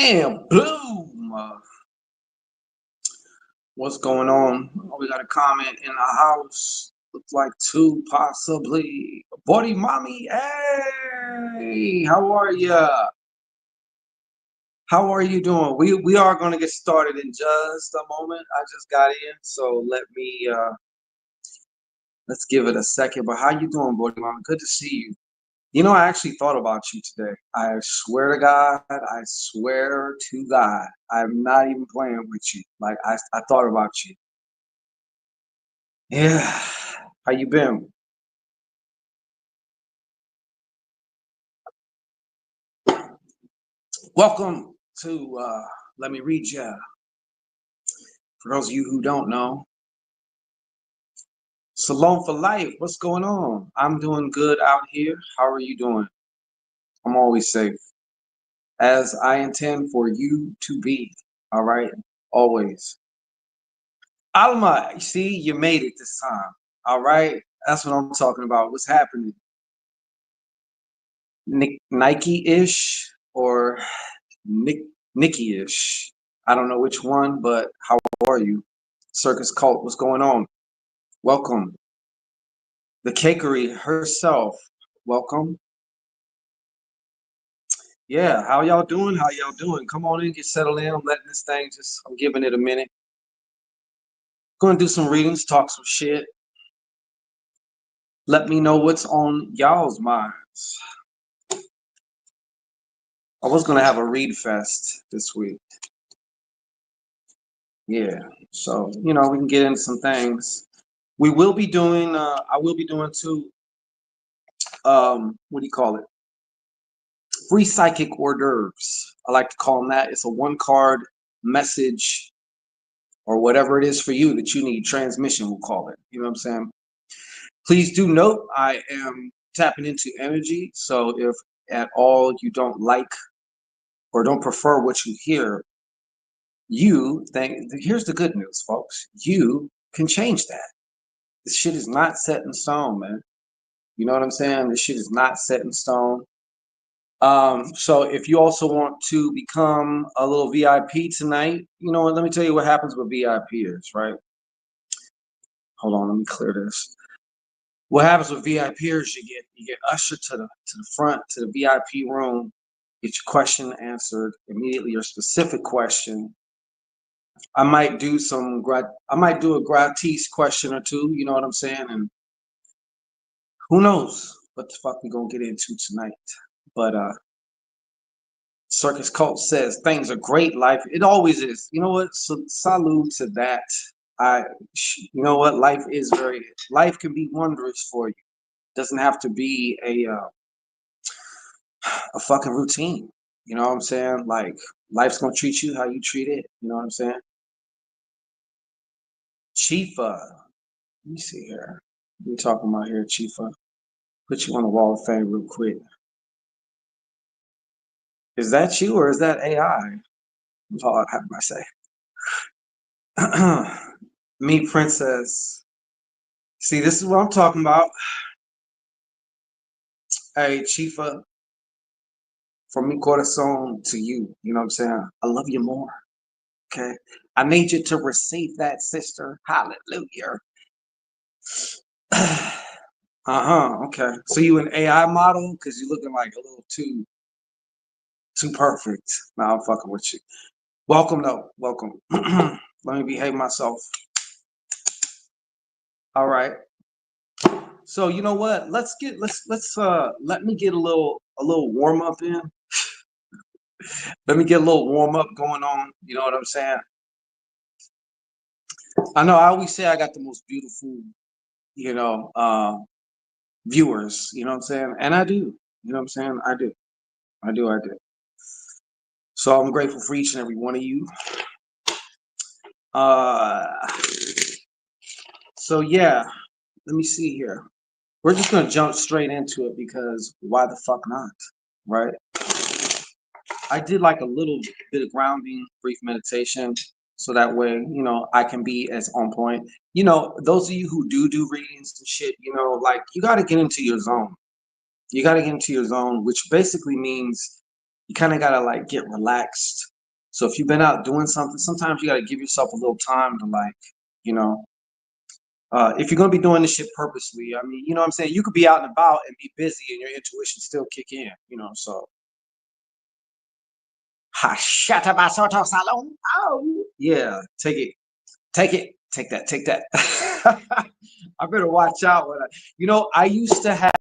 And boom! What's going on? Oh, we got a comment in the house. Looks like two, possibly. Buddy, mommy, hey! How are ya? How are you doing? We are going to get started in just a moment. I just got in, so let's give it a second. But how you doing, buddy, mommy? Good to see you. You know, I actually thought about you today. I swear to God, I swear to God, I'm not even playing with you. Like I thought about you. Yeah. How you been? Welcome to let me read you. For those of you who don't know, Salon for Life. What's going on? I'm doing good out here. How are you doing? I'm always safe. As I intend for you to be. All right. Always. Alma, you see, you made it this time. All right. That's what I'm talking about. What's happening? Nike-ish or Nick Nicky-ish. I don't know which one, but how are you? Circus Cult, what's going on? Welcome. The Cakery herself, welcome. Yeah, how y'all doing? How y'all doing? Come on in, get settled in. I'm letting this thing I'm giving it a minute. Gonna do some readings, talk some shit. Let me know what's on y'all's minds. I was gonna have a read fest this week. Yeah, so we can get into some things. We will be doing. I will be doing two. What do you call it? Free psychic hors d'oeuvres. I like to call them that. It's a one card message or whatever it is for you that you need. Transmission, we'll call it. You know what I'm saying? Please do note I am tapping into energy. So if at all you don't like or don't prefer what you hear, here's the good news, folks. You can change that. This shit is not set in stone, man. You know what I'm saying? This shit is not set in stone. So if you also want to become a little VIP tonight, let me tell you what happens with VIPers, right? Hold on, let me clear this. What happens with VIPers, you get ushered to the front, to the VIP room, get your question answered immediately, your specific question. I might do a gratis question or two, you know what I'm saying? And who knows what the fuck we gonna get into tonight. But Circus Cult says things are great. Life, it always is. You know what? So salute to that. You know what? Life can be wondrous for you. Doesn't have to be a fucking routine. You know what I'm saying? Like life's gonna treat you how you treat it. You know what I'm saying? Chifa, let me see here. What we talking about here, Chifa? Put you on the wall of fame real quick. Is that you or is that AI? That's all I have to say. Me, princess. See, this is what I'm talking about. Hey, Chifa, from mi corazon to you. You know what I'm saying? I love you more. Okay. I need you to receive that, sister. Hallelujah. Okay. So you an AI model? Because you're looking like a little too perfect. Nah, I'm fucking with you. Welcome though. Welcome. Let me behave myself. All right. So you know what? Let me get a little warm up in. Let me get a little warm up going on. You know what I'm saying? I know I always say I got the most beautiful, you know, viewers, you know what I'm saying? And I do. You know what I'm saying? I do. I do. I do. So I'm grateful for each and every one of you. Uh so yeah, let me see here. We're just gonna jump straight into it because why the fuck not? Right? I did like a little bit of grounding, brief meditation, so that way, I can be as on point. Those of you who do readings and shit, like you got to get into your zone. You got to get into your zone, which basically means you kind of got to like get relaxed. So if you've been out doing something, sometimes you got to give yourself a little time to like, you know, if you're gonna be doing this shit purposely, I mean, you know what I'm saying? You could be out and about and be busy and your intuition still kick in, you know. So ha shata basoto salon. Oh yeah, take it, take that. I better watch out when you know, I used to have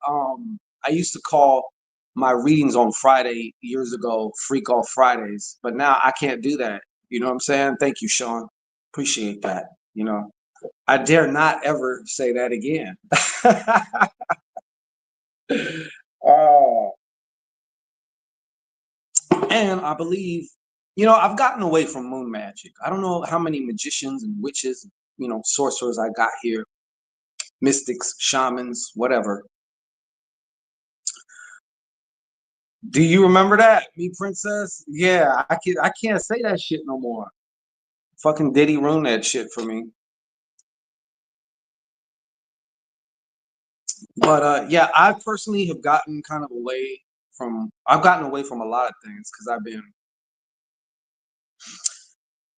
I used to call my readings on Friday years ago, Freak Off Fridays, but now I can't do that. You know what I'm saying? Thank you, Sean. Appreciate that. You know, I dare not ever say that again. uh, and I believe, you know, I've gotten away from moon magic. I don't know how many magicians and witches, you know, sorcerers I got here, mystics, shamans, whatever. Do you remember that, me princess? Yeah, I can't say that shit no more. Fucking Diddy ruined that shit for me. But yeah, I personally have gotten kind of away from. I've gotten away from a lot of things because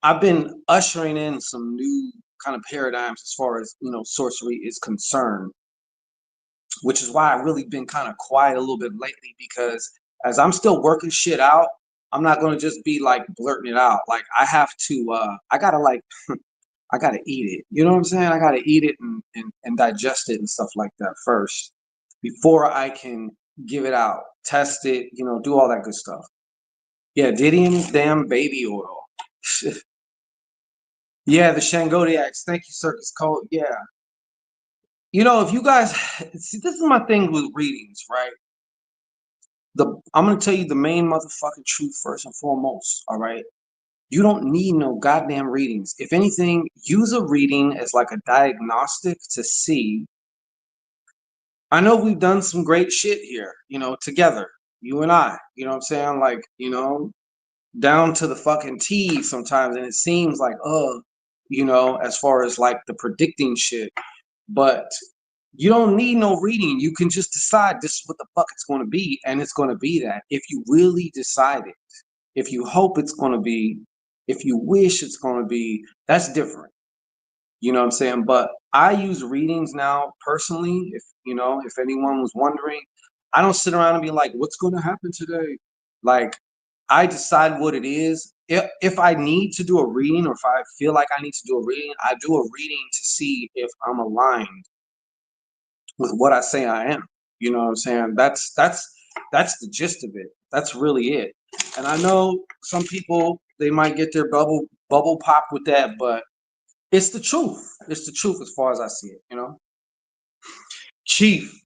I've been ushering in some new kind of paradigms as far as, you know, sorcery is concerned, which is why I've really been kind of quiet a little bit lately because as I'm still working shit out, I'm not going to just be like blurting it out. Like I have to, I gotta like, I gotta eat it. You know what I'm saying? I gotta eat it and digest it and stuff like that first before I can give it out, test it, you know, do all that good stuff. Yeah, Diddy and his damn baby oil. Yeah, the Shangodiacs. Thank you, Circus Code. Yeah. You know, if you guys see, this is my thing with readings, right? I'm gonna tell you the main motherfucking truth first and foremost. All right. You don't need no goddamn readings. If anything, use a reading as like a diagnostic to see. I know we've done some great shit here, you know, together, you and I. You know what I'm saying? Like, you know, down to the fucking T sometimes, and it seems like, you know, as far as like the predicting shit. But you don't need no reading. You can just decide this is what the fuck it's going to be, and it's going to be that. If you really decide it, if you hope it's going to be, if you wish it's going to be, that's different. You know what I'm saying? But I use readings now personally. If you know, if anyone was wondering, I don't sit around and be like, "What's going to happen today?" Like, I decide what it is. If I need to do a reading, or if I feel like I need to do a reading, I do a reading to see if I'm aligned with what I say I am. You know what I'm saying? That's the gist of it. That's really it. And I know some people they might get their bubble pop with that, but it's the truth. It's the truth as far as I see it, you know? Chief.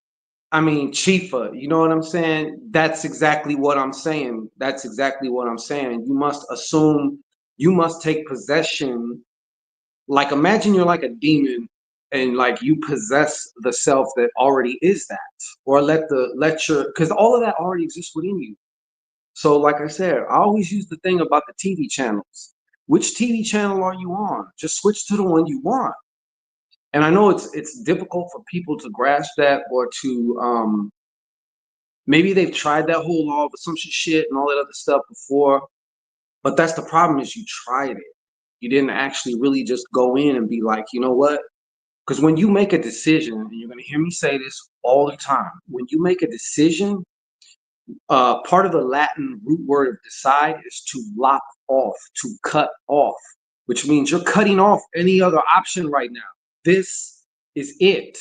I mean Chifa, you know what I'm saying? That's exactly what I'm saying. That's exactly what I'm saying. You must assume, you must take possession. Like imagine you're like a demon and like you possess the self that already is that. Or let your because all of that already exists within you. So like I said, I always use the thing about the TV channels. Which TV channel are you on? Just switch to the one you want. And I know it's difficult for people to grasp that or to maybe they've tried that whole law of assumption shit and all that other stuff before, but that's the problem is you tried it. You didn't actually really just go in and be like, you know what? Because when you make a decision, and you're going to hear me say this all the time, when you make a decision, part of the Latin root word of decide is to lock off, to cut off, which means you're cutting off any other option right now. This is it.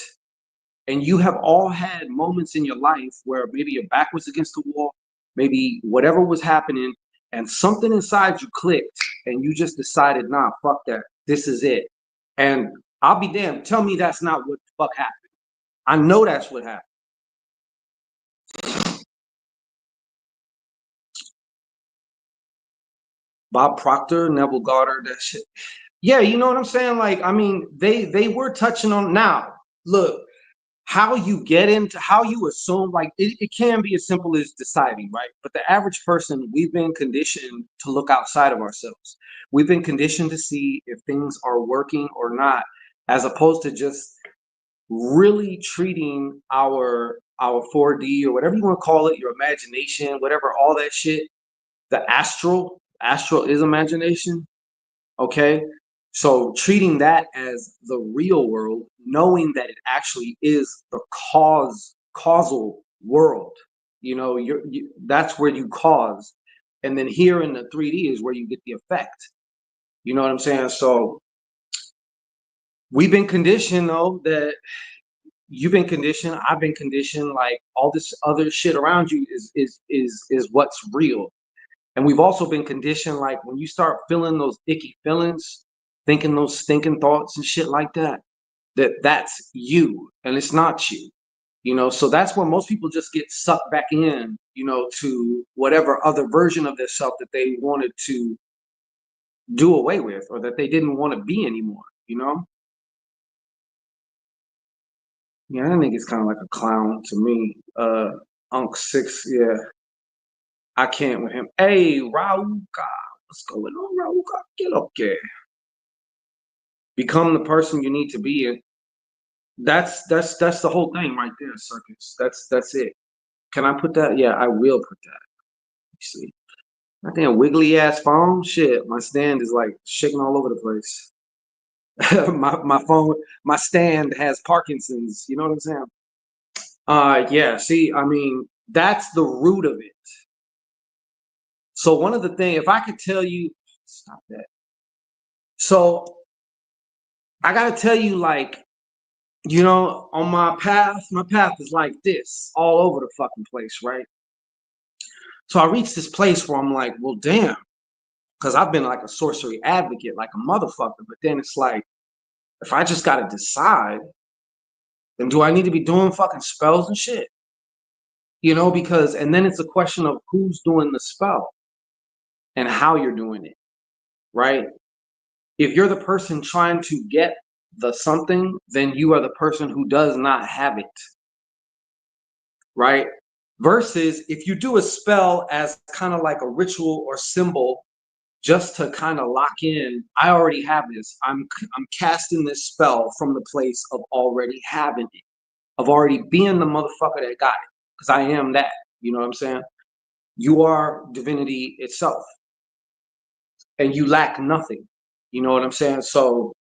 And you have all had moments in your life where maybe your back was against the wall, maybe whatever was happening, and something inside you clicked, and you just decided, nah, fuck that. This is it. And I'll be damned. Tell me that's not what the fuck happened. I know that's what happened. Bob Proctor, Neville Goddard, that shit. Yeah, you know what I'm saying? Like, I mean, they were touching on now. Look, how you get into how you assume like it can be as simple as deciding, right? But the average person, we've been conditioned to look outside of ourselves. We've been conditioned to see if things are working or not, as opposed to just really treating our 4D or whatever you want to call it, your imagination, whatever, all that shit, the astral. Astral is imagination. Okay. So treating that as the real world, knowing that it actually is the causal world, that's where you cause. And then here in the 3D is where you get the effect. You know what I'm saying? So we've been conditioned though that you've been conditioned, I've been conditioned, like all this other shit around you is what's real. And we've also been conditioned, like when you start feeling those icky feelings, thinking those stinking thoughts and shit like that, that's you and it's not you. So that's where most people just get sucked back in, to whatever other version of their self that they wanted to do away with or that they didn't want to be anymore. Yeah, that nigga's kind of like a clown to me. Unc Six, yeah, I can't with him. Hey, Rauka, what's going on, Rauka? Get up there. Become the person you need to be, and that's the whole thing right there, Circus. That's it. Can I put that? Yeah, I will put that. You see, that damn wiggly ass phone. Shit, my stand is like shaking all over the place. my phone, my stand has Parkinson's. You know what I'm saying? Yeah. See, I mean, that's the root of it. So one of the things, if I could tell you, stop that. So I gotta tell you, like, on my path is like this, all over the fucking place, right? So I reached this place where I'm like, well, damn, because I've been like a sorcery advocate, like a motherfucker. But then it's like, if I just gotta decide, then do I need to be doing fucking spells and shit? Because and then it's a question of who's doing the spell and how you're doing it, right? If you're the person trying to get the something, then you are the person who does not have it, right? Versus if you do a spell as kind of like a ritual or symbol just to kind of lock in, I already have this. I'm casting this spell from the place of already having it, of already being the motherfucker that got it, because I am that. You know what I'm saying? You are divinity itself, and you lack nothing. You know what I'm saying? So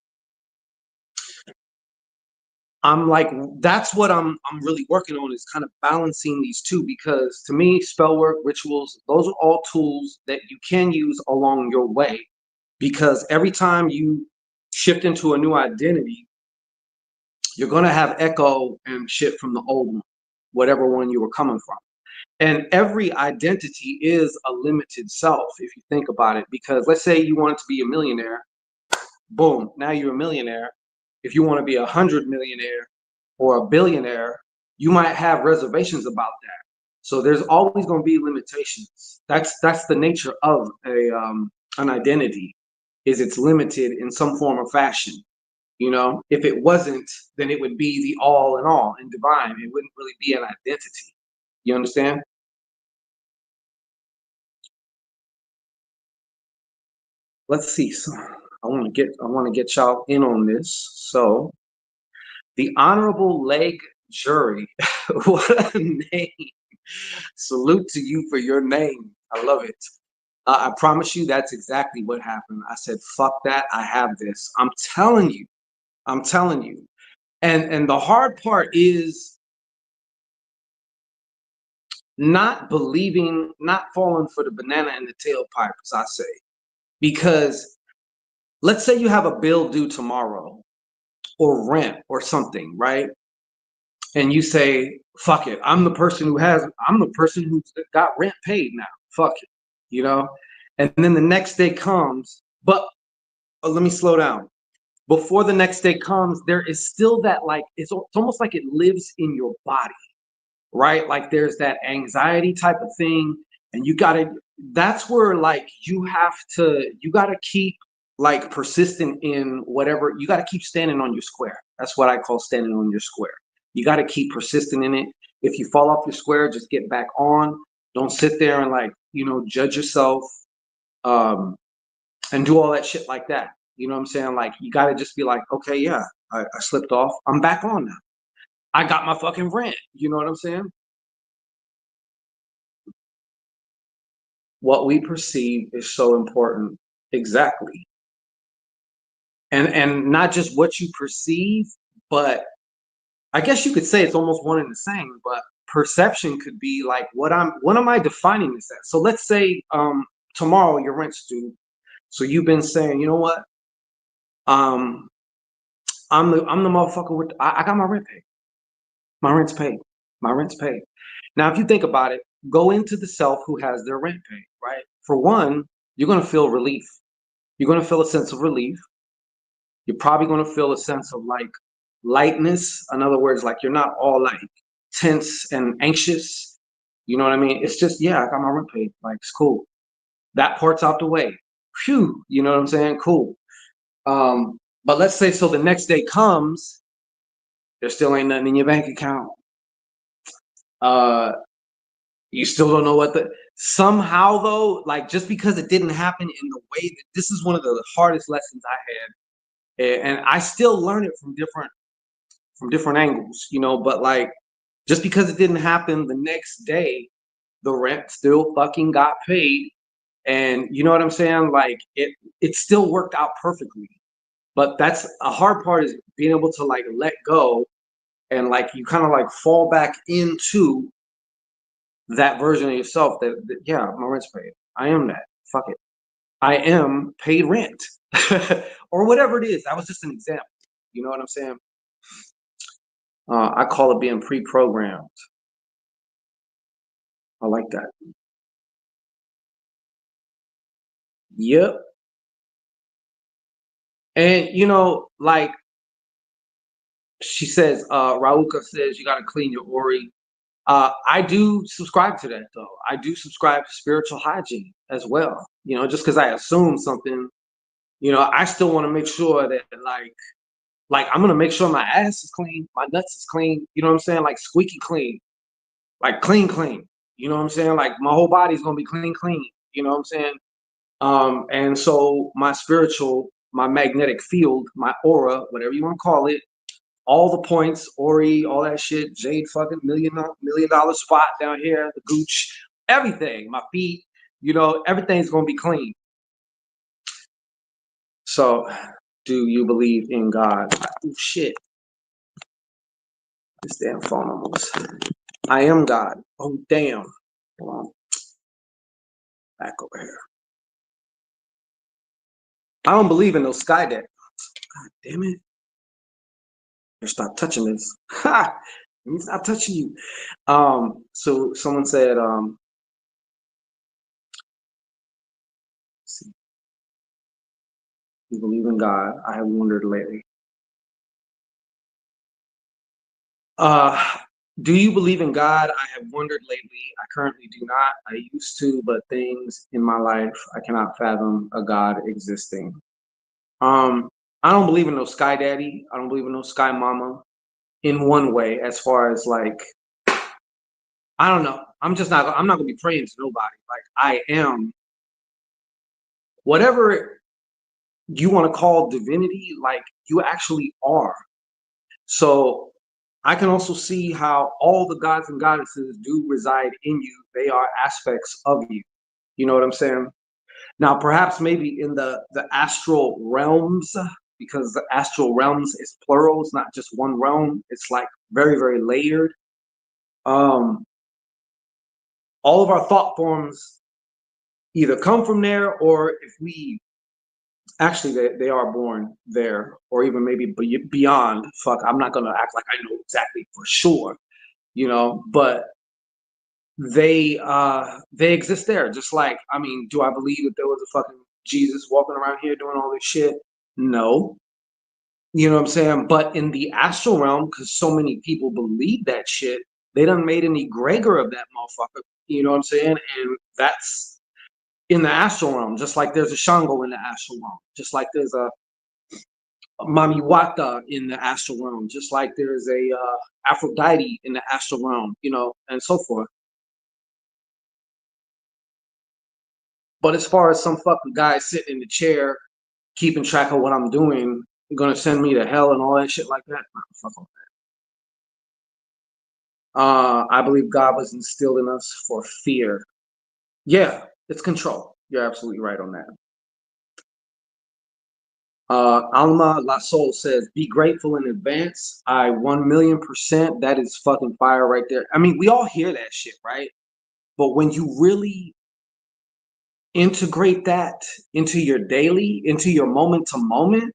I'm like, that's what I'm really working on, is kind of balancing these two, because to me, spell work, rituals, those are all tools that you can use along your way, because every time you shift into a new identity, you're going to have echo and shit from the old one, whatever one you were coming from. And every identity is a limited self, if you think about it, because let's say you wanted to be a millionaire, boom, now you're a millionaire. If you want to be 100 millionaire or a billionaire, you might have reservations about that. So there's always going to be limitations. That's the nature of an identity, is it's limited in some form or fashion. If it wasn't, then it would be the all in all and divine. It wouldn't really be an identity. You understand? Let's see. So I want to get y'all in on this. So the Honorable Leg Jury. What a name. Salute to you for your name. I love it. I promise you that's exactly what happened. I said, fuck that. I have this. I'm telling you. I'm telling you. And the hard part is not believing, not falling for the banana in the tailpipe, as I say. Because let's say you have a bill due tomorrow, or rent or something, right? And you say, fuck it, I'm the person who's got rent paid now. Fuck it, you know? And then the next day comes, but let me slow down. Before the next day comes, there is still that, like, it's almost like it lives in your body, right? Like there's that anxiety type of thing. And that's where, like, you gotta keep, like, persistent in whatever, you gotta keep standing on your square. That's what I call standing on your square. You gotta keep persistent in it. If you fall off your square, just get back on. Don't sit there and, like, judge yourself, um, and do all that shit like that. You know what I'm saying? Like, you gotta just be like, okay, yeah, I slipped off. I'm back on now. I got my fucking rent. You know what I'm saying? what we perceive is so important. Exactly. And not just what you perceive, but I guess you could say it's almost one and the same, but perception could be like what am I defining this as? So let's say tomorrow your rent's due. So you've been saying, you know what? Um I'm the motherfucker with I got my rent paid. My rent's paid. My rent's paid. Now if you think about it, go into the self who has their rent paid, right? For one, you're gonna feel relief. You're gonna feel a sense of relief. You're probably gonna feel a sense of like lightness. In other words, like you're not all like tense and anxious. You know what I mean? It's just, yeah, I got my rent paid. Like it's cool. That part's out the way. Phew, you know what I'm saying? Cool. But let's say so the next day comes, there still ain't nothing in your bank account. Uh you still don't know what the somehow though, like just because it didn't happen in the way that this is one of the hardest lessons I had. And I still learn it from different angles, you know, but like just because it didn't happen the next day, the rent still fucking got paid. And you know what I'm saying? Like it still worked out perfectly. But that's a hard part is being able to like let go and like you kind of like fall back into that version of yourself that yeah, my rent's paid. I am that. Fuck it. I am paid rent. Or whatever it is. That was just an example. You know what I'm saying? I call it being pre-programmed. I like that. Yep. And you know, like she says, Rauka says you gotta clean your Ori. I do subscribe to that though. I do subscribe to spiritual hygiene as well. You know, just because I assume something, you know, I still want to make sure that like I'm gonna make sure my ass is clean, my nuts is clean, you know what I'm saying? Like squeaky clean, like clean, clean. You know what I'm saying? Like my whole body's gonna be clean, clean. You know what I'm saying? And so my spiritual, my magnetic field, my aura, whatever you want to call it, all the points, Ori, all that shit, Jade fucking million dollar spot down here, the gooch, everything, my feet, you know, everything's gonna be clean. So, do you believe in God? Oh shit, this damn phone almost. I am God. Oh damn. Hold on, back over here. I don't believe in no sky deck. God damn it. Stop touching this. Ha! Let me stop touching you. So someone said, see, you believe in God. I have wondered lately. Uh, do you believe in God? I have wondered lately. I currently do not. I used to, but things in my life, I cannot fathom a God existing. Um, I don't believe in no sky daddy. I don't believe in no sky mama in one way, as far as like, I don't know. I'm not gonna be praying to nobody. Like I am whatever you want to call divinity, like you actually are. So I can also see how all the gods and goddesses do reside in you. They are aspects of you. You know what I'm saying? Now, perhaps maybe in the astral realms, because the astral realms is plural, it's not just one realm. It's like very, very layered. Um, all of our thought forms either come from there, or if we actually they are born there, or even maybe beyond. Fuck, I'm not gonna act like I know exactly for sure, you know, but they exist there. Just like, I mean, do I believe that there was a fucking Jesus walking around here doing all this shit? No. You know what I'm saying? But in the astral realm, because so many people believe that shit, they done made an egregor of that motherfucker. You know what I'm saying? And that's in the astral realm, just like there's a Shango in the astral realm, just like there's a Mami Wata in the astral realm, just like there's a Aphrodite in the astral realm, you know, and so forth. But as far as some fucking guy sitting in the chair keeping track of what I'm doing, gonna send me to hell and all that shit like that, nah, fuck all that. I believe God was instilled in us for fear. Yeah, It's control. You're absolutely right on that. Alma La Soul says, be grateful in advance. I 1,000,000%. That is fucking fire right there. I mean, we all hear that shit, right? But when you really integrate that into your daily, into your moment to moment,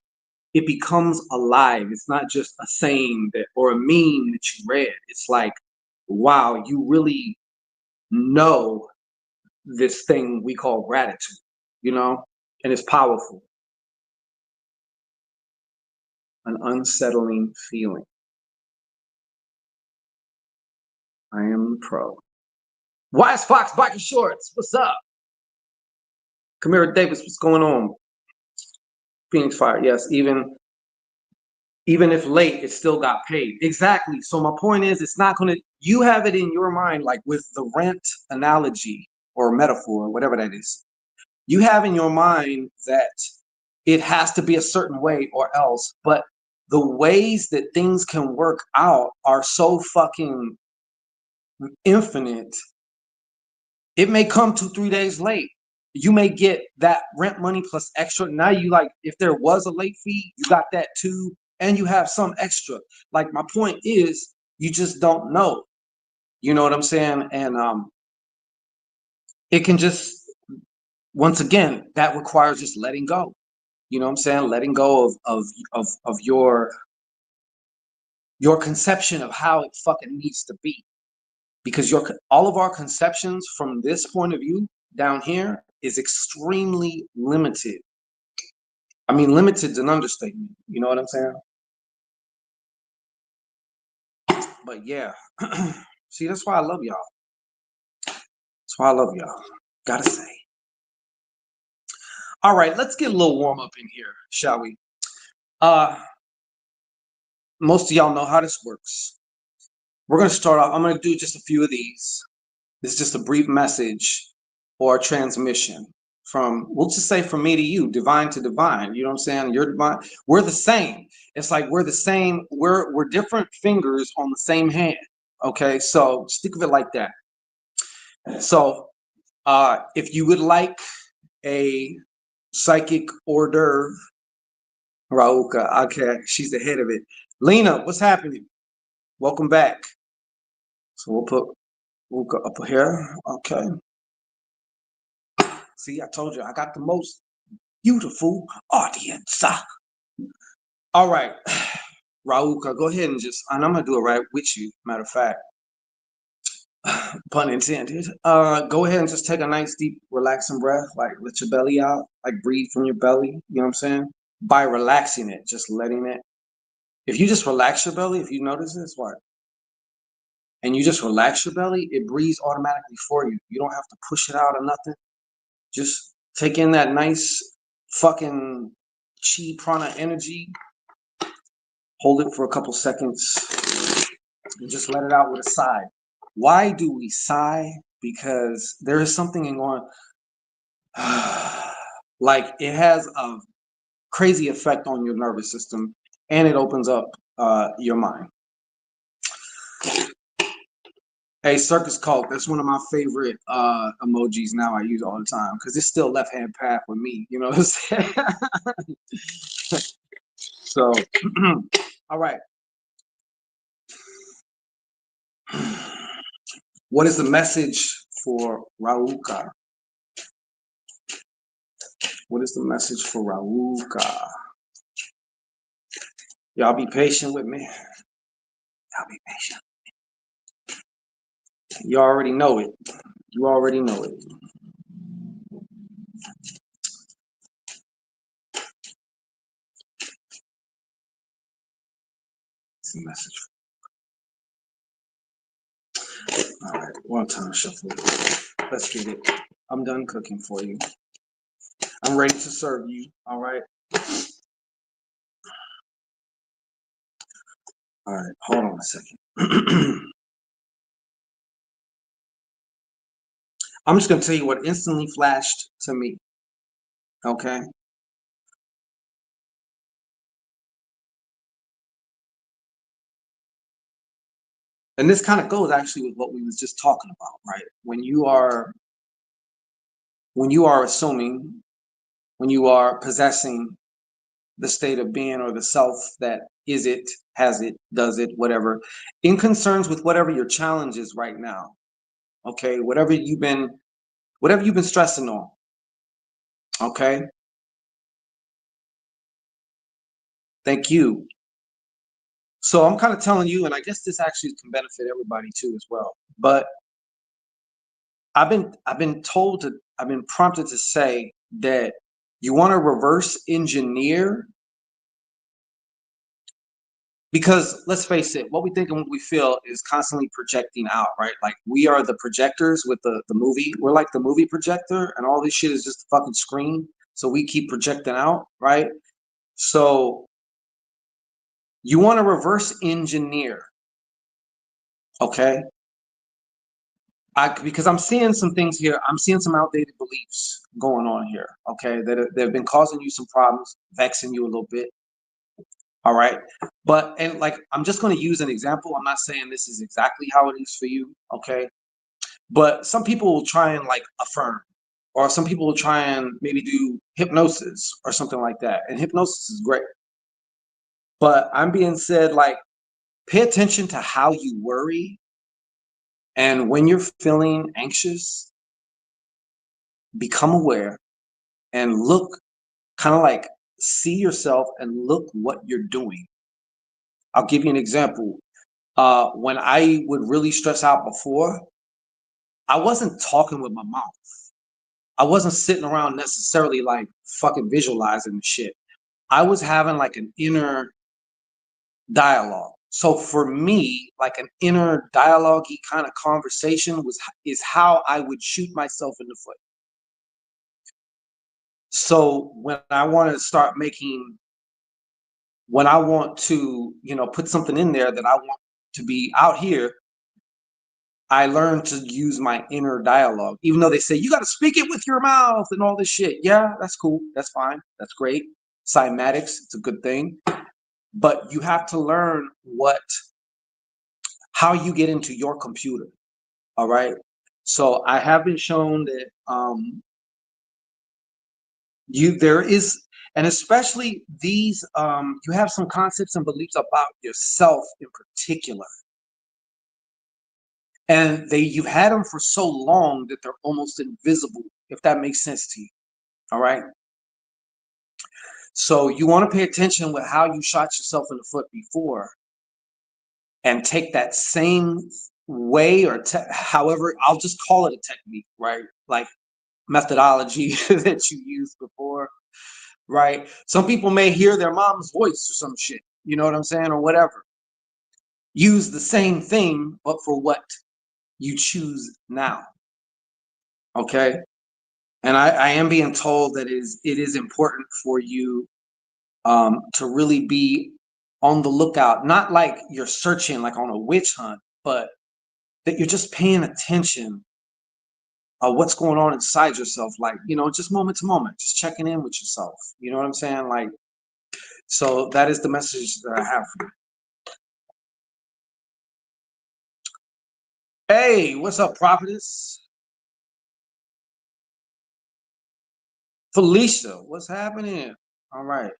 it becomes alive. It's not just a saying that or a meme that you read. It's like, wow, you really know this thing we call gratitude, you know? And it's powerful. An unsettling feeling. I am pro. Wise Fox Biker Shorts, what's up? Kamira Davis, what's going on? Phoenix Fire, yes, even if late, it still got paid. Exactly. So my point is, it's not going to, you have it in your mind, like with the rent analogy or metaphor, whatever that is. You have in your mind that it has to be a certain way or else, but the ways that things can work out are so fucking infinite. It may come 2-3 days late. You may get that rent money plus extra. Now you like, if there was a late fee, you got that too, and you have some extra. Like my point is, you just don't know. You know what I'm saying? And it can just, once again, that requires just letting go. You know what I'm saying? Letting go of your conception of how it fucking needs to be. Because all of our conceptions from this point of view down here is extremely limited. I mean, limited is an understatement. You know what I'm saying? But yeah, see, that's why I love y'all. That's why I love y'all. Gotta say. All right, let's get a little warm up in here, shall we? Most of y'all know how this works. We're gonna start off. I'm gonna do just a few of these. This is just a brief message or a transmission from, we'll just say from me to you, divine to divine. You know what I'm saying? You're divine. We're the same. It's like we're the same. We're different fingers on the same hand. Okay, so just think of it like that. So if you would like a psychic hors d'oeuvre, Rauka, okay, she's the head of it. Lena, what's happening? Welcome back. So we'll put Rauka up here. Okay. See, I told you I got the most beautiful audience. All right, Rauka, go ahead and and I'm gonna do it right with you. Matter of fact, pun intended. Go ahead and just take a nice, deep, relaxing breath. Like let your belly out. Like breathe from your belly. You know what I'm saying? By relaxing it, just letting it. If you just relax your belly, if you notice this, what? And you just relax your belly, it breathes automatically for you. You don't have to push it out or nothing. Just take in that nice fucking chi prana energy. Hold it for a couple seconds and just let it out with a sigh. Why do we sigh? Because there is something in going, like it has a crazy effect on your nervous system and it opens up your mind. Hey, circus cult, that's one of my favorite emojis now. I use all the time because it's still left hand path with me. You know what I'm saying? So, all right. What is the message for Rauka? What is the message for Rauka? Y'all be patient with me. Y'all be patient. You already know it. You already know it. It's a message. All right, one time shuffle. Let's get it. I'm done cooking for you. I'm ready to serve you. All right. All right, hold on a second. I'm just going to tell you what instantly flashed to me. Okay. And this kind of goes actually with what we was just talking about, right? When you are when you are assuming, when you are possessing the state of being or the self that is it, has it, does it, whatever, in concerns with whatever your challenge is right now. Okay, whatever you've been stressing on. Okay, thank you. So I'm kind of telling you, and I guess this actually can benefit everybody too as well. But I've been prompted to say that you want to reverse engineer, because let's face it, what we think and what we feel is constantly projecting out, right? Like we are the projectors with the movie. We're like the movie projector, and all this shit is just a fucking screen. So we keep projecting out, right? So you want to reverse engineer, okay? Because I'm seeing some things here. I'm seeing some outdated beliefs going on here, okay, that have been causing you some problems, vexing you a little bit. All right. But, and like, I'm just going to use an example. I'm not saying this is exactly how it is for you, okay? But some people will try and like affirm, or some people will try and maybe do hypnosis or something like that. And hypnosis is great. But I'm being said, like, pay attention to how you worry. And when you're feeling anxious, become aware and look, kind of like see yourself and look what you're doing. I'll give you an example. When I would really stress out before, I wasn't talking with my mouth. I wasn't sitting around necessarily like fucking visualizing the shit. I was having like an inner dialogue. So for me, like an inner dialogue-y kind of conversation is how I would shoot myself in the foot. So when I want to, put something in there that I want to be out here, I learned to use my inner dialogue, even though they say you got to speak it with your mouth and all this shit. Yeah, that's cool. That's fine. That's great. Cymatics, it's a good thing. But you have to learn how you get into your computer. All right. So I have been shown that there is, and especially these, you have some concepts and beliefs about yourself in particular. And you've had them for so long that they're almost invisible, if that makes sense to you. All right. So you want to pay attention with how you shot yourself in the foot before, and take that same way, or however, I'll just call it a technique, right? Like methodology that you used before, right? Some people may hear their mom's voice or some shit, you know what I'm saying, or whatever. Use the same thing, but for what you choose now. Okay. And I am being told that it is important for you to really be on the lookout, not like you're searching like on a witch hunt, but that you're just paying attention of what's going on inside yourself, like, just moment to moment, just checking in with yourself. You know what I'm saying? Like, so that is the message that I have for you. Hey, what's up, prophetess? Felicia, what's happening? All right.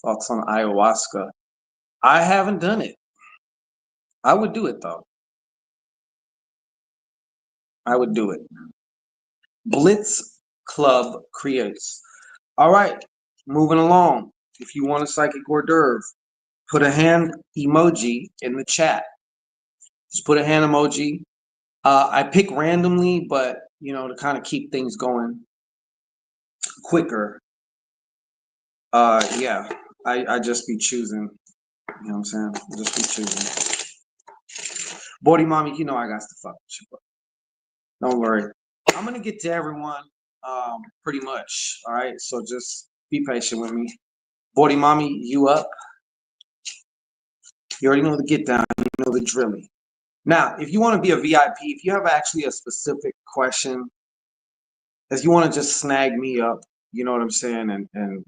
Thoughts on ayahuasca? I haven't done it. I would do it though. I would do it. Blitz Club creates. All right, moving along. If you want a psychic hors d'oeuvre, put a hand emoji in the chat. Just put a hand emoji. I pick randomly, but to kind of keep things going quicker. Yeah, I just be choosing. You know what I'm saying? I just be choosing. Body mommy, I got to fuck with you. Don't worry. I'm gonna get to everyone, pretty much. All right, so just be patient with me. Body mommy, you up? You already know the get down. You know the drilling. Now, if you want to be a VIP, if you have actually a specific question, if you want to just snag me up, you know what I'm saying, and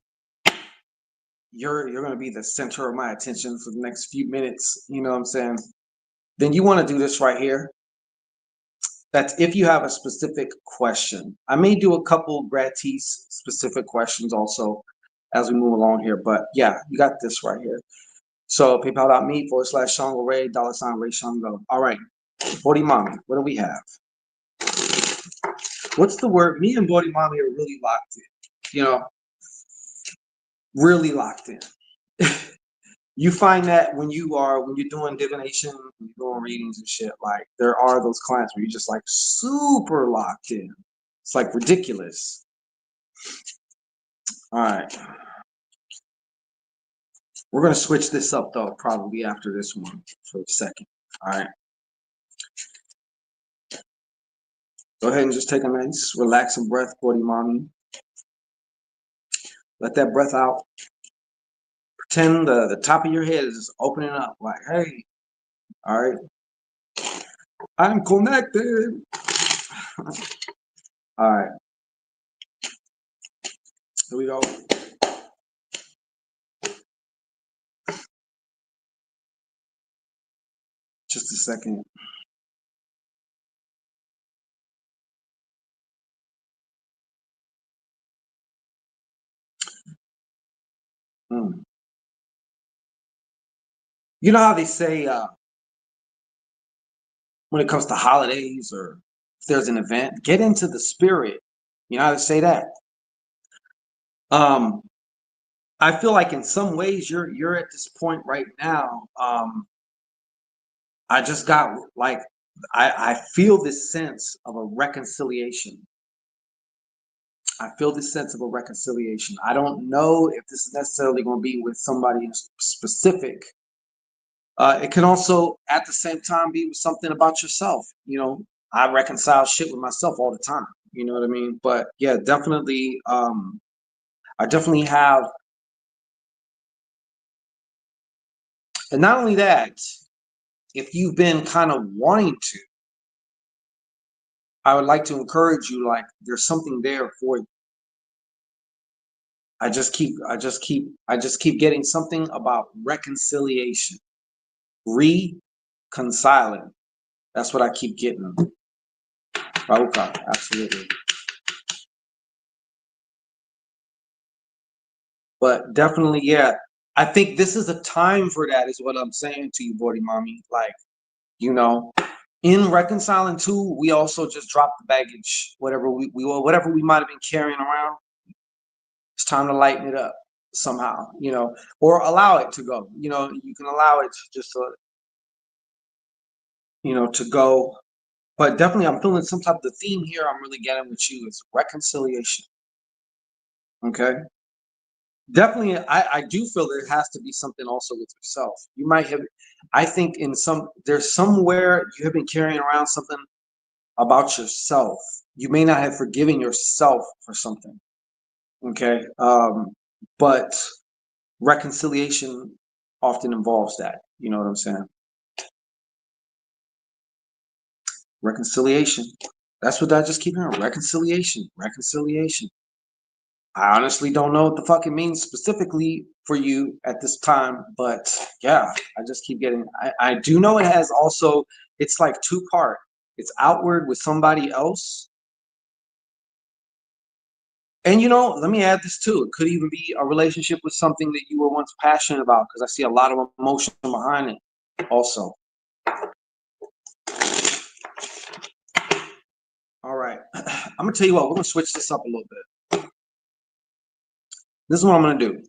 you're going to be the center of my attention for the next few minutes, you know what I'm saying, then you want to do this right here. That's if you have a specific question. I may do a couple gratis specific questions also as we move along here, but yeah, you got this right here. So PayPal.me/Shango Ray, $Ray Shango. All right, Bodhi Mommy, what do we have? What's the word? Me and Bodhi Mommy are really locked in, you know, really locked in. You find that when you're doing divination, when you're doing readings and shit, like there are those clients where you're just like super locked in. It's like ridiculous. All right. We're going to switch this up though, probably after this one for a second. All right. Go ahead and just take a nice relaxing breath, Bodhi Mommy. Let that breath out. Pretend the top of your head is just opening up like, hey, all right, I'm connected. All right. Here we go. Just a second. You know how they say when it comes to holidays or if there's an event, get into the spirit. You know how to say that? I feel like in some ways you're at this point right now. I just got like I feel this sense of a reconciliation. I feel this sense of a reconciliation. I don't know if this is necessarily going to be with somebody specific. It can also, at the same time, be something about yourself. You know, I reconcile shit with myself all the time. You know what I mean? But yeah, definitely. I definitely have, and not only that, if you've been kind of wanting to, I would like to encourage you. Like, there's something there for you. I just keep getting something about reconciliation, reconciling. That's what I keep getting. Rauka, absolutely. But definitely, yeah. I think this is a time for that, is what I'm saying to you, Bodhi Mommy. Like, you know, in reconciling too, we also just drop the baggage, whatever whatever we might have been carrying around. It's time to lighten it up somehow, you know, or allow it to go. You know, you can allow it to just, you know, to go. But definitely, I'm feeling some type of the theme here. I'm really getting with you is reconciliation. Okay. Definitely, I do feel there has to be something also with yourself. You might have, I think there's somewhere you have been carrying around something about yourself. You may not have forgiven yourself for something. Okay. But reconciliation often involves that. You know what I'm saying? Reconciliation. That's what I just keep hearing. Reconciliation. Reconciliation. I honestly don't know what the fuck it means specifically for you at this time, but yeah, I just keep getting. I do know it has also. It's like two part. It's outward with somebody else, and you know, let me add this too. It could even be a relationship with something that you were once passionate about, because I see a lot of emotion behind it. Also, all right, I'm gonna tell you what. We're gonna switch this up a little bit. This is what I'm gonna do.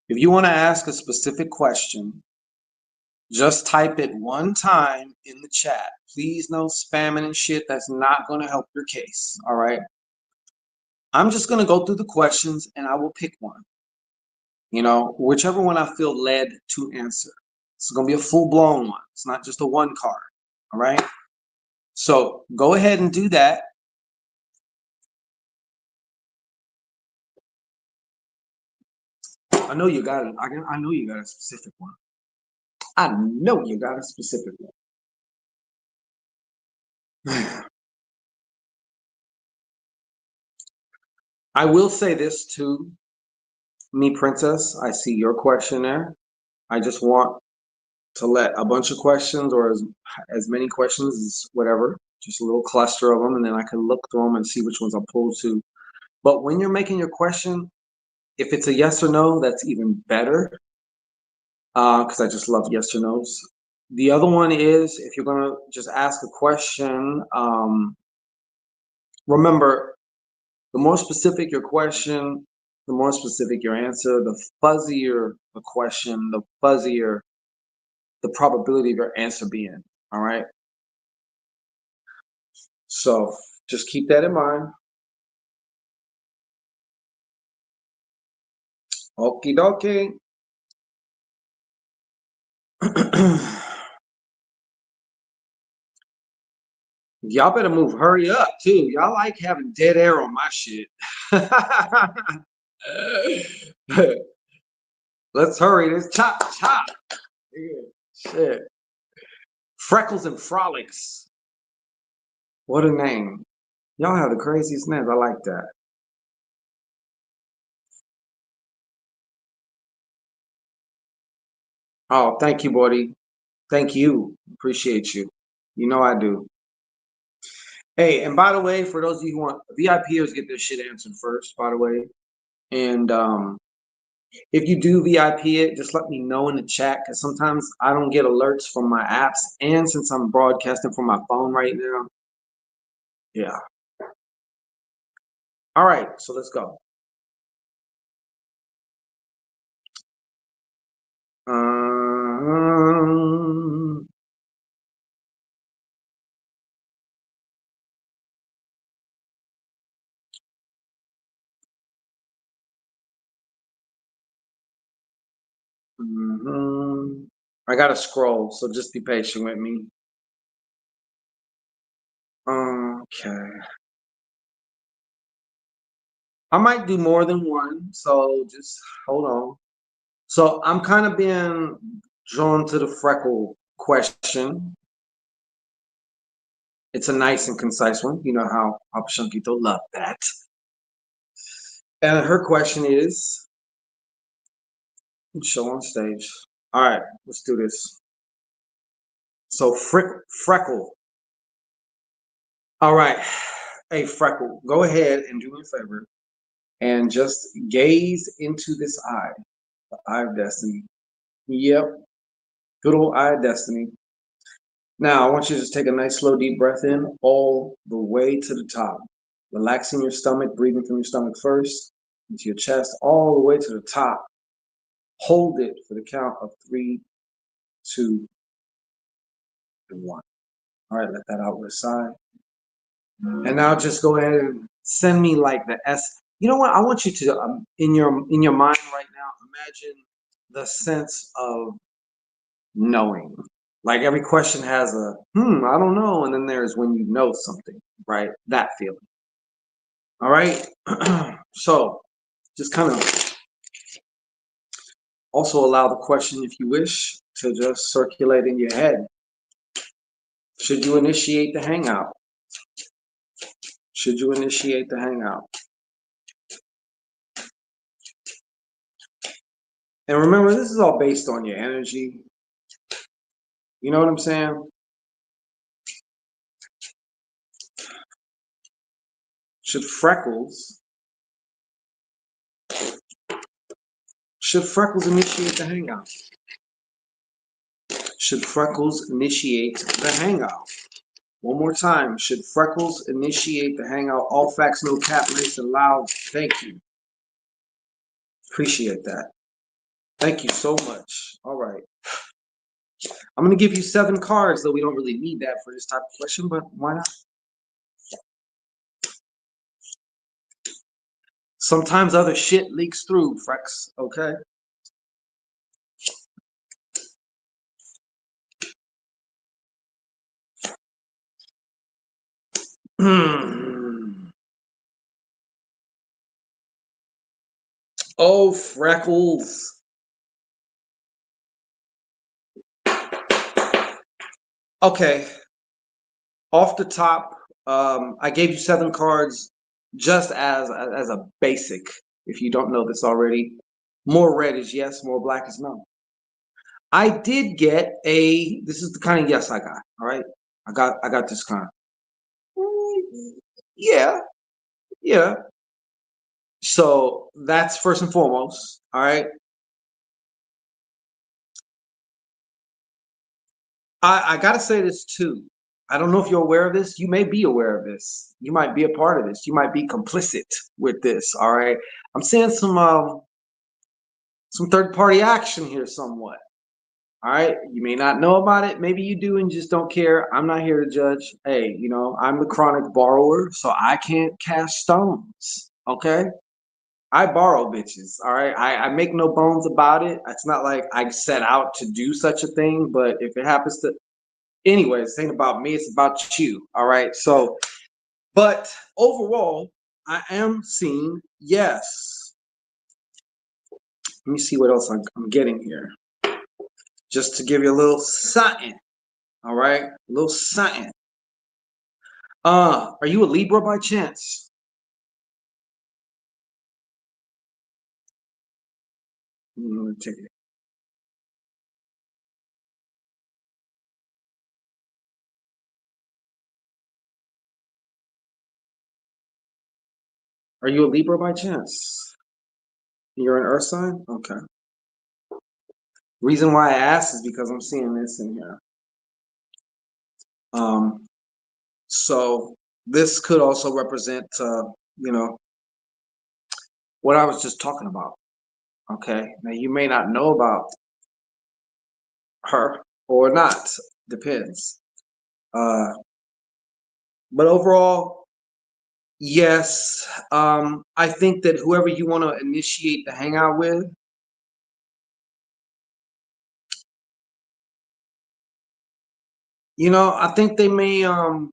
If you want to ask a specific question, just type it one time in the chat. Please, no spamming and shit. That's not going to help your case. All right. I'm just going to go through the questions and I will pick one. You know, whichever one I feel led to answer. It's going to be a full blown one. It's not just a one card. All right. So go ahead and do that. I know you got it. I know you got a specific one. I know you got a specific one. I will say this too, me, Princess. I see your question there. I just want to let a bunch of questions or as many questions as whatever. just a little cluster of them, and then I can look through them and see which ones I pull to. But when you're making your question, if it's a yes or no, that's even better, because I just love yes or no's. The other one is if you're gonna just ask a question, remember, the more specific your question, the more specific your answer, the fuzzier the question, the fuzzier the probability of your answer being. All right. So just keep that in mind. Okie dokie. Y'all better move. Hurry up, too. Y'all like having dead air on my shit. Let's hurry. This chop, chop. Yeah, shit. Freckles and Frolics. What a name. Y'all have the craziest names. I like that. Oh, thank you, buddy. Thank you. Appreciate you. You know I do. Hey, and by the way, for those of you who want VIPers, get their shit answered first, by the way. And if you do VIP it, just let me know in the chat because sometimes I don't get alerts from my apps. And since I'm broadcasting from my phone right now, yeah. All right, so let's go. Um, I gotta scroll, so just be patient with me. Okay. I might do more than one, so just hold on. So I'm kind of being drawn to the freckle question. It's a nice and concise one. You know how Shankito love that. And her question is, show on stage. All right, let's do this. So freckle. All right. Hey, freckle, go ahead and do me a favor and just gaze into this eye, the eye of destiny. Yep, good old eye of destiny. Now, I want you to just take a nice, slow, deep breath in all the way to the top. Relaxing your stomach, breathing from your stomach first, into your chest, all the way to the top. Hold it for the count of 3, 2, and 1. All right, let that outward sigh. And now just go ahead and send me like the S. You know what? I want you to, in your mind right now, imagine the sense of knowing. Like every question has a, I don't know. And then there's when you know something, right? That feeling. All right. So just kind of also allow the question, if you wish, to just circulate in your head. Should you initiate the hangout? Should you initiate the hangout? And remember, this is all based on your energy. You know what I'm saying? Should Freckles initiate the hangout? Should Freckles initiate the hangout? One more time. Should Freckles initiate the hangout? All facts, no cap, nice and loud. Thank you. Appreciate that. Thank you so much. All right. I'm going to give you 7 cards, though we don't really need that for this type of question, but why not? Sometimes other shit leaks through, Frex, okay? Oh, Freckles. Okay. Off the top, I gave you 7 cards just as a basic. If you don't know this already, more red is yes, more black is no. I did get a. This is the kind of yes I got. All right, I got this kind. Yeah, yeah. So that's first and foremost. All right. I gotta say this too. I don't know if you're aware of this. You may be aware of this. You might be a part of this. You might be complicit with this. All right. I'm seeing some third party action here somewhat. All right. You may not know about it. Maybe you do and just don't care. I'm not here to judge. Hey, I'm the chronic borrower, so I can't cast stones. Okay. I borrow bitches. All right. I make no bones about it. It's not like I set out to do such a thing, but if it happens to, anyways, it ain't about me. It's about you. All right. So, but overall, I am seeing yes. Let me see what else I'm getting here. Just to give you a little something. All right. A little something. Are you a Libra by chance? Let me take it. Are you a Libra by chance? You're an Earth sign? Okay. Reason why I asked is because I'm seeing this in here. Um, so this could also represent, you know, what I was just talking about. Okay. Now you may not know about her or not, depends. Uh, but overall, yes. I think that whoever you want to initiate the hangout with, I think they may. I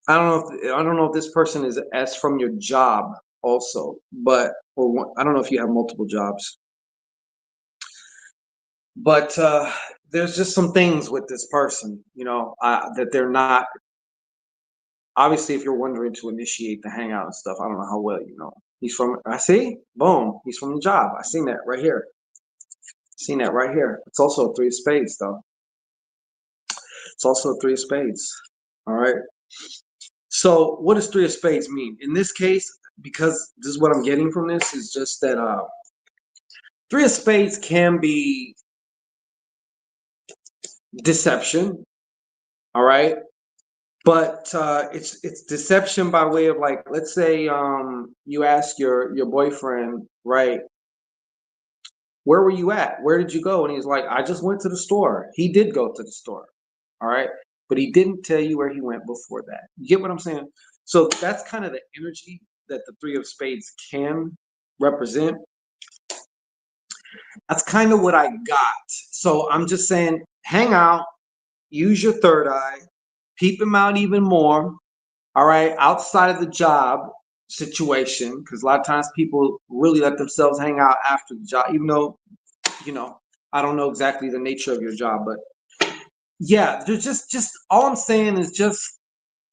don't know if this person is as from your job also, but or I don't know if you have multiple jobs, but there's just some things with this person, that they're not. Obviously, if you're wondering to initiate the hangout and stuff, I don't know how well you know. He's from. I see. Boom. He's from the job. I seen that right here. Seen that right here. It's also a three of spades, though. It's also a three of spades. All right. So, what does three of spades mean in this case? Because this is what I'm getting from this is just that three of spades can be deception. All right. But it's deception by way of, like, let's say you ask your boyfriend, right, where were you at? Where did you go? And he's like, I just went to the store. He did go to the store. All right. But he didn't tell you where he went before that. You get what I'm saying? So that's kind of the energy that the three of spades can represent. That's kind of what I got. So I'm just saying, hang out, use your third eye, peep him out even more. All right. Outside of the job situation, because a lot of times people really let themselves hang out after the job, even though, you know, I don't know exactly the nature of your job, but yeah, there's just all I'm saying is just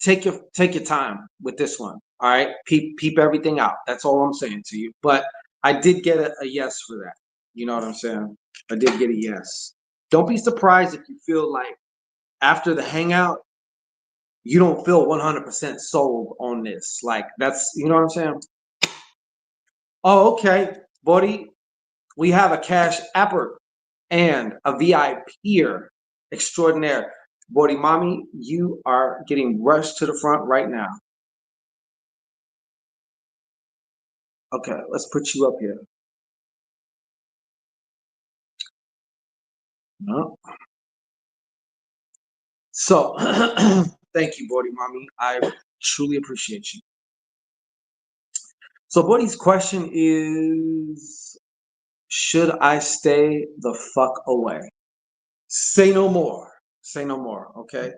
take your time with this one. All right, peep everything out. That's all I'm saying to you. But I did get a yes for that. You know what I'm saying? I did get a yes. Don't be surprised if you feel like after the hangout you don't feel 100% sold on this. Like, that's, you know what I'm saying? Oh, okay, buddy. We have a cash apper and a VIP extraordinaire. Bodhi Mommy, you are getting rushed to the front right now. Okay, let's put you up here. No. So, thank you, Bodhi Mommy. I truly appreciate you. So, Bodhi's question is, should I stay the fuck away? Say no more. Say no more. Okay.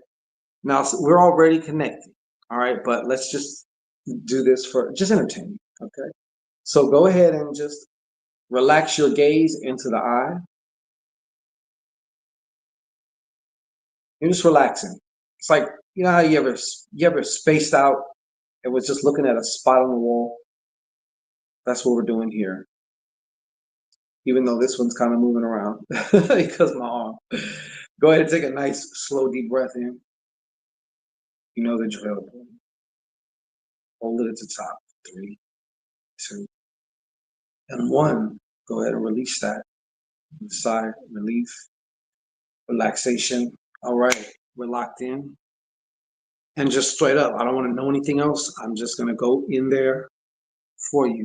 Now, we're already connected. All right. But let's just do this for just entertainment. Okay. So go ahead and just relax your gaze into the eye. You're just relaxing. It's like, you know how you ever spaced out and was just looking at a spot on the wall? That's what we're doing here. Even though this one's kind of moving around because my arm. Go ahead and take a nice, slow, deep breath in. You know the drill. Hold it at the top. 3, 2, and 1. Go ahead and release that. Sigh, relief, relaxation. All right, we're locked in. And just straight up, I don't want to know anything else. I'm just going to go in there for you.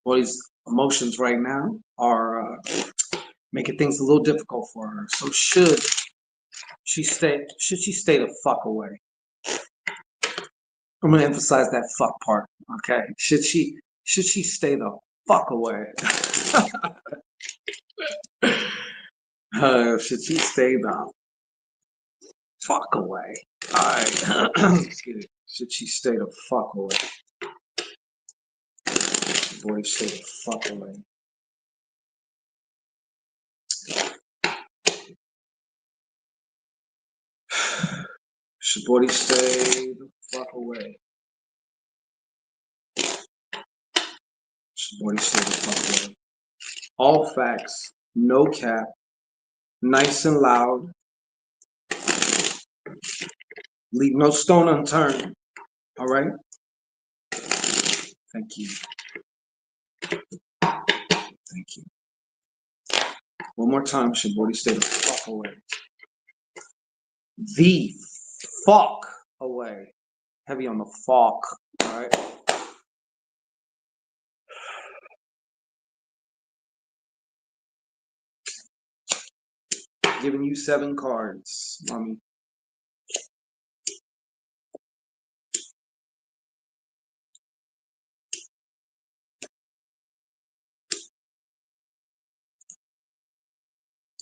Well, these emotions right now are making things a little difficult for her. So should she stay the fuck away? I'm gonna emphasize that fuck part. Okay. Should she stay the fuck away? Should she stay the fuck away? All right. Excuse me. Should she stay the fuck away? Boy, stay the fuck away. Should Bodhi stay the fuck away? Should Bodhi stay the fuck away? All facts, no cap, nice and loud. Leave no stone unturned. All right? Thank you. Thank you. One more time, should Bodhi stay the fuck away? The fuck away. Heavy on the fuck. All right? Giving you 7 cards, mommy.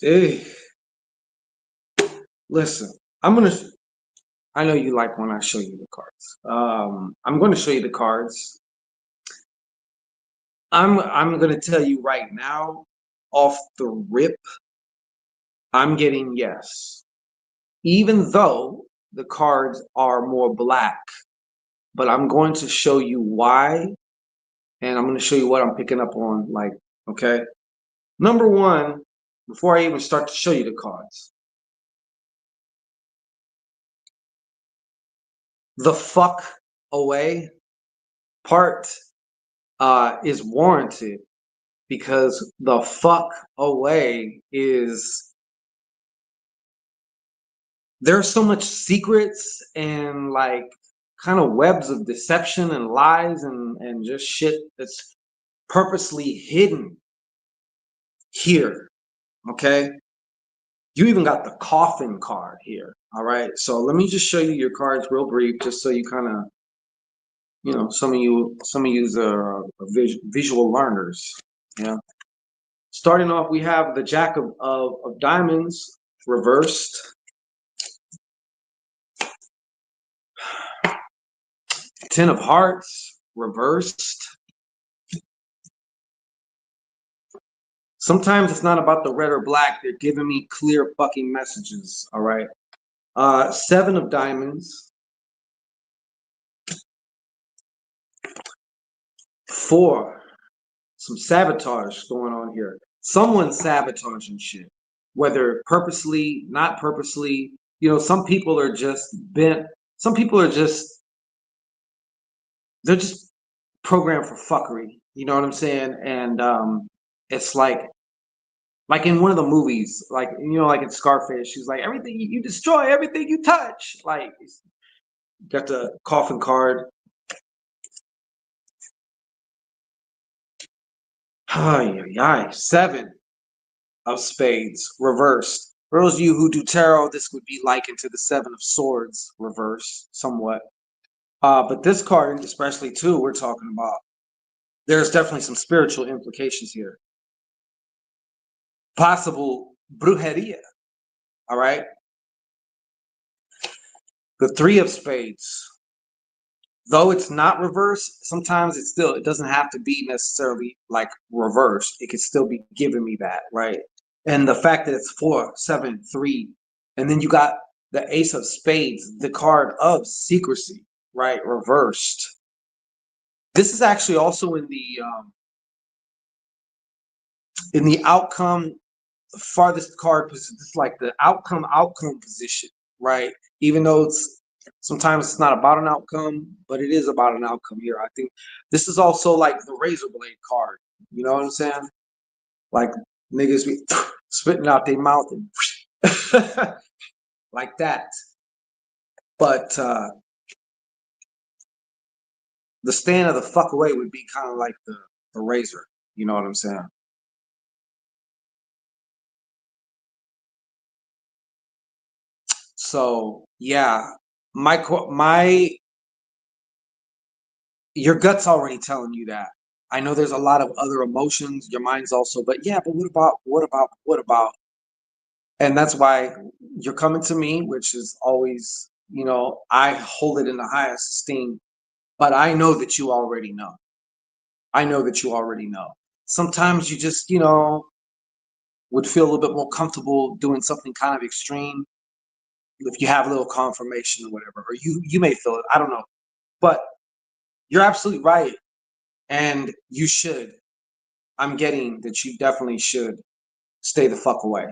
Hey, listen, I know you like when I show you the cards. I'm going to show you the cards. I'm going to tell you right now, off the rip, I'm getting yes. Even though the cards are more black, but I'm going to show you why, and I'm going to show you what I'm picking up on, like, okay? Number one, before I even start to show you the cards, the fuck away part is warranted because the fuck away is, there's so much secrets and like kind of webs of deception and lies and just shit that's purposely hidden here. Okay, you even got the coffin card here. All right, so let me just show you your cards real brief, just so you kind of, you know, some of you are visual learners. Yeah. Starting off, we have the Jack of Diamonds reversed. 10 of Hearts reversed. Sometimes it's not about the red or black. They're giving me clear fucking messages. All right. 7 of Diamonds. 4. Some sabotage going on here. Someone's sabotaging shit, whether purposely, not purposely. You know, some people are just bent. Some people are just, they're just programmed for fuckery. You know what I'm saying? And it's like in one of the movies, like, you know, like in Scarface, she's like, everything you destroy, everything you touch. Like, got the coffin card. Ay, 7 of Spades reversed. For those of you who do tarot, this would be likened to the 7 of Swords reversed somewhat. But this card, especially too, we're talking about, there's definitely some spiritual implications here. Possible brujeria. All right. The 3 of Spades. Though it's not reversed, sometimes it doesn't have to be necessarily like reversed. It could still be giving me that, right? And the fact that it's 4, 7, 3, and then you got the Ace of Spades, the card of secrecy, right? Reversed. This is actually also in the outcome the farthest card position. It's like the outcome position, right? Even though sometimes it's not about an outcome, but it is about an outcome here. I think this is also like the razor blade card. You know what I'm saying? Like niggas be spitting out their mouth and like that. But the stand of the fuck away would be kind of like the razor. You know what I'm saying? So yeah, my your gut's already telling you that. I know there's a lot of other emotions, your mind's also, but yeah, but what about? And that's why you're coming to me, which is always, I hold it in the highest esteem, but I know that you already know. I know that you already know. Sometimes you just, would feel a little bit more comfortable doing something kind of extreme if you have a little confirmation or whatever, or you may feel it. I don't know. But you're absolutely right. And you should. I'm getting that you definitely should stay the fuck away.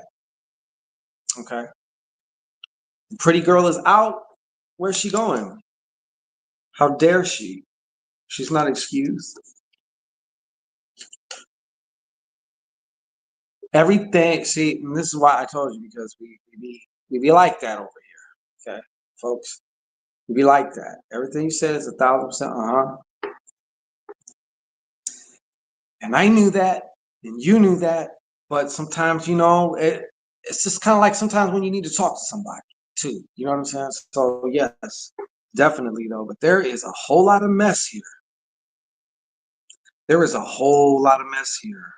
Okay. The pretty girl is out. Where's she going? How dare she? She's not excused. Everything. See, and this is why I told you, because we be like that over here. Okay, folks. We be like that. Everything you said is 1,000%. And I knew that, and you knew that. But sometimes, it's just kind of like sometimes when you need to talk to somebody too. You know what I'm saying? So yes, definitely though. But there is a whole lot of mess here. There is a whole lot of mess here.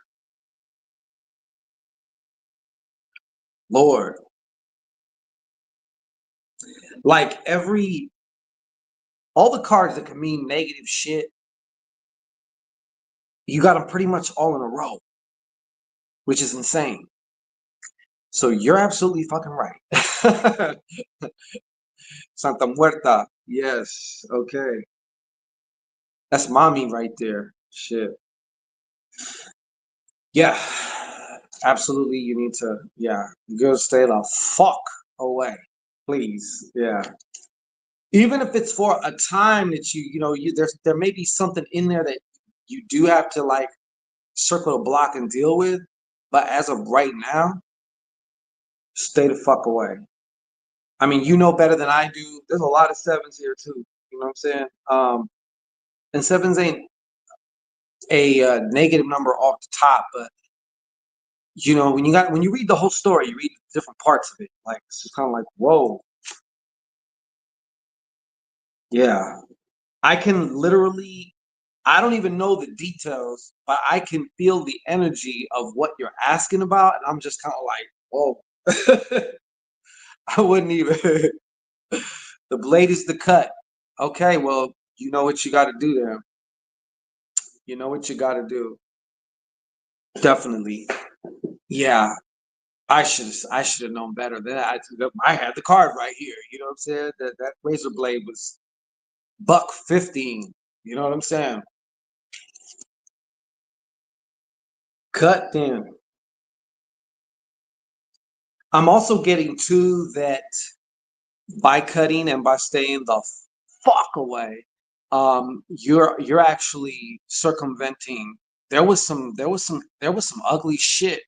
Lord. Like all the cards that can mean negative shit, you got them pretty much all in a row, which is insane. So you're absolutely fucking right. Santa Muerta. Yes. Okay. That's mommy right there. Shit. Yeah. Absolutely. You need to, yeah. Girl, stay the fuck away. Please. Yeah. Even if it's for a time that there may be something in there that you do have to like circle the block and deal with. But as of right now, stay the fuck away. I mean, you know better than I do. There's a lot of sevens here too. You know what I'm saying? And sevens ain't a negative number off the top, but when you read the whole story, you read different parts of it. Like it's just kind of like, whoa, yeah. I can literally, I don't even know the details, but I can feel the energy of what you're asking about, and I'm just kind of like, whoa. I wouldn't even. The blade is the cut. Okay, well, you know what you got to do there. You know what you got to do. Definitely. Yeah, I should have known better than that. I had the card right here. You know what I'm saying? That razor blade was $1.15. You know what I'm saying? Cut thin. I'm also getting to that by cutting and by staying the fuck away. You're actually circumventing. There was some ugly shit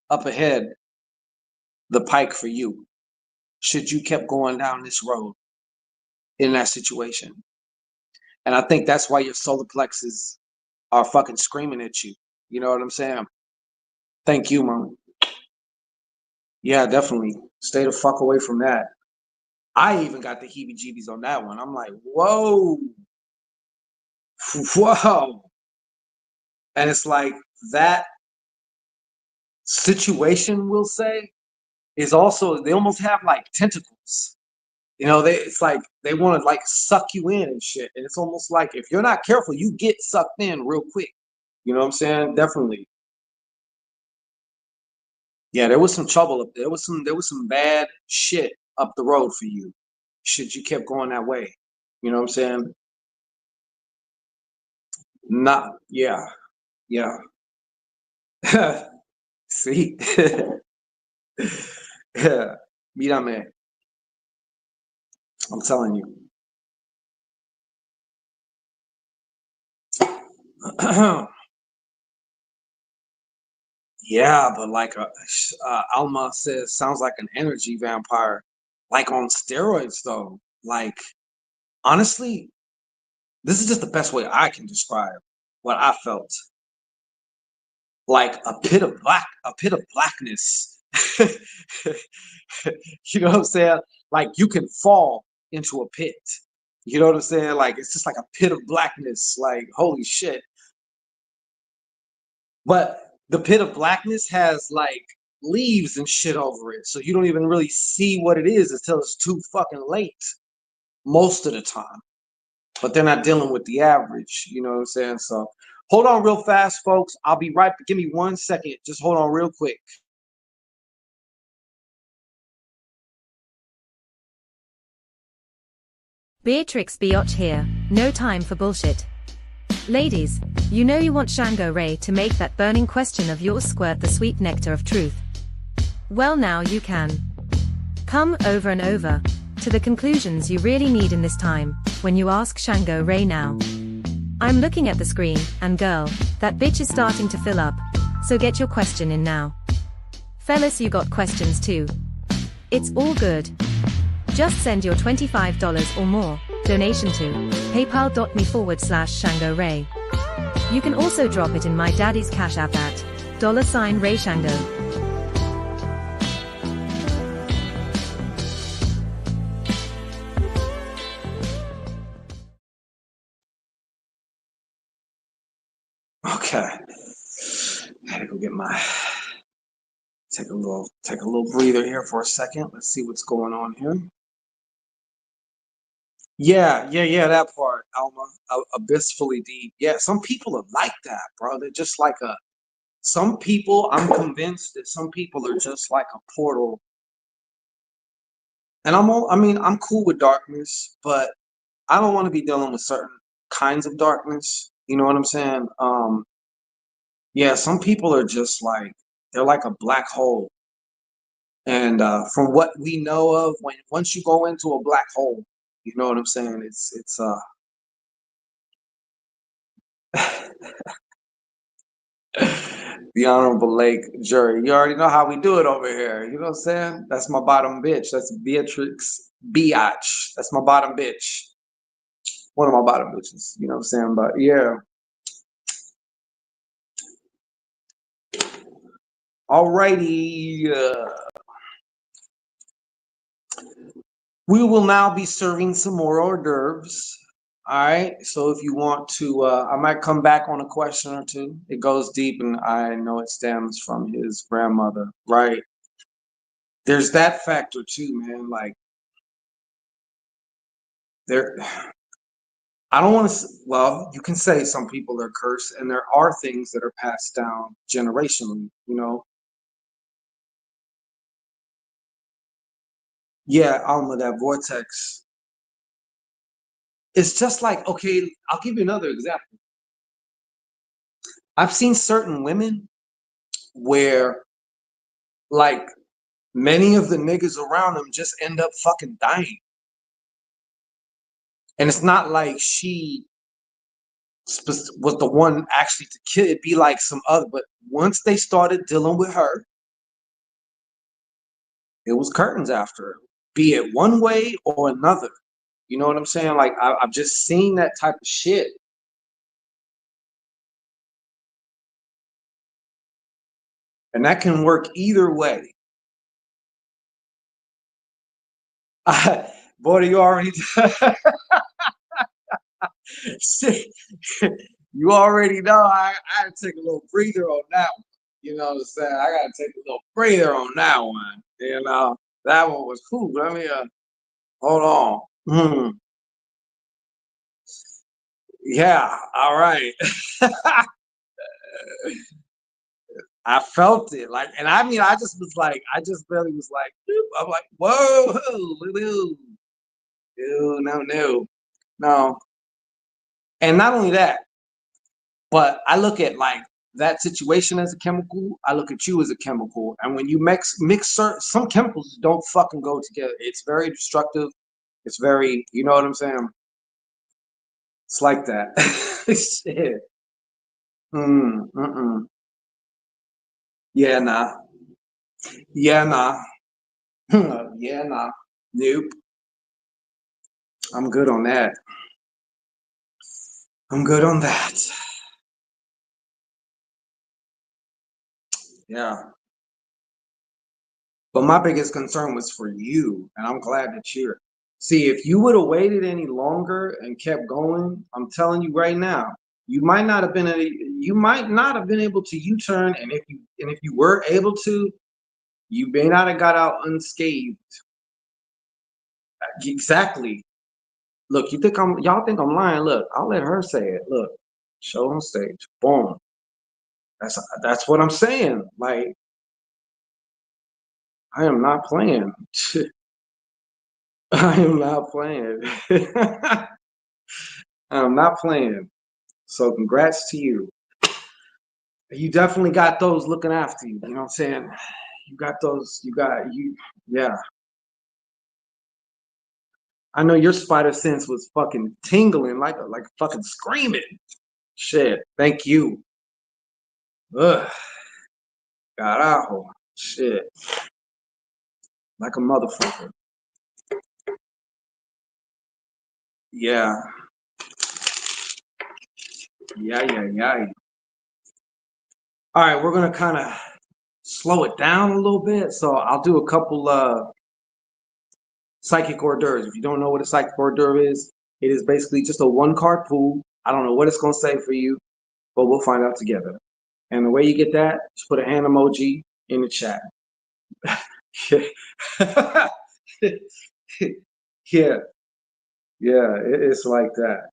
up ahead the pike for you. Should you kept going down this road in that situation. And I think that's why your solar plexus are fucking screaming at you. You know what I'm saying? Thank you, mom. Yeah, definitely. Stay the fuck away from that. I even got the heebie jeebies on that one. I'm like, whoa, whoa. And it's like that situation, we'll say, is also, they almost have like tentacles. It's like they want to like suck you in and shit. And it's almost like if you're not careful, you get sucked in real quick. You know what I'm saying? Definitely. Yeah, there was some trouble up there. There was some bad shit up the road for you. Shit, you kept going that way. You know what I'm saying? Not, yeah, yeah. See? Yeah, mírame. I'm telling you. Yeah, but like Alma says, sounds like an energy vampire, like on steroids though. Like honestly, this is just the best way I can describe what I felt. Like a pit of blackness. You know what I'm saying? Like you can fall into a pit. You know what I'm saying? Like it's just like a pit of blackness. Like holy shit. But the pit of blackness has like leaves and shit over it. So you don't even really see what it is until it's too fucking late most of the time. But they're not dealing with the average, you know what I'm saying? So hold on real fast, folks. I'll be right. Give me 1 second. Just hold on real quick. Beatrix Biotch here, no time for bullshit. Ladies, you know you want Shango Ray to make that burning question of yours squirt the sweet nectar of truth. Well, now you can. Come over and over to the conclusions you really need in this time when you ask Shango Ray now. I'm looking at the screen, and girl, that bitch is starting to fill up, so get your question in now. Fellas, you got questions too. It's all good. Just send your $25 or more donation to paypal.me/Shango Ray. You can also drop it in my daddy's Cash App at $Ray Shango. Okay. I had to go get my take a little breather here for a second. Let's see what's going on here. Yeah, that part, Alma. Abyssfully deep. Yeah, some people are like that, bro. They're just like some people, I'm convinced that some people are just like a portal. And I mean, I'm cool with darkness, but I don't want to be dealing with certain kinds of darkness. You know what I'm saying? Yeah, some people are just like they're like a black hole. And from what we know of, when once you go into a black hole, you know what I'm saying? It's the Honorable Lake Jury. You already know how we do it over here. You know what I'm saying? That's my bottom bitch. That's Beatrix Biatch. That's my bottom bitch. One of my bottom bitches. You know what I'm saying? But yeah. Alrighty. We will now be serving some more hors d'oeuvres. All right. So if you want to, I might come back on a question or two. It goes deep, and I know it stems from his grandmother, right? There's that factor too, man. Like there, I don't want to. Well, you can say some people are cursed, and there are things that are passed down generationally. You know, yeah, Alma, that vortex. It's just like okay. I'll give you another example. I've seen certain women where, like, many of the niggas around them just end up fucking dying, and it's not like she was the one actually to kill. It'd be like some other. But once they started dealing with her, it was curtains after her, be it one way or another. You know what I'm saying? Like I've just seen that type of shit, and that can work either way. Boy, you already you already know. I had to take a little breather on that one. You know what I'm saying? I got to take a little breather on that one. You know that one was cool. Let me hold on. Yeah. All right. I felt it like, and I mean, I just was like, I just barely was like, I'm like, whoa, no, no. And not only that, but I look at like that situation as a chemical. I look at you as a chemical. And when you mix some chemicals don't fucking go together. It's very destructive. It's very, you know what I'm saying? It's like that. Shit. Mm-mm. Yeah, nah. Yeah, nah. Yeah, nah. Nope. I'm good on that. I'm good on that. Yeah. But my biggest concern was for you, and I'm glad that you're. See, if you would have waited any longer and kept going, I'm telling you right now, you might not have been able to U-turn, and if you were able to, you may not have got out unscathed. Exactly. Look, y'all think I'm lying. Look, I'll let her say it. Look, show on stage. Boom. That's what I'm saying. Like, I am not playing. I am not playing. I'm not playing. So congrats to you. You definitely got those looking after you. You know what I'm saying? You got those. Yeah. I know your spider sense was fucking tingling like fucking screaming. Shit. Thank you. Ugh. Carajo. Shit. Like a motherfucker. Yeah. Yeah. All right, we're gonna kind of slow it down a little bit. So I'll do a couple psychic hors d'oeuvres. If you don't know what a psychic hors d'oeuvre is, it is basically just a one card pool. I don't know what it's gonna say for you, but we'll find out together. And the way you get that, just put a hand emoji in the chat. Yeah, it's like that.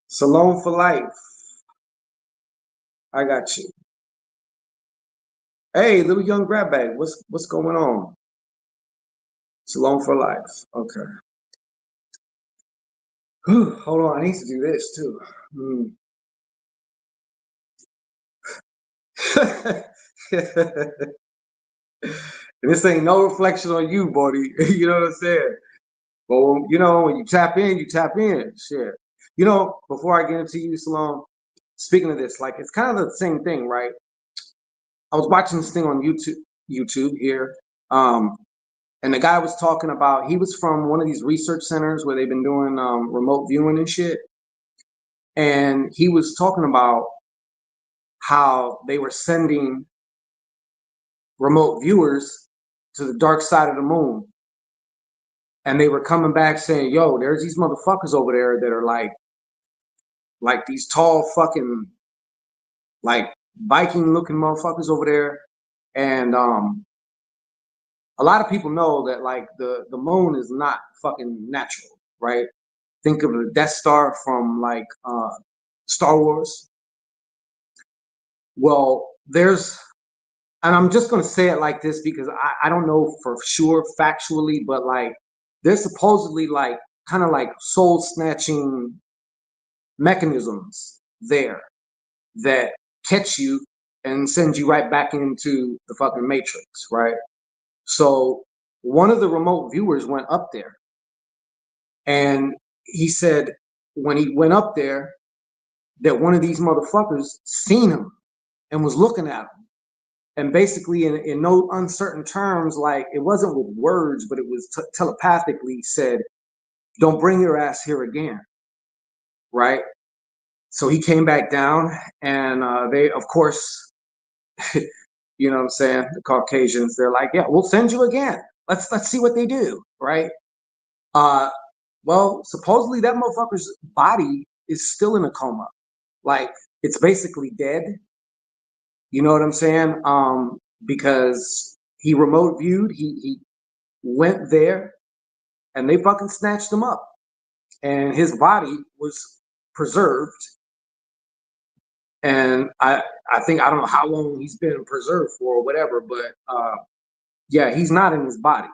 Salone for life. I got you. Hey, little young grab bag, what's going on? Salone for life. Okay. Hold on, I need to do this too. And this ain't no reflection on you, buddy. You know what I'm saying? But when you tap in, you tap in. Shit. Before I get into you, Salone, speaking of this, like it's kind of the same thing, right? I was watching this thing on YouTube here. And the guy was talking about he was from one of these research centers where they've been doing remote viewing and shit. And he was talking about how they were sending remote viewers to the dark side of the moon. And they were coming back saying, yo, there's these motherfuckers over there that are like these tall fucking like Viking looking motherfuckers over there. And a lot of people know that like the moon is not fucking natural, right? Think of the Death Star from like Star Wars. Well, and I'm just gonna say it like this because I don't know for sure factually, but like there's supposedly like kind of like soul snatching mechanisms there that catch you and send you right back into the fucking matrix, right? So one of the remote viewers went up there and he said when he went up there that one of these motherfuckers seen him and was looking at him. And basically, in no uncertain terms, like it wasn't with words, but it was telepathically said, don't bring your ass here again. Right. So he came back down and they, of course, you know what I'm saying? The Caucasians, they're like, yeah, we'll send you again. Let's see what they do. Right. Well, supposedly that motherfucker's body is still in a coma. Like it's basically dead. You know what I'm saying? Because he remote viewed, he went there and they fucking snatched him up. And his body was preserved. And I think I don't know how long he's been preserved for or whatever, but yeah, he's not in his body.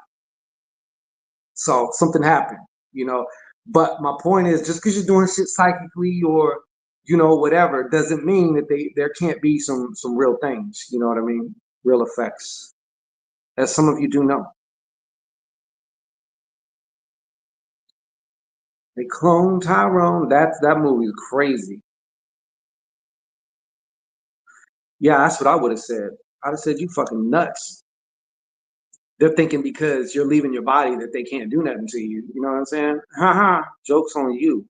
So something happened, you know. But my point is just because you're doing shit psychically or you know, whatever, doesn't mean that there can't be some real things. You know what I mean? Real effects, as some of you do know. They clone Tyrone. That movie is crazy. Yeah, that's what I would have said. I'd have said, you fucking nuts. They're thinking because you're leaving your body that they can't do nothing to you. You know what I'm saying? Haha, joke's on you.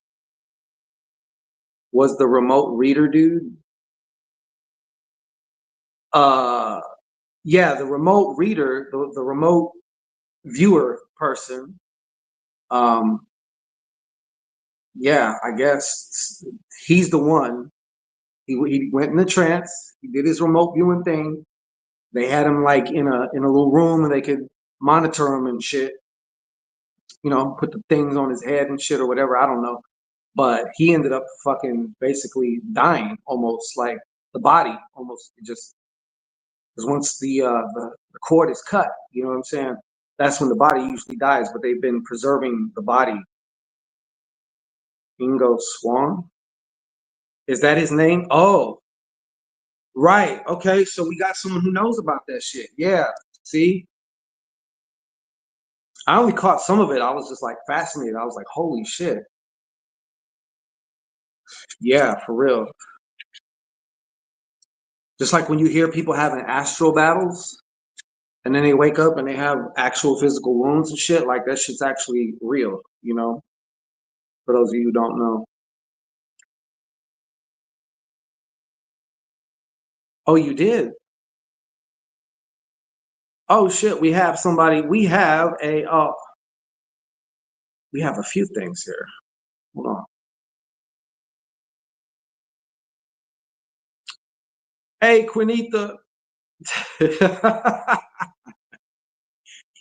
Was the remote reader dude? Uh, yeah, the remote reader, the remote viewer person. Um, yeah, I guess he's the one. He went in a trance. He did his remote viewing thing. They had him like in a little room and they could monitor him and shit. You know, put the things on his head and shit or whatever. I don't know. But he ended up fucking basically dying almost, like the body almost just because once the cord is cut, you know what I'm saying? That's when the body usually dies, but they've been preserving the body. Ingo Swan. Is that his name? Oh, right. Okay, so we got someone who knows about that shit. Yeah. See? I only caught some of it. I was just like fascinated. I was like, holy shit. Yeah, for real. Just like when you hear people having astral battles and then they wake up and they have actual physical wounds and shit, like that shit's actually real, you know, for those of you who don't know. Oh, you did? Oh shit, we have a few things here. Hold on. Hey, Quinita.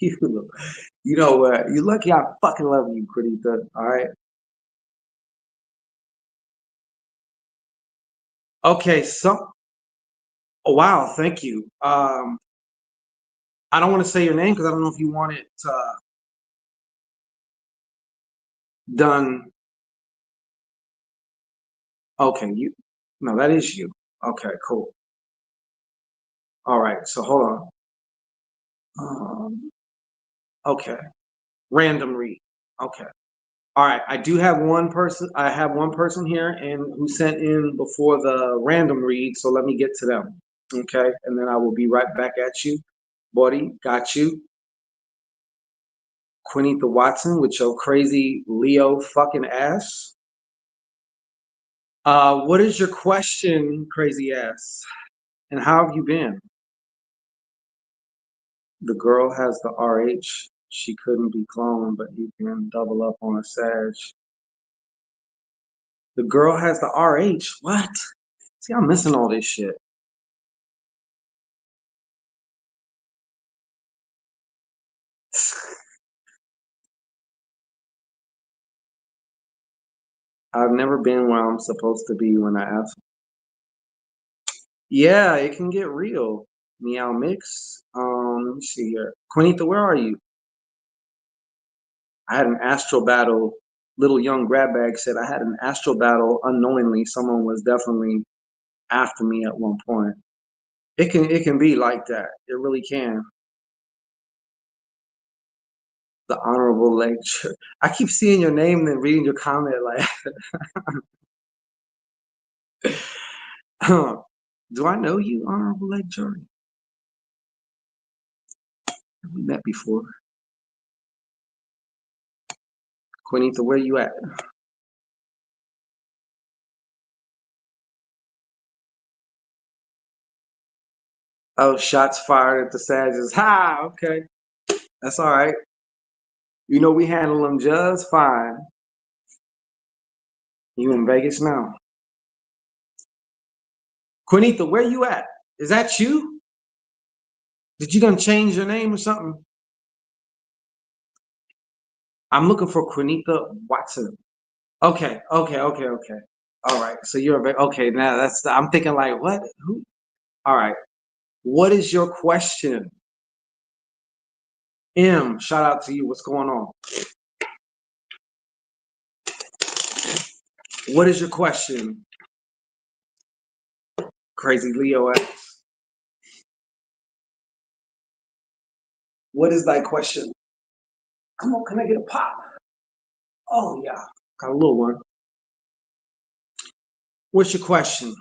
you, you know what? You're lucky I fucking love you, Quinita. All right. Okay, oh, wow, thank you. I don't want to say your name because I don't know if you want it done. Okay, you no, that is you. Okay, cool. All right, so hold on. Okay, random read. Okay. All right, I do have one person. I have one person here and who sent in before the random read. So let me get to them. Okay, and then I will be right back at you. Buddy, got you. Quinita Watson with your crazy Leo fucking ass. What is your question, crazy ass? And how have you been? The girl has the RH. She couldn't be cloned, but you can double up on a Sag. The girl has the RH. What? See, I'm missing all this shit. I've never been where I'm supposed to be when I ask. Yeah, it can get real. Meow Mix. Let me see here. Quinita, where are you? I had an astral battle. Little young grab bag said I had an astral battle unknowingly. Someone was definitely after me at one point. It can be like that. It really can. The honorable lecture. I keep seeing your name and then reading your comment like, do I know you, honorable lecture? Have we met before? Quinita, where you at? Oh, shots fired at the Sages. Ha! Okay, that's all right. You know we handle them just fine. You in Vegas now? Quinita, where you at? Is that you? Did you done change your name or something? I'm looking for Quinita Watson. Okay, okay, okay, okay. All right. So you're okay. Now I'm thinking like, what? Who? All right. What is your question? M, shout out to you. What's going on? What is your question? Crazy Leo asks, what is thy question? Come on, can I get a pop? Oh, yeah. Got a little one. What's your question?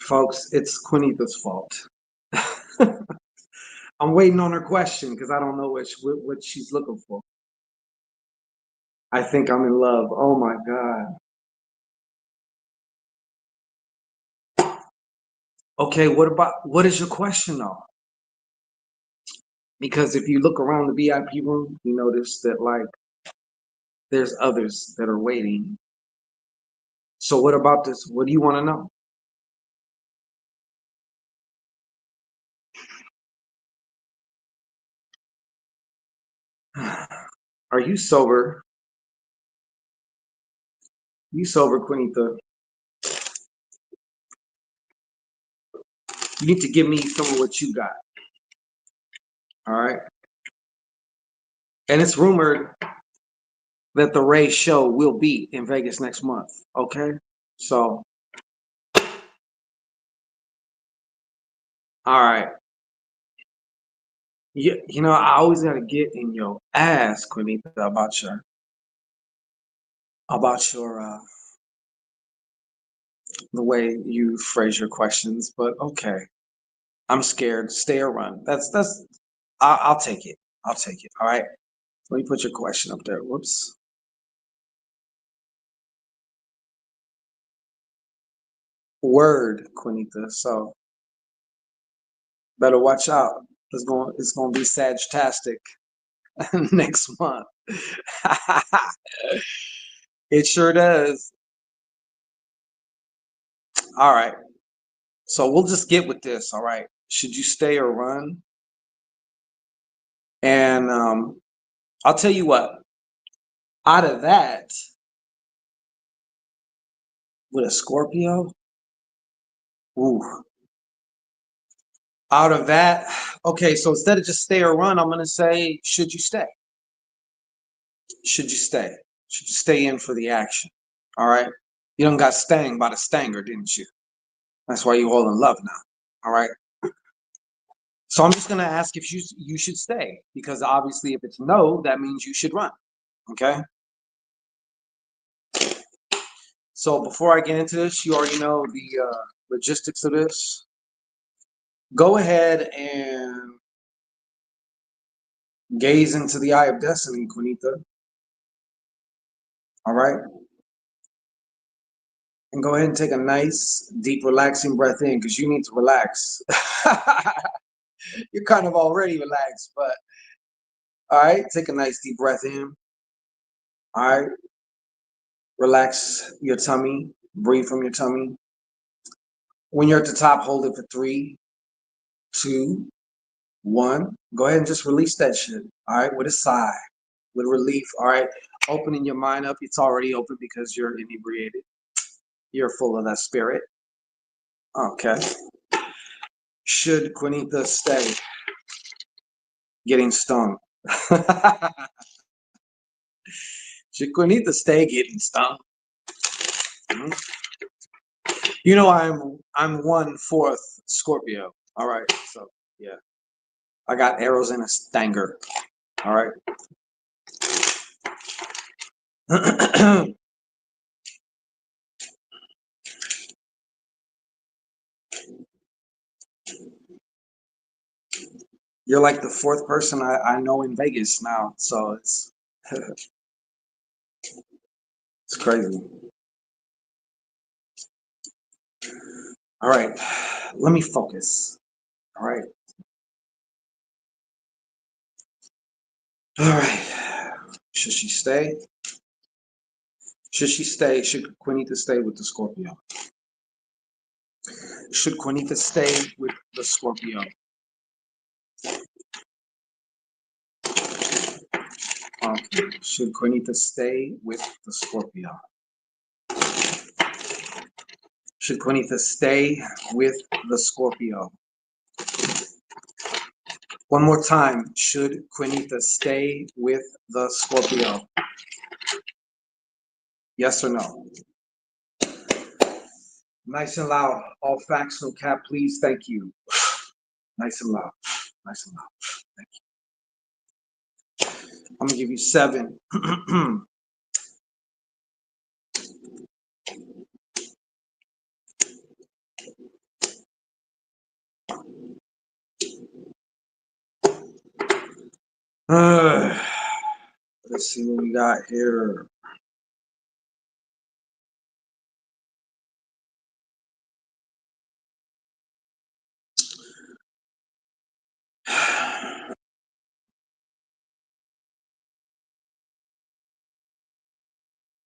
Folks, it's Quinita's fault. I'm waiting on her question because I don't know what she's looking for. I think I'm in love. Oh my God. Okay, what is your question though? Because if you look around the VIP room, you notice that like there's others that are waiting. So what about this? What do you want to know? Are you sober? You sober, Quinita? You need to give me some of what you got. All right. And it's rumored that the Ray show will be in Vegas next month. Okay. So, all right. You know, I always got to get in your ass, Quinita, about your the way you phrase your questions. But okay, I'm scared. Stay or run. I'll take it. I'll take it. All right. Let me put your question up there. Whoops. Word, Quinita. So better watch out. It's gonna be Sagitastic next month. It sure does. All right. So we'll just get with this. All right. Should you stay or run? And I'll tell you what. Out of that, with a Scorpio, ooh. Out of that, okay. So instead of just stay or run, I'm gonna say, should you stay? Should you stay? Should you stay in for the action? All right. You done got stung by the stanger, didn't you? That's why you all in love now. All right. So I'm just gonna ask if you should stay, because obviously if it's no, that means you should run. Okay. So before I get into this, you already know the logistics of this. Go ahead and gaze into the eye of destiny, Quinita. All right. And go ahead and take a nice, deep, relaxing breath in, because you need to relax. You're kind of already relaxed, but all right, take a nice deep breath in. All right, relax your tummy, breathe from your tummy. When you're at the top, hold it for 3, 2, 1. Go ahead and just release that shit. All right, with a sigh, with relief. All right, opening your mind up. It's already open because you're inebriated. You're full of that spirit. Okay. Should Quinita stay getting stung? Should Quinita stay getting stung? Mm-hmm. You know, I'm 1/4 Scorpio. All right, so yeah, I got arrows in a stanger. All right. You're like the 4th person I know in Vegas now, so it's it's crazy. All right, let me focus. All right. All right. Should she stay? Should she stay? Should Quinita stay with the Scorpio? Should Quinita stay with the Scorpio? Should Quinita stay with the Scorpio? Should Quinita stay with the Scorpio? One more time. Should Quinita stay with the Scorpio? Yes or no? Nice and loud. All facts, no cap, please. Thank you. Nice and loud. Nice and loud. Thank you. I'm going to give you 7. Let's see what we got here.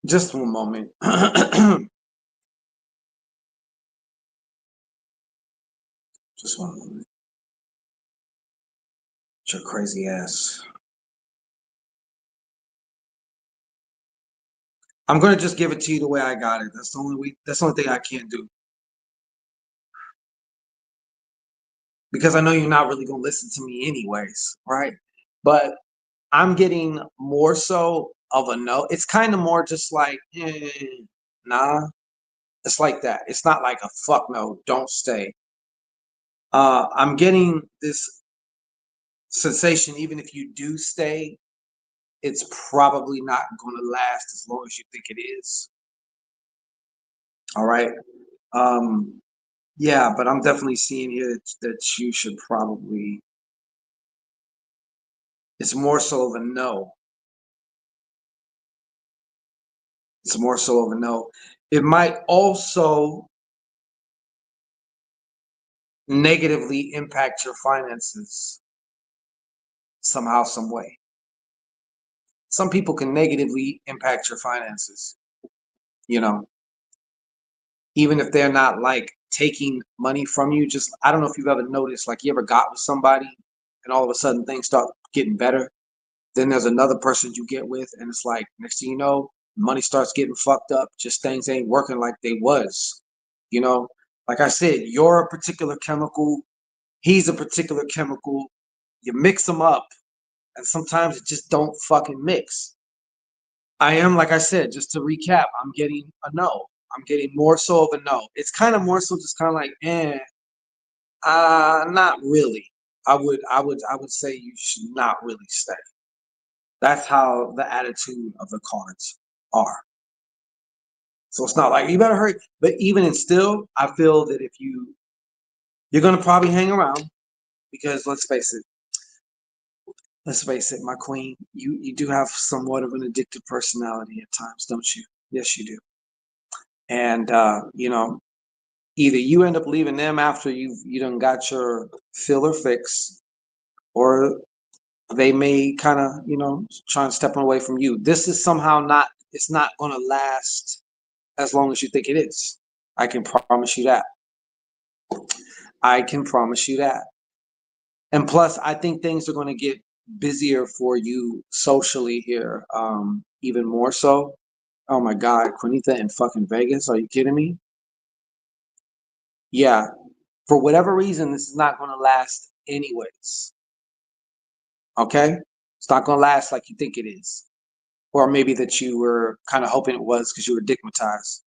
Just one moment. Just one moment. Your crazy ass. I'm gonna just give it to you the way I got it. That's the only thing I can't do. Because I know you're not really gonna listen to me anyways, right? But I'm getting more so of a no. It's kind of more just like, nah. It's like that. It's not like a fuck no, don't stay. I'm getting this sensation, even if you do stay, it's probably not going to last as long as you think it is. All right. Yeah, but I'm definitely seeing here that you should probably, it's more so of a no. It's more so of a no. It might also negatively impact your finances somehow, some way. Some people can negatively impact your finances, you know, even if they're not like taking money from you. Just, I don't know if you've ever noticed, like you ever got with somebody and all of a sudden things start getting better. Then there's another person you get with, and it's like next thing you know, money starts getting fucked up. Just things ain't working like they was. You know, like I said, you're a particular chemical, he's a particular chemical. You mix them up, and sometimes it just don't fucking mix. I am, like I said, just to recap, I'm getting a no. I'm getting more so of a no. It's kind of more so just kind of like, not really. I would say you should not really stay. That's how the attitude of the cards are. So it's not like you better hurry. But even in still, I feel that if you're gonna probably hang around because let's face it, my queen, you do have somewhat of an addictive personality at times, don't you? Yes, you do. And you know, either you end up leaving them after you done got your filler fix, or they may kind of, you know, try and stepping away from you. This is somehow not, it's not gonna last as long as you think it is. I can promise you that. I can promise you that. And plus, I think things are going to get busier for you socially here, even more so. Oh my God, Quinita in fucking Vegas? Are you kidding me? Yeah, for whatever reason, this is not going to last anyways. Okay? It's not going to last like you think it is. Or maybe that you were kind of hoping it was because you were digmatized.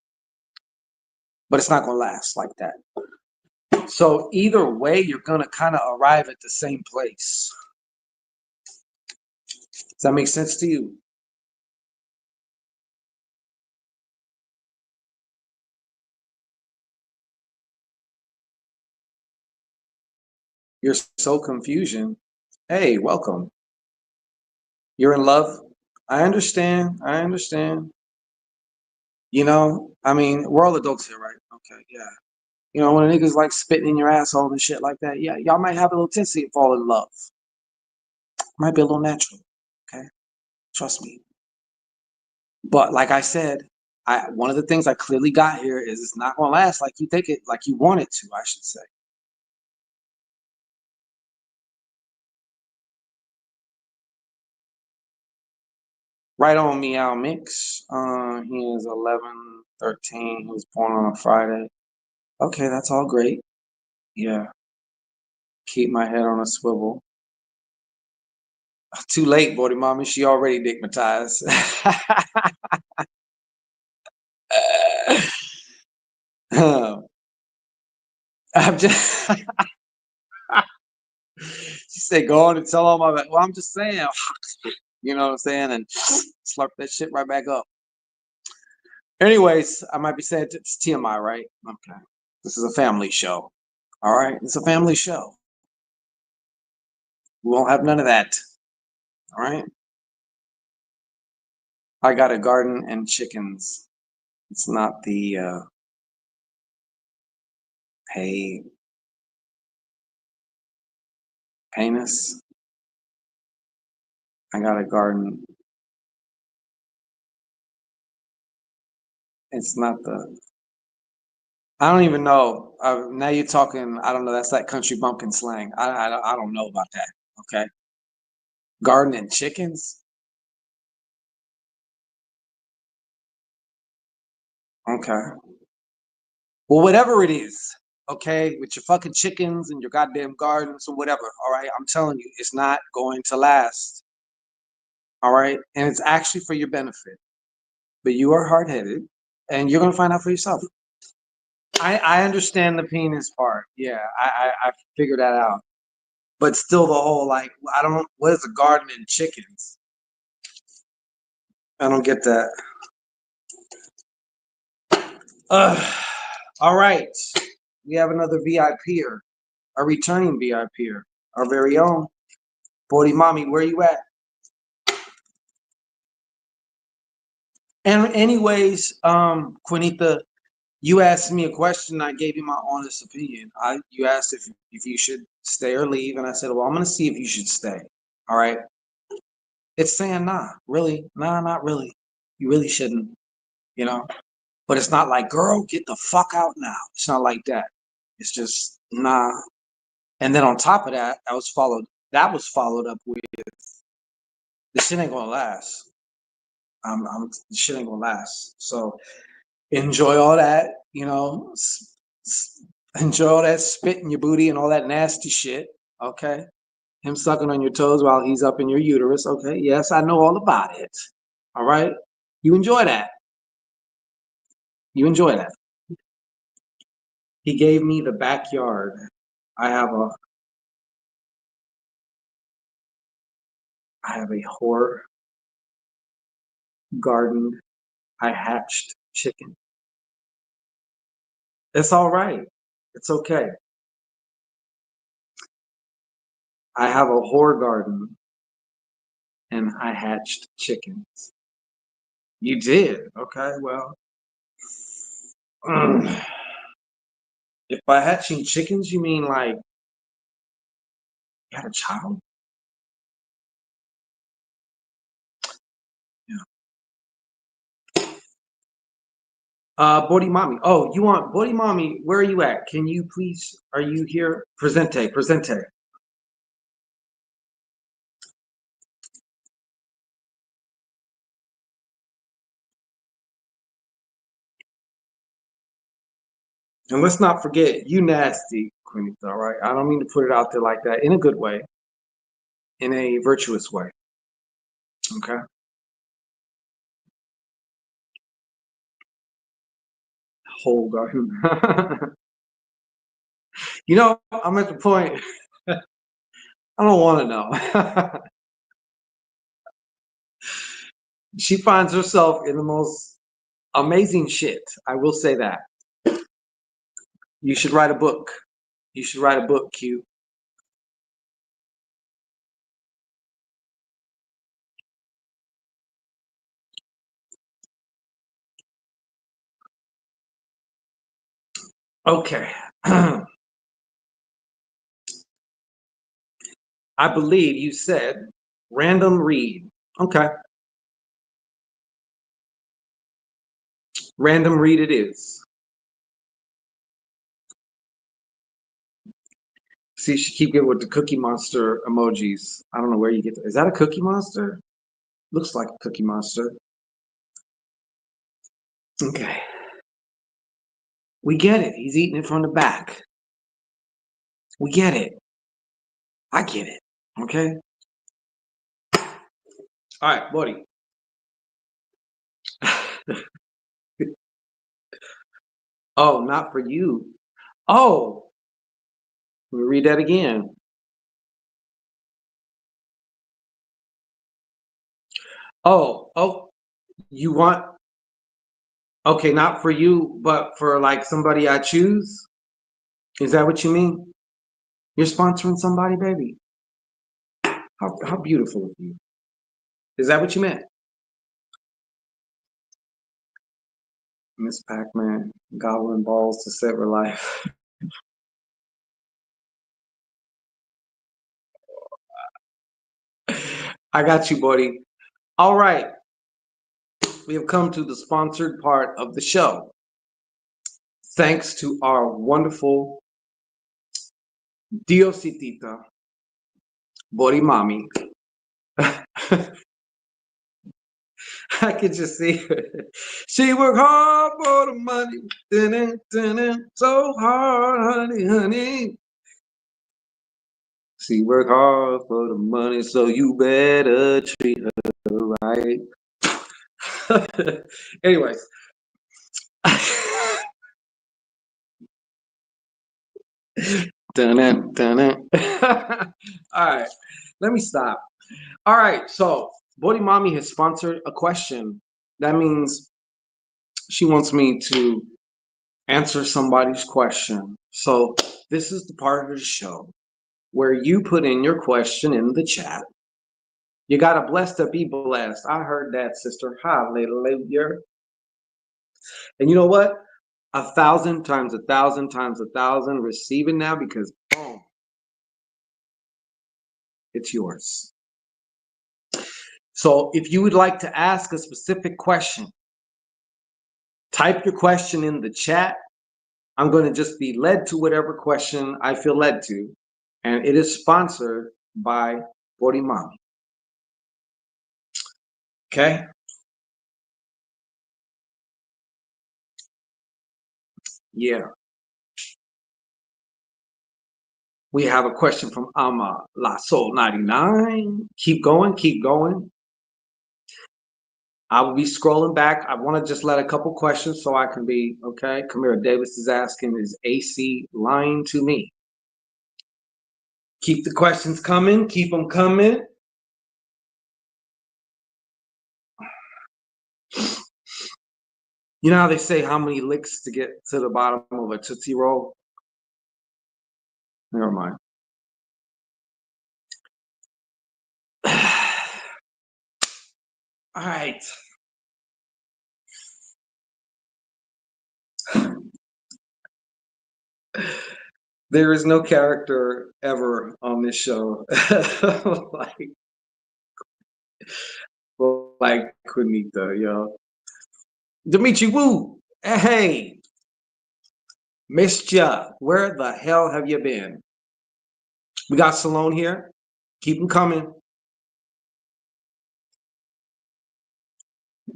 But it's not going to last like that. So either way, you're going to kind of arrive at the same place. Does that make sense to you? You're so confusion. Hey, welcome. You're in love. I understand. I understand. You know, I mean, we're all adults here, right? Okay, yeah. You know, when a nigga's like spitting in your asshole and shit like that, yeah, y'all might have a little tendency to fall in love. Might be a little natural. Okay, trust me. But like I said, one of the things I clearly got here is it's not gonna last like you think it, like you want it to, I should say. Right on Meow Mix. He is 11/13. He was born on a Friday. Okay, that's all great. Yeah, keep my head on a swivel. Too late, Bodhi Mommy. She already digmatized. I'm just. She said, "Go on and tell all my." Well, I'm just saying. You know what I'm saying? And slurp that shit right back up. Anyways, I might be saying it's TMI, right? Okay. This is a family show. All right. It's a family show. We won't have none of that. All right. I got a garden and chickens. It's not the pay penis. I got a garden. It's not the. I don't even know. Now you're talking. I don't know. That's like country bumpkin slang. I don't know about that. Okay. Garden and chickens. Okay. Well, whatever it is, okay, with your fucking chickens and your goddamn gardens or whatever, all right, I'm telling you, it's not going to last, all right, and it's actually for your benefit. But you are hard headed, and you're gonna find out for yourself. I understand the penis part. Yeah, I figured that out. But still, the whole like, I don't. What is a garden and chickens? I don't get that. All right, we have another VIPer, a returning VIPer, our very own. Bodhi Mommy, where you at? And anyways, Quinita, you asked me a question. I gave you my honest opinion. You asked if you should stay or leave, and I said, well, I'm gonna see if you should stay. All right. It's saying nah, really, nah, not really. You really shouldn't, you know. But it's not like, girl, get the fuck out now. It's not like that. It's just nah. And then on top of that, that was followed. That was followed up with this shit ain't gonna last. This shit ain't gonna last. So enjoy all that, you know, enjoy all that spit in your booty and all that nasty shit. Okay. Him sucking on your toes while he's up in your uterus. Okay. Yes, I know all about it. All right. You enjoy that. You enjoy that. He gave me the backyard. I have a I have a whore garden. I hatched chicken. It's all right. It's okay. I have a whore garden and I hatched chickens. You did. Okay. Well, if by hatching chickens you mean like you had a child? Yeah. Bodhi Mommy. Oh, you want Bodhi Mommy? Where are you at? Can you please? Are you here? Presente, presente. And let's not forget, you nasty, Quinita. All right. I don't mean to put it out there like that. In a good way, in a virtuous way. Okay. Whole garden. You know, I'm at the point. I don't want to know. She finds herself in the most amazing shit. I will say that. You should write a book. You should write a book, Q. Okay. I believe you said random read. Okay. Random read it is. See, she keep getting with the Cookie Monster emojis. I don't know where you get that. Is that a Cookie Monster? Looks like a Cookie Monster. Okay. We get it. He's eating it from the back. We get it. I get it. Okay. All right, buddy. Oh, not for you. Oh, let me read that again. Oh, you want, okay, not for you, but for like somebody I choose? Is that what you mean? You're sponsoring somebody, baby. How beautiful of you. Is that what you meant? Miss Pac-Man, gobbling balls to save her life. I got you, buddy. All right. We have come to the sponsored part of the show. Thanks to our wonderful Diositita, Body Mommy. I could just see her. She worked hard for the money. Dun-dun, dun-dun, so hard, honey, honey. She worked hard for the money, so you better treat her right. Anyways. Dun-dun, dun-dun. All right, let me stop. All right, so Body Mommy has sponsored a question. That means she wants me to answer somebody's question. So this is the part of the show where you put in your question in the chat. You gotta bless to be blessed. I heard that, sister. Hallelujah. And you know what? 1,000 times 1,000 times 1,000. Receive it now because boom, it's yours. So if you would like to ask a specific question, type your question in the chat. I'm going to just be led to whatever question I feel led to. And it is sponsored by Body Mommy. Okay? Yeah. We have a question from Ama La Soul 99. Keep going, keep going. I will be scrolling back. I want to just let a couple questions so I can be okay. Kamira Davis is asking, is AC lying to me? Keep the questions coming. Keep them coming. You know how they say how many licks to get to the bottom of a Tootsie Roll? Never mind. All right. There is no character ever on this show like like Quinita, yo. Dimitri Woo, hey, missed ya. Where the hell have you been? We got Salone here. Keep them coming.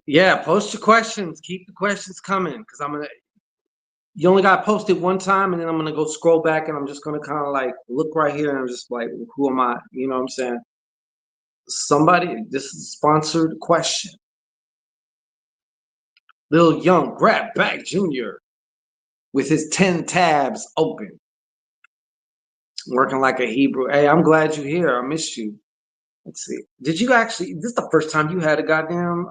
Yeah, post your questions. Keep the questions coming because I'm gonna. You only got posted one time, and then I'm gonna go scroll back, and I'm just gonna kind of like look right here, and I'm just like, who am I? You know what I'm saying? Somebody, this is a sponsored question. Lil Young, grab back Junior with his 10 tabs open, working like a Hebrew. Hey, I'm glad you're here. I missed you. Let's see. Did you actually? This is the first time you had a goddamn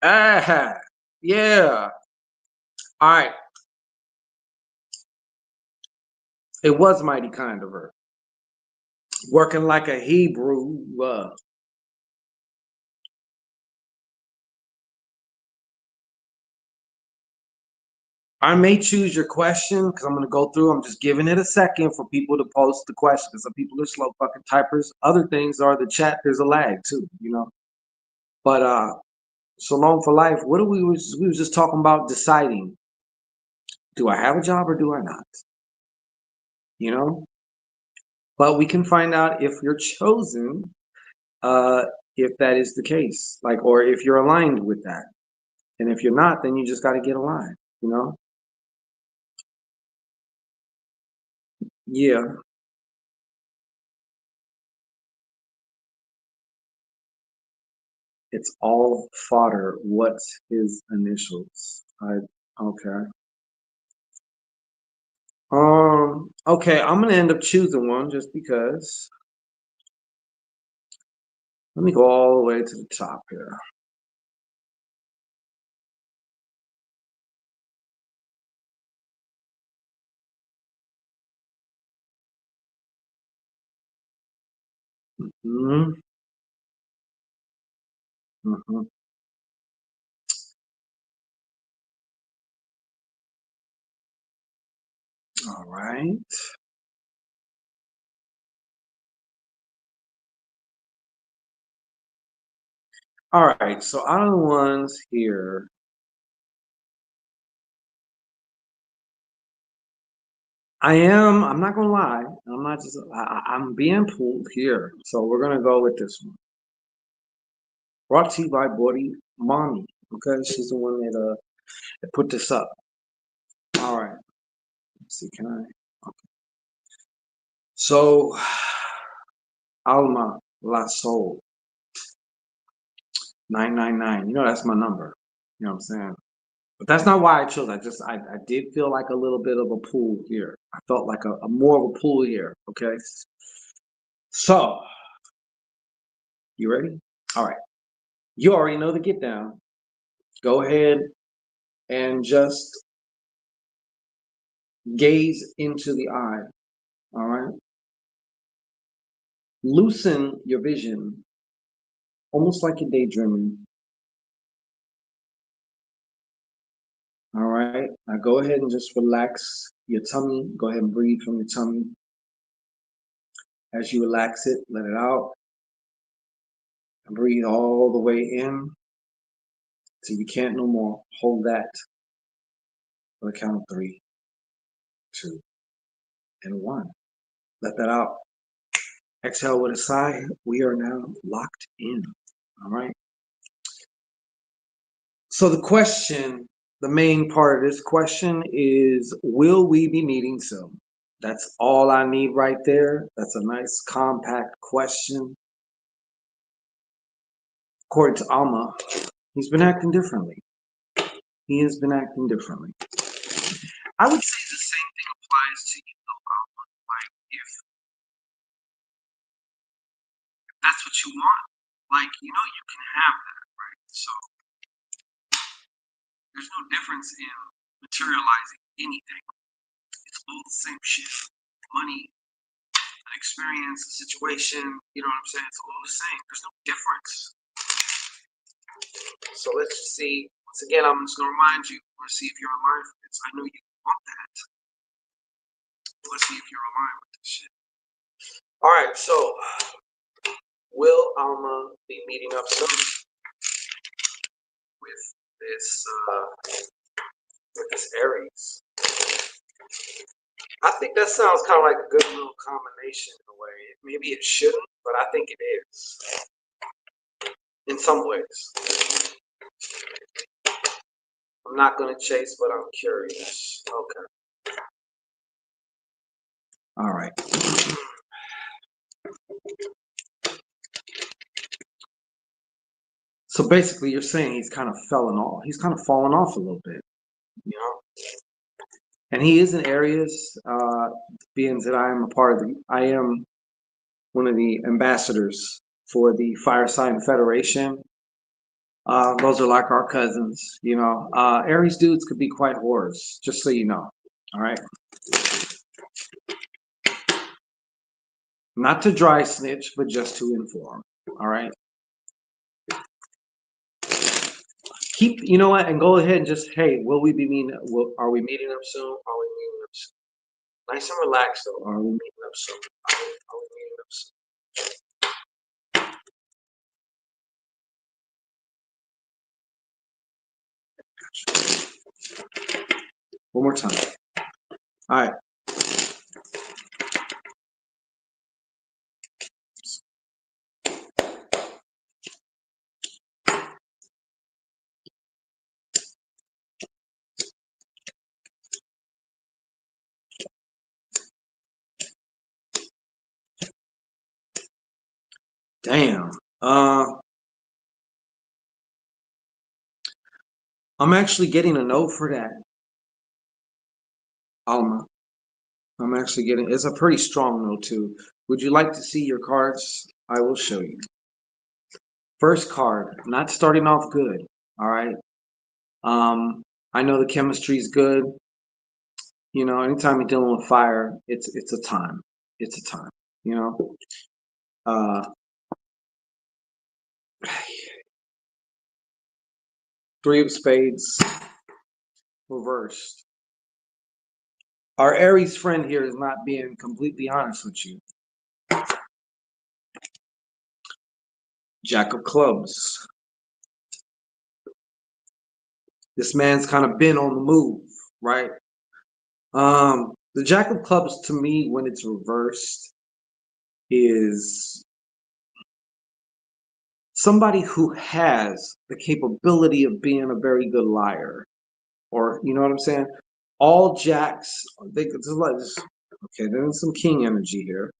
ah yeah. All right. It was mighty kind of her. Working like a Hebrew. I may choose your question because I'm going to go through. I'm just giving it a second for people to post the question because some people are slow fucking typers. Other things are the chat. There's a lag too, you know. But so long for life. What are we were just talking about deciding? Do I have a job or do I not? You know. But we can find out if you're chosen, uh, if that is the case, like, or if you're aligned with that. And if you're not, then you just got to get aligned. You know. Yeah. It's all fodder. What's his initials? Okay. Okay, I'm gonna end up choosing one just because. Let me go all the way to the top here. Mm-hmm. Mm-hmm. All right. All right. So out of the ones here, I'm not gonna lie. I'm not just, I'm being pulled here. So we're gonna go with this one. Brought to you by Body Mommy. Okay, she's the one that put this up. All right. Let's see, can I? Okay. So, Alma La Soul 999. You know that's my number. You know what I'm saying? But that's not why I chose. I did feel like a little bit of a pull here. I felt like a more of a pull here. Okay. So, you ready? All right. You already know the get down. Go ahead and just gaze into the eye. All right. Loosen your vision, almost like you're daydreaming. All right. Now go ahead and just relax your tummy. Go ahead and breathe from your tummy. As you relax it, let it out. And breathe all the way in till you can't no more. Hold that for the count of 3, 2, and 1. Let that out. Exhale with a sigh. We are now locked in. All right. So the main part of this question is, will we be meeting soon? That's all I need right there. That's a nice compact question. According to Alma, he's been acting differently. He has been acting differently. I would say the same thing applies to you, Alma. Like, if that's what you want, like, you can have that, right? So there's no difference in materializing anything. It's all the same shit. Money, an experience, a situation, you know what I'm saying? It's all the same. There's no difference. So let's just see. Once again, I'm just gonna remind you. Let's see if you're aligned with this. I know you want that. Let's see if you're aligned with this shit. All right. So, will Alma be meeting up soon with this Aries? I think that sounds kind of like a good little combination in a way. Maybe it shouldn't, but I think it is in some ways. I'm not gonna chase, but I'm curious. Okay. All right. So basically, you're saying he's kind of fallen off. He's kind of fallen off a little bit, you know. And he is in Aries, being that I am one of the ambassadors for the Fire Sign Federation. Those are like our cousins, you know. Aries dudes could be quite whores, just so you know. All right. Not to dry snitch, but just to inform. All right. You know what, and go ahead and just, hey, will we be meeting? Are we meeting up soon? Are we meeting up soon? Nice and relaxed though. Are we meeting up soon? Are we meeting up soon? One more time. All right. Damn. I'm actually getting a note for that, Alma. I'm actually getting, it's a pretty strong note too. Would you like to see your cards? I will show you. First card, not starting off good. All right. I know the chemistry is good. You know, anytime you're dealing with fire, it's a time. It's a time. You know. Uh, Three of Spades reversed. Our Aries friend here is not being completely honest with you. Jack of Clubs. This man's kind of been on the move, right? The Jack of Clubs to me, when it's reversed, is somebody who has the capability of being a very good liar, or you know what I'm saying? All jacks, they just like okay. There's some king energy here.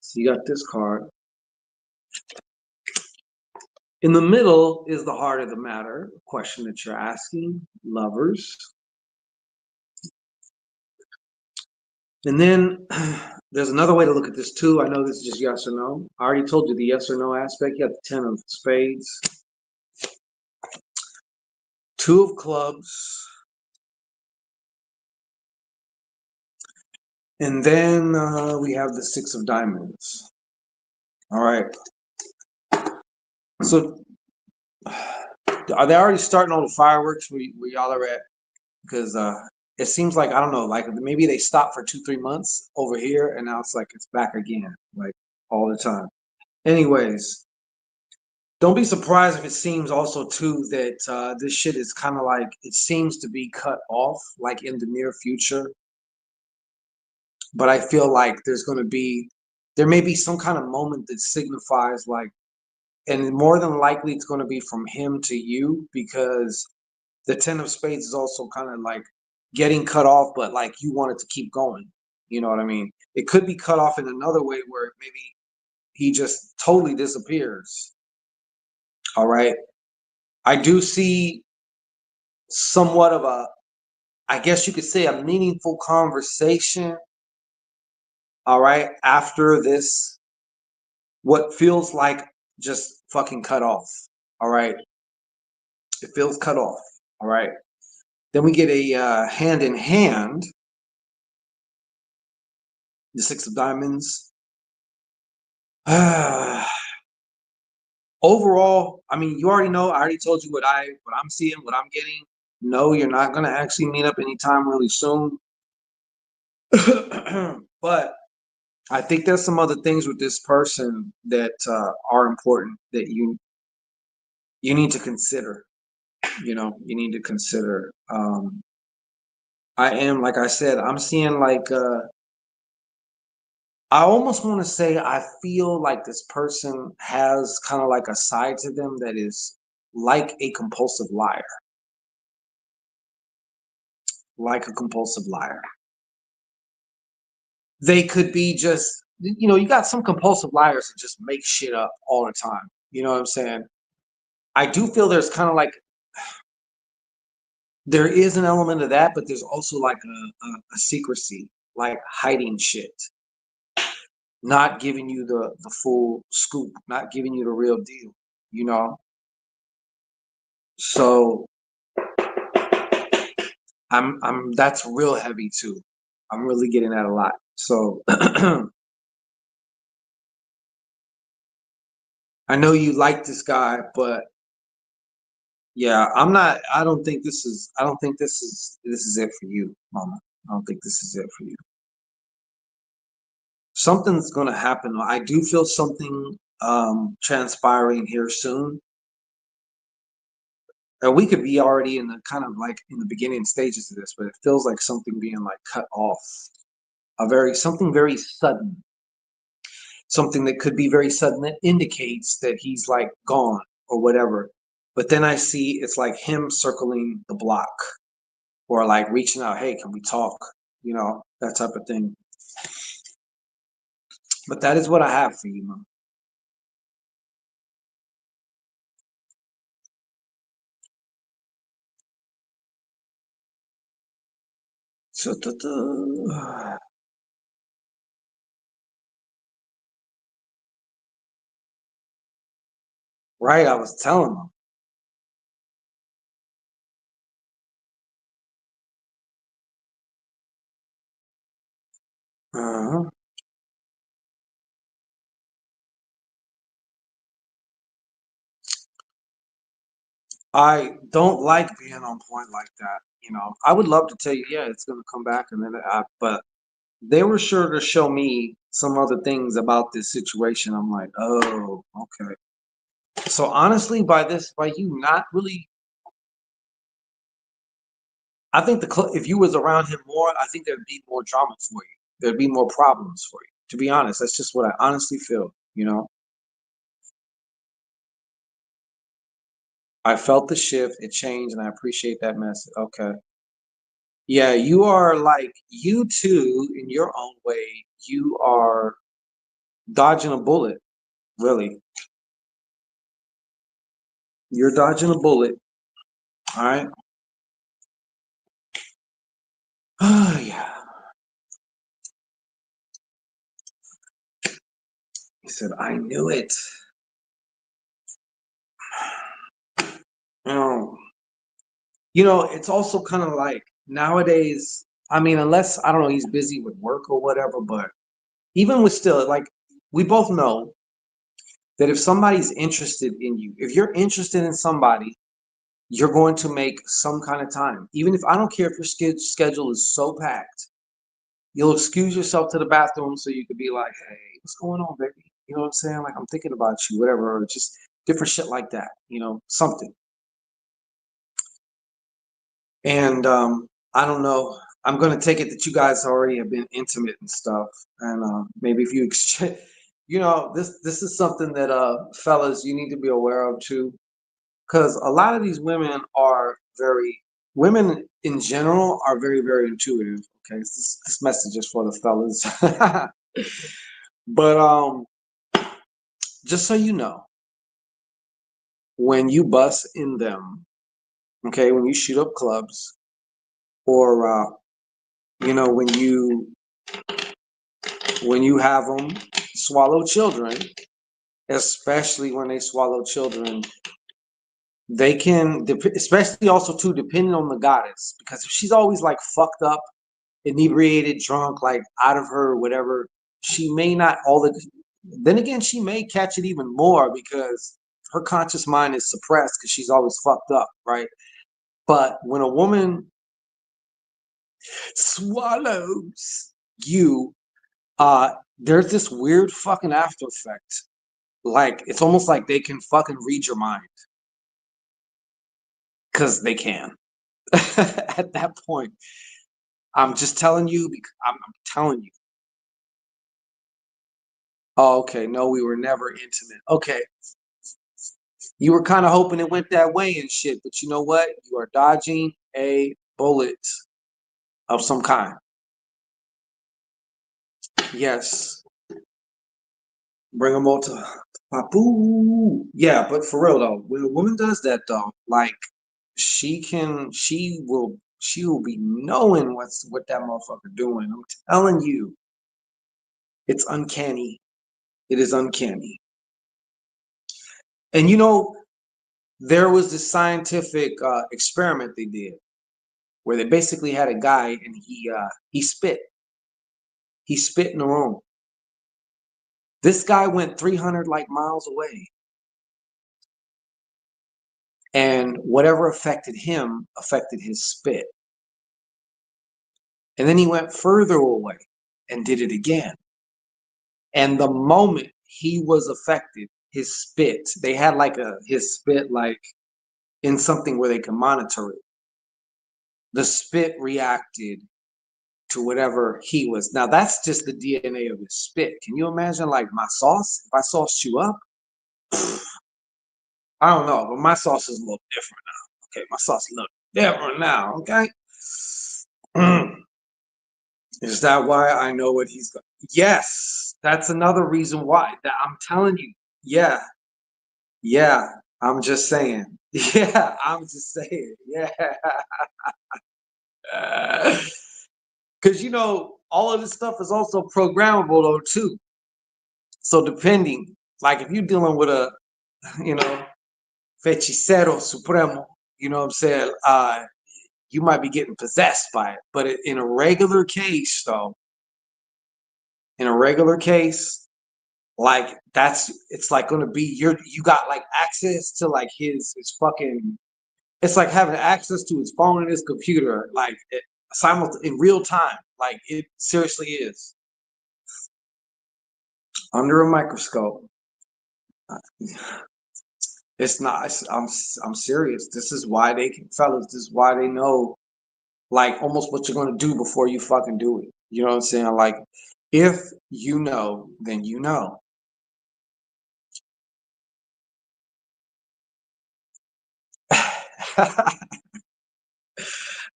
So you got this card. In the middle is the heart of the matter, question that you're asking, lovers. And then there's another way to look at this too. I know this is just yes or no. I already told you the yes or no aspect. You got the 10 of spades, 2 of clubs, and then we have the 6 of diamonds. All right. So are they already starting all the fireworks where y'all are at? Because it seems like, I don't know, like maybe they stopped for 2-3 months over here and now it's like it's back again, like all the time. Anyways, don't be surprised if it seems also too that this shit is kind of like, it seems to be cut off like in the near future. But I feel like there may be some kind of moment that signifies like, and more than likely it's going to be from him to you, because the 10 of spades is also kind of like getting cut off, but like you want it to keep going. You know what I mean? It could be cut off in another way where maybe he just totally disappears. All right. I do see somewhat of a, I guess you could say, a meaningful conversation. All right. After this, what feels like just fucking cut off. All right. It feels cut off. All right. Then we get a hand in hand, the 6 of diamonds. Overall, I mean, you already know. I already told you what I'm seeing, what I'm getting. No, you're not gonna actually meet up anytime really soon. But I think there's some other things with this person that are important that you need to consider. You know, you need to consider. I am, like I said, I'm seeing like I almost want to say I feel like this person has kind of like a side to them that is like a compulsive liar. Like a compulsive liar. They could be just, you know, you got some compulsive liars that just make shit up all the time. You know what I'm saying? I do feel there's kind of like, there is an element of that, but there's also like a secrecy, like hiding shit, not giving you the full scoop, not giving you the real deal, you know? So that's real heavy too. I'm really getting that a lot. So I know you like this guy, but yeah, I don't think this is it for you, mama. I don't think this is it for you. Something's gonna happen. I do feel something transpiring here soon. And we could be already in the kind of like in the beginning stages of this, but it feels like something being like cut off. Something very sudden. Something that could be very sudden that indicates that he's like gone or whatever. But then I see it's like him circling the block or like reaching out, hey, can we talk? You know, that type of thing. But that is what I have for you, man. Right, I was telling them. Uh-huh. I don't like being on point like that. I would love to tell you, yeah, it's gonna come back, and then but they were sure to show me some other things about this situation. I'm like, oh, okay. So honestly, by you not really, I think if you was around him more, I think there'd be more drama for you. There'd be more problems for you. To be honest, that's just what I honestly feel. I felt the shift, it changed, and I appreciate that message. Okay. Yeah, you are like you too, in your own way, you are dodging a bullet, really. You're dodging a bullet. All right. Oh yeah. He said, I knew it. Oh. It's also kind of like nowadays, I mean, unless I don't know, he's busy with work or whatever, but even with still, like, we both know that if somebody's interested in you, if you're interested in somebody, you're going to make some kind of time. Even if I don't care if your schedule is so packed, you'll excuse yourself to the bathroom so you could be like, hey, what's going on, baby? You know what I'm saying? Like, I'm thinking about you, whatever, or just different shit like that, something. And I don't know. I'm gonna take it that you guys already have been intimate and stuff, and maybe if you exchange, this is something that fellas, you need to be aware of too, because a lot of these women in general are very, very intuitive. Okay, this message is for the fellas, but just so you know, when you bust in them, okay, when you shoot up clubs, or when you have them swallow children, especially when they swallow children, they can, especially also too, depending on the goddess, because if she's always like fucked up, inebriated, drunk, like out of her, whatever, she may not then again, she may catch it even more because her conscious mind is suppressed because she's always fucked up, right? But when a woman swallows you, there's this weird fucking after effect. Like, it's almost like they can fucking read your mind because they can. At that point, I'm just telling you because I'm telling you. Oh, okay. No, we were never intimate. Okay. You were kind of hoping it went that way and shit, but you know what? You are dodging a bullet of some kind. Yes. Bring them all to Papu. Yeah, but for real though, when a woman does that though, like, she will be knowing what that motherfucker doing. I'm telling you, it's uncanny. It is uncanny. And there was this scientific experiment they did where they basically had a guy and he spit. He spit in the room. This guy went 300 like miles away, and whatever affected him affected his spit. And then he went further away and did it again. And the moment he was affected, his spit, they had like his spit like in something where they can monitor it. The spit reacted to whatever he was. Now that's just the DNA of his spit. Can you imagine like my sauce? If I sauced you up, I don't know, but my sauce is a little different now. Okay, my sauce is a little different now. Okay. Is that why I know what he's going? Yes, that's another reason why. That I'm telling you. Yeah, yeah. I'm just saying. Yeah, I'm just saying. Yeah. Because all of this stuff is also programmable though too. So depending, like if you're dealing with a, you know, fechicero supremo, you know what I'm saying? You might be getting possessed by it. But in a regular case, though, in a regular case, like it's like gonna be you got like access to like his fucking. It's like having access to his phone and his computer, like in real time. Like it seriously is under a microscope. It's not. I'm serious. This is why fellas. This is why they know, like, almost what you're gonna do before you fucking do it. You know what I'm saying? Like, if you know, then you know.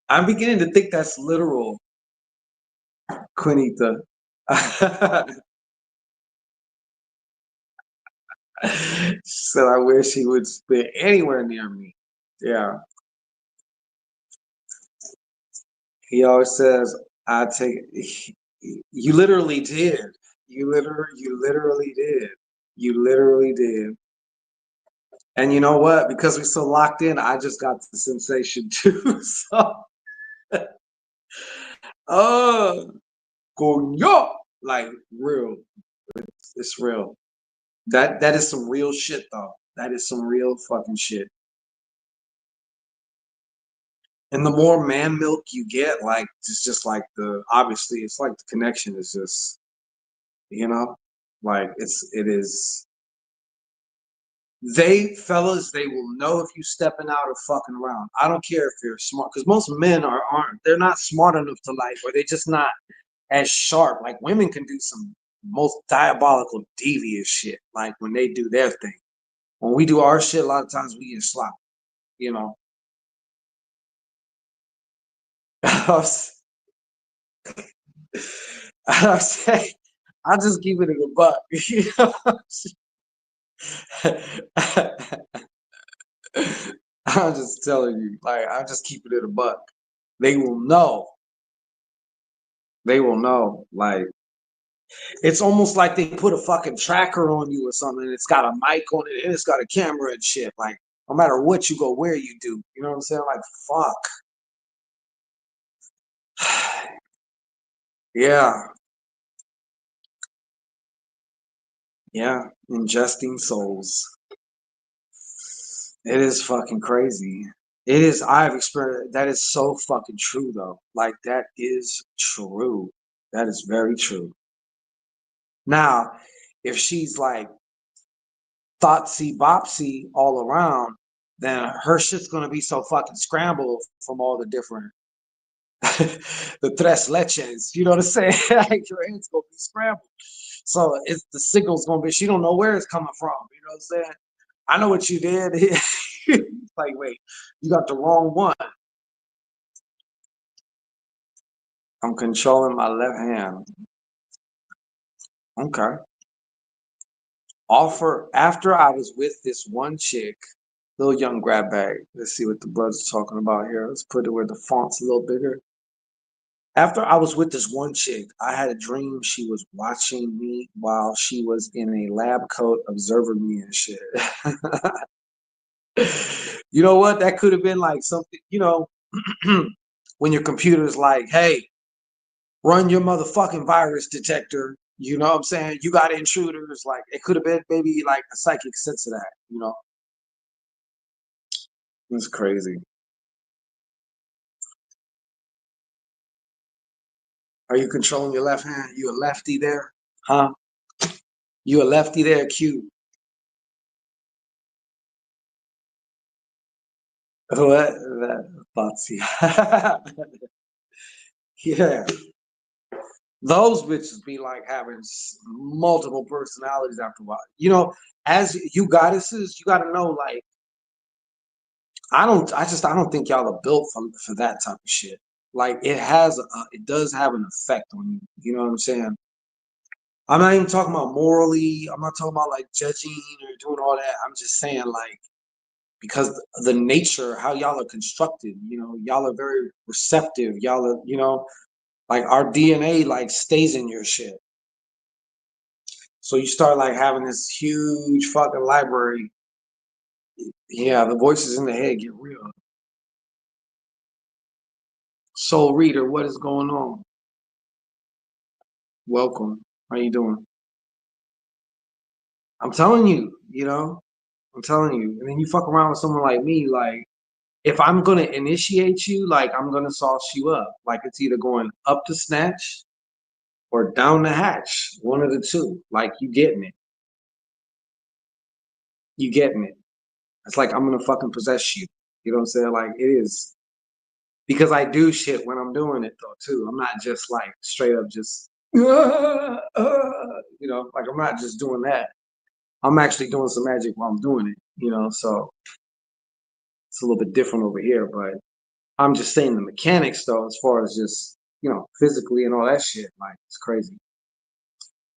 I'm beginning to think that's literal, Quinita. She said, I wish he would spit anywhere near me. Yeah. He always says, I take you literally did. You literally did. You literally did. And you know what? Because we're so locked in, I just got the sensation too. So oh coño, like real. It's real. That is some real shit though. That is some real fucking shit. And the more man milk you get, like it's just like obviously it's like the connection is just, you know, like it is. They will know if you stepping out or fucking around. I don't care if you're smart, because most men aren't. They're not smart enough to like, or they're just not as sharp. Like women can do some most diabolical, devious shit. Like when they do their thing. When we do our shit, a lot of times we get sloppy. You know. I say, I just keep it in a buck. You know? I'm just telling you, like I just keep it in a buck. They will know. They will know. Like it's almost like they put a fucking tracker on you or something. And it's got a mic on it and it's got a camera and shit. Like no matter what you go, where you do, you know what I'm saying? Like fuck. Yeah, yeah. Ingesting souls. It is fucking crazy. It is. I've experienced. That is so fucking true though. Like that is true. That is very true. Now, if she's like thoughtsy bopsy all around, then her shit's gonna be so fucking scrambled from all the different the tres leches. You know what I'm saying? Like your head's gonna be scrambled. So it's the signal's gonna be. She don't know where it's coming from. You know what I'm saying? I know what you did. Like, wait, you got the wrong one. I'm controlling my left hand. Okay. Offer after I was with this one chick, little young grab bag. Let's see what the brother's talking about here. Let's put it where the font's a little bigger. After I was with this one chick, I had a dream she was watching me while she was in a lab coat observing me and shit. You know what? That could have been like something, when your computer's like, hey, run your motherfucking virus detector. You know what I'm saying? You got intruders. Like it could have been maybe like a psychic sense of that. It's crazy. Are you controlling your left hand? You a lefty there? Huh? You a lefty there, Q? What? Foxy. Yeah. Those bitches be like having multiple personalities after a while. As you goddesses, you gotta know, like, I don't think y'all are built for that type of shit. Like it does have an effect on you. You know what I'm saying? I'm not even talking about morally. I'm not talking about like judging or doing all that. I'm just saying like because the nature, how y'all are constructed, y'all are very receptive. Y'all are, Like our DNA like stays in your shit. So you start like having this huge fucking library. Yeah, the voices in the head get real. Soul Reader, what is going on? Welcome. How you doing? I'm telling you, I'm telling you. And then you fuck around with someone like me, like if I'm gonna initiate you, like I'm gonna sauce you up. Like it's either going up the snatch or down the hatch. One of the two. Like you getting it. You getting it. It's like I'm gonna fucking possess you. You know what I'm saying? Like it is because I do shit when I'm doing it though too. I'm not just like straight up just like I'm not just doing that. I'm actually doing some magic while I'm doing it, so it's a little bit different over here, but I'm just saying the mechanics though, as far as just, physically and all that shit, like it's crazy.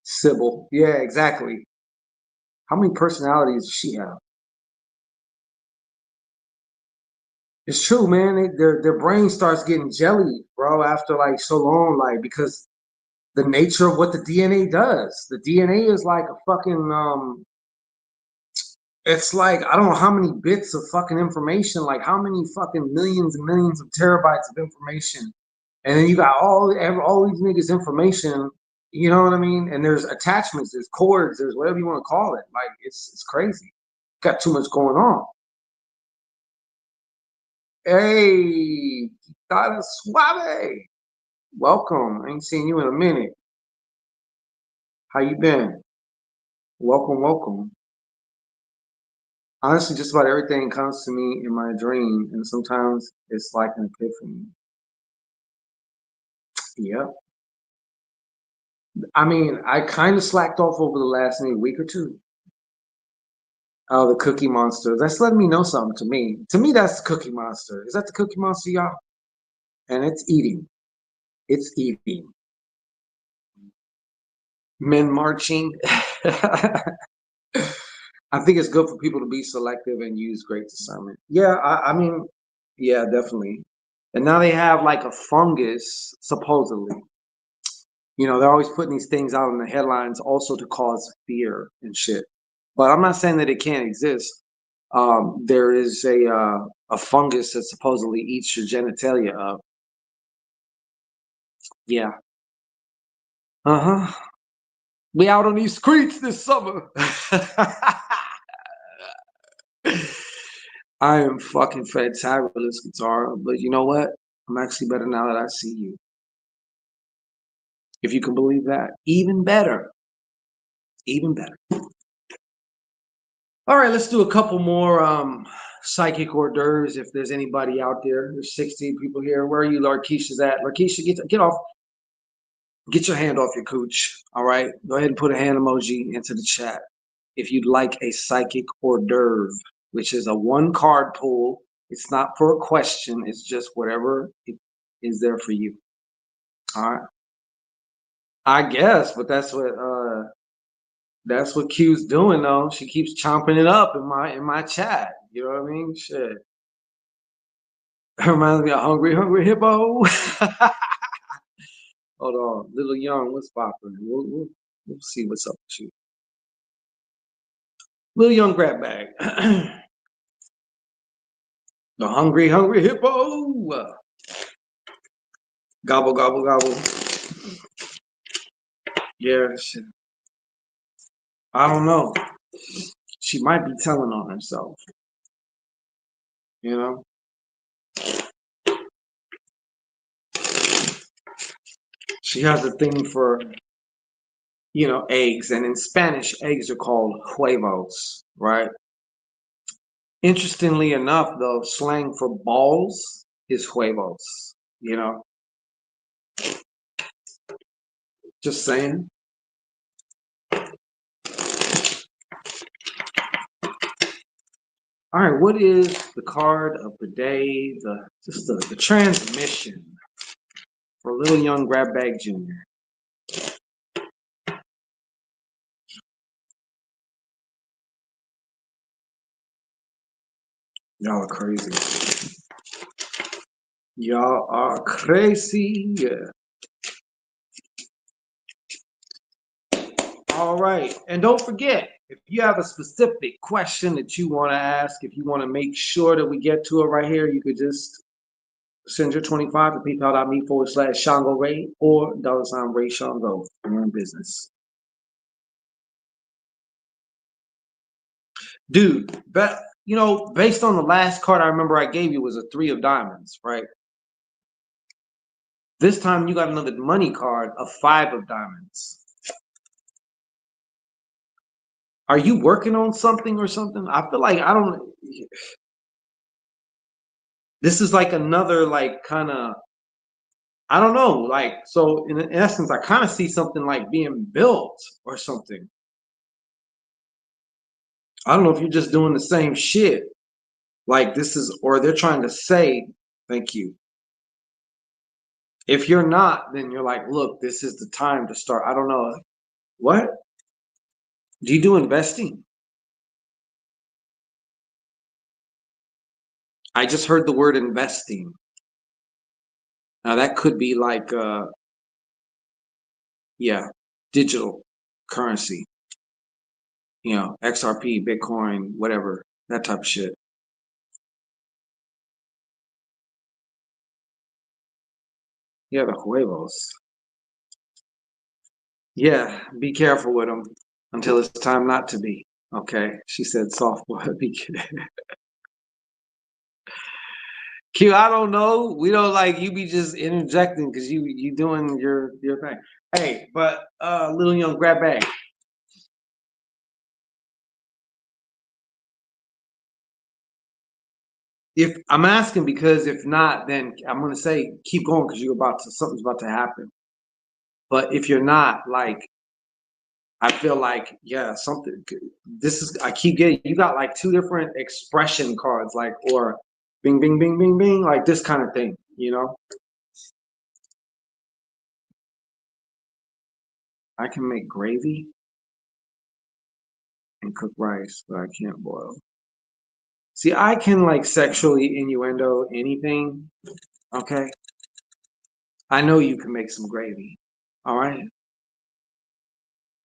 Sybil. Yeah, exactly. How many personalities does she have? It's true, man. Their brain starts getting jelly, bro, after like so long, like because the nature of what the DNA does. The DNA is like a fucking it's like I don't know how many bits of fucking information, like how many fucking millions and millions of terabytes of information, and then you got all these niggas information. You know what I mean? And there's attachments, there's cords, there's whatever you want to call it. Like it's crazy. Got too much going on. Hey, Dada Suave, welcome. I ain't seen you in a minute. How you been? Welcome, welcome. Honestly, just about everything comes to me in my dream, and sometimes it's like an epiphany. Yep. I mean, I kind of slacked off over the last maybe week or two. Oh, the Cookie Monster. That's letting me know something to me. To me, that's the Cookie Monster. Is that the Cookie Monster, y'all? And it's eating. It's eating. Men marching. I think it's good for people to be selective and use great discernment. Yeah, I mean, yeah, definitely. And now they have like a fungus, supposedly. They're always putting these things out in the headlines also to cause fear and shit. But I'm not saying that it can't exist. There is a fungus that supposedly eats your genitalia up. Yeah. Uh-huh. We out on these streets this summer. I am fucking fantabulous, guitar, but you know what? I'm actually better now that I see you. If you can believe that. Even better. Even better. All right, let's do a couple more psychic hors d'oeuvres if there's anybody out there. There's 16 people here. Where are you, Larkeisha's at? Larkeisha, get off. Get your hand off your cooch. All right. Go ahead and put a hand emoji into the chat if you'd like a psychic hors d'oeuvre, which is a one card pull. It's not for a question, it's just whatever is there for you. All right. I guess, but that's what Q's doing though. She keeps chomping it up in my chat. You know what I mean? Shit. It reminds me of Hungry Hungry Hippo. Hold on. Little Young, what's popping? We'll see what's up with you. Little Young grab bag. The Hungry Hungry Hippo. Gobble, gobble, gobble. Yeah, shit. I don't know. She might be telling on herself. You know? She has a thing for, eggs. And in Spanish, eggs are called huevos, right? Interestingly enough, though, slang for balls is huevos, Just saying. All right, what is the card of the day? The transmission for Little Young Grab Bag Jr. Y'all are crazy. Y'all are crazy. Yeah. All right. And don't forget, if you have a specific question that you want to ask, if you want to make sure that we get to it right here, you could just send your 25 to paypal.me/Shango Ray or $Ray Shango for your own business. Dude, but you know, based on the last card I remember I gave you was a 3 of diamonds, right? This time you got another money card, a 5 of diamonds. Are you working on something or something? I feel like this is like another like kind of, I don't know, like, so in essence, I kind of see something like being built or something. I don't know if you're just doing the same shit. Like this is, or they're trying to say, thank you. If you're not, then you're like, look, this is the time to start. I don't know. What? Do you do investing? I just heard the word investing. Now that could be like, yeah, digital currency, you know, XRP, Bitcoin, whatever, that type of shit. Yeah, the huevos. Yeah, be careful with them until it's time not to be. Okay, she said soft boy. Be Q. I don't know. We don't like you be just interjecting because you doing your thing. Hey, but little young grab bag. If I'm asking because if not, then I'm gonna say keep going because you're about to something's about to happen. But if you're not, like I feel like yeah, something. This is I keep getting you got like 2 different expression cards, like or bing bing bing bing bing, like this kind of thing, you know. I can make gravy and cook rice, but I can't boil. See, I can like sexually innuendo anything. Okay, I know you can make some gravy. All right,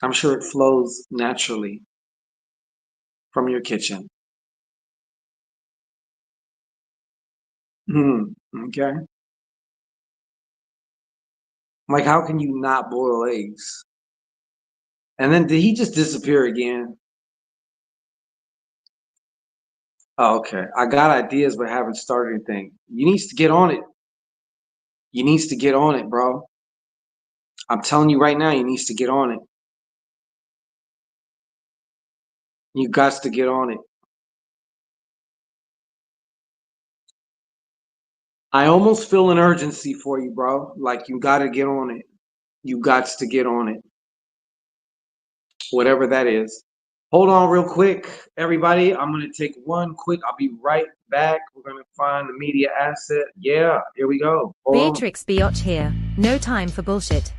I'm sure it flows naturally from your kitchen. Okay. Like, how can you not boil eggs? And then did he just disappear again? Oh, okay. I got ideas, but haven't started anything. You needs to get on it. You needs to get on it, bro. I'm telling you right now, you needs to get on it. You got to get on it. I almost feel an urgency for you, bro. Like you got to get on it. You got to get on it. Whatever that is. Hold on real quick, everybody. I'm going to take one quick. I'll be right back. We're going to find the media asset. Yeah, here we go. Hold Beatrix Biot here. No time for bullshit.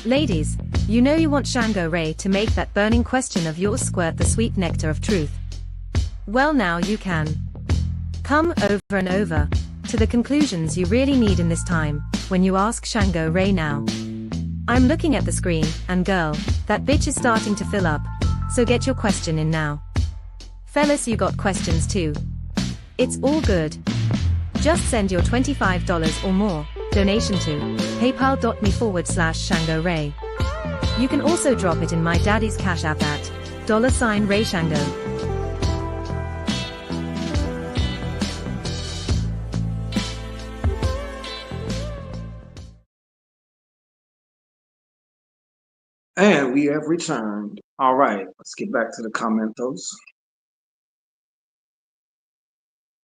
Ladies, you know you want Shango Ray to make that burning question of yours squirt the sweet nectar of truth. Well, now you can. Come over and over to the conclusions you really need in this time when you ask Shango Ray now. I'm looking at the screen, and girl, that bitch is starting to fill up, so get your question in now. Fellas, you got questions too. It's all good. Just send your $25 or more donation to paypal.me/Shango Ray. You can also drop it in my daddy's cash app at $Ray Shango. And we have returned. All right, let's get back to the commentos.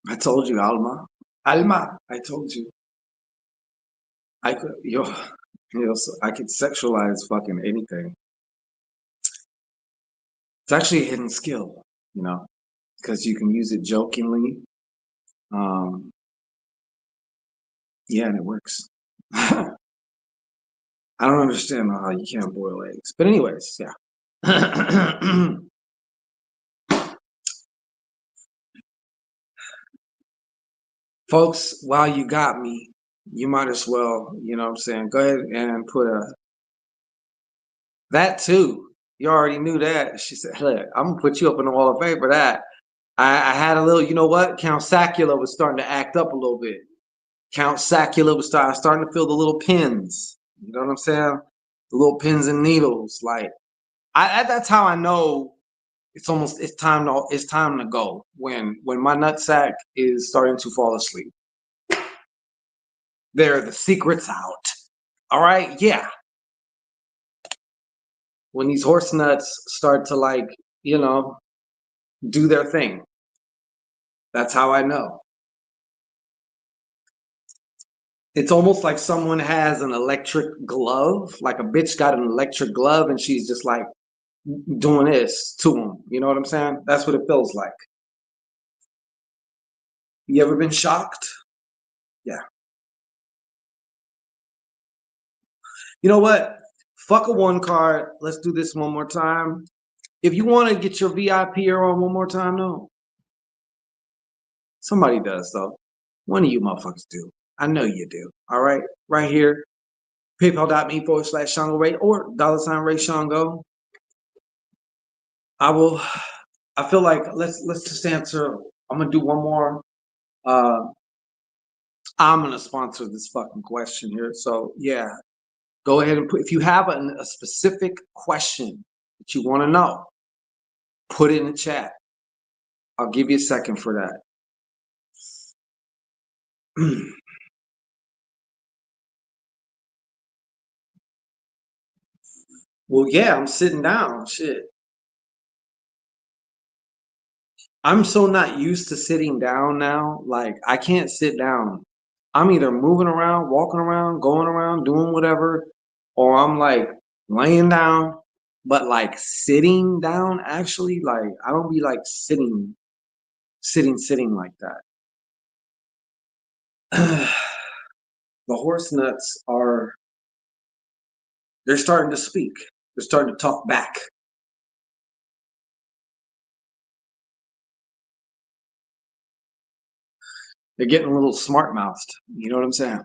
I told you, Alma. Alma, I told you. I could, so I could sexualize fucking anything. It's actually a hidden skill, you know, because you can use it jokingly. Yeah, and it works. I don't understand how you can't boil eggs, but anyways, yeah. Folks, while you got me, you might as well, you know what I'm saying, go ahead and put that too. You already knew that. She said, look, I'm gonna put you up in the wall of fame for that. I had a little, you know what? Count Sacula was starting to act up a little bit. Count Sacula was starting to feel the little pins. You know what I'm saying? The little pins and needles. Like that's how I know it's time to go when my nutsack is starting to fall asleep. There, the secret's out. All right, yeah. When these horse nuts start to like, you know, do their thing. That's how I know. It's almost like someone has an electric glove, like a bitch got an electric glove and she's just like doing this to them. You know what I'm saying? That's what it feels like. You ever been shocked? Yeah. You know what? Fuck a one card. Let's do this one more time. If you want to get your VIP on one more time, no. Somebody does, though. One of you motherfuckers do. I know you do. All right? Right here. PayPal.me/Shango Ray or $Ray Shango. I feel like let's just answer. I'm gonna do one more. I'm gonna sponsor this fucking question here. So yeah, go ahead and put if you have a specific question that you want to know, put it in the chat. I'll give you a second for that. Well, yeah, I'm sitting down. Shit. I'm so not used to sitting down now. Like, I can't sit down. I'm either moving around, walking around, going around, doing whatever, or I'm like laying down. But like sitting down, actually, like I don't be like sitting like that. The horse nuts they're starting to speak. They're starting to talk back. They're getting a little smart mouthed. You know what I'm saying?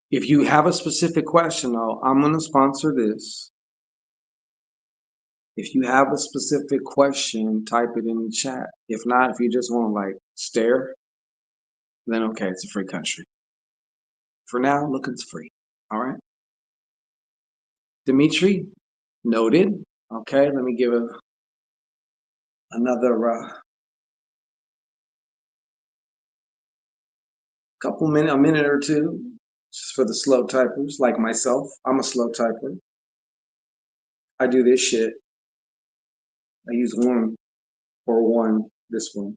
If you have a specific question, though, I'm going to sponsor this. If you have a specific question, type it in the chat. If not, if you just want to like stare, then okay, it's a free country. For now, look, it's free. All right. Dimitri, noted. Okay, let me give another a minute or two, just for the slow typers like myself. I'm a slow typer. I do this shit. I use this one.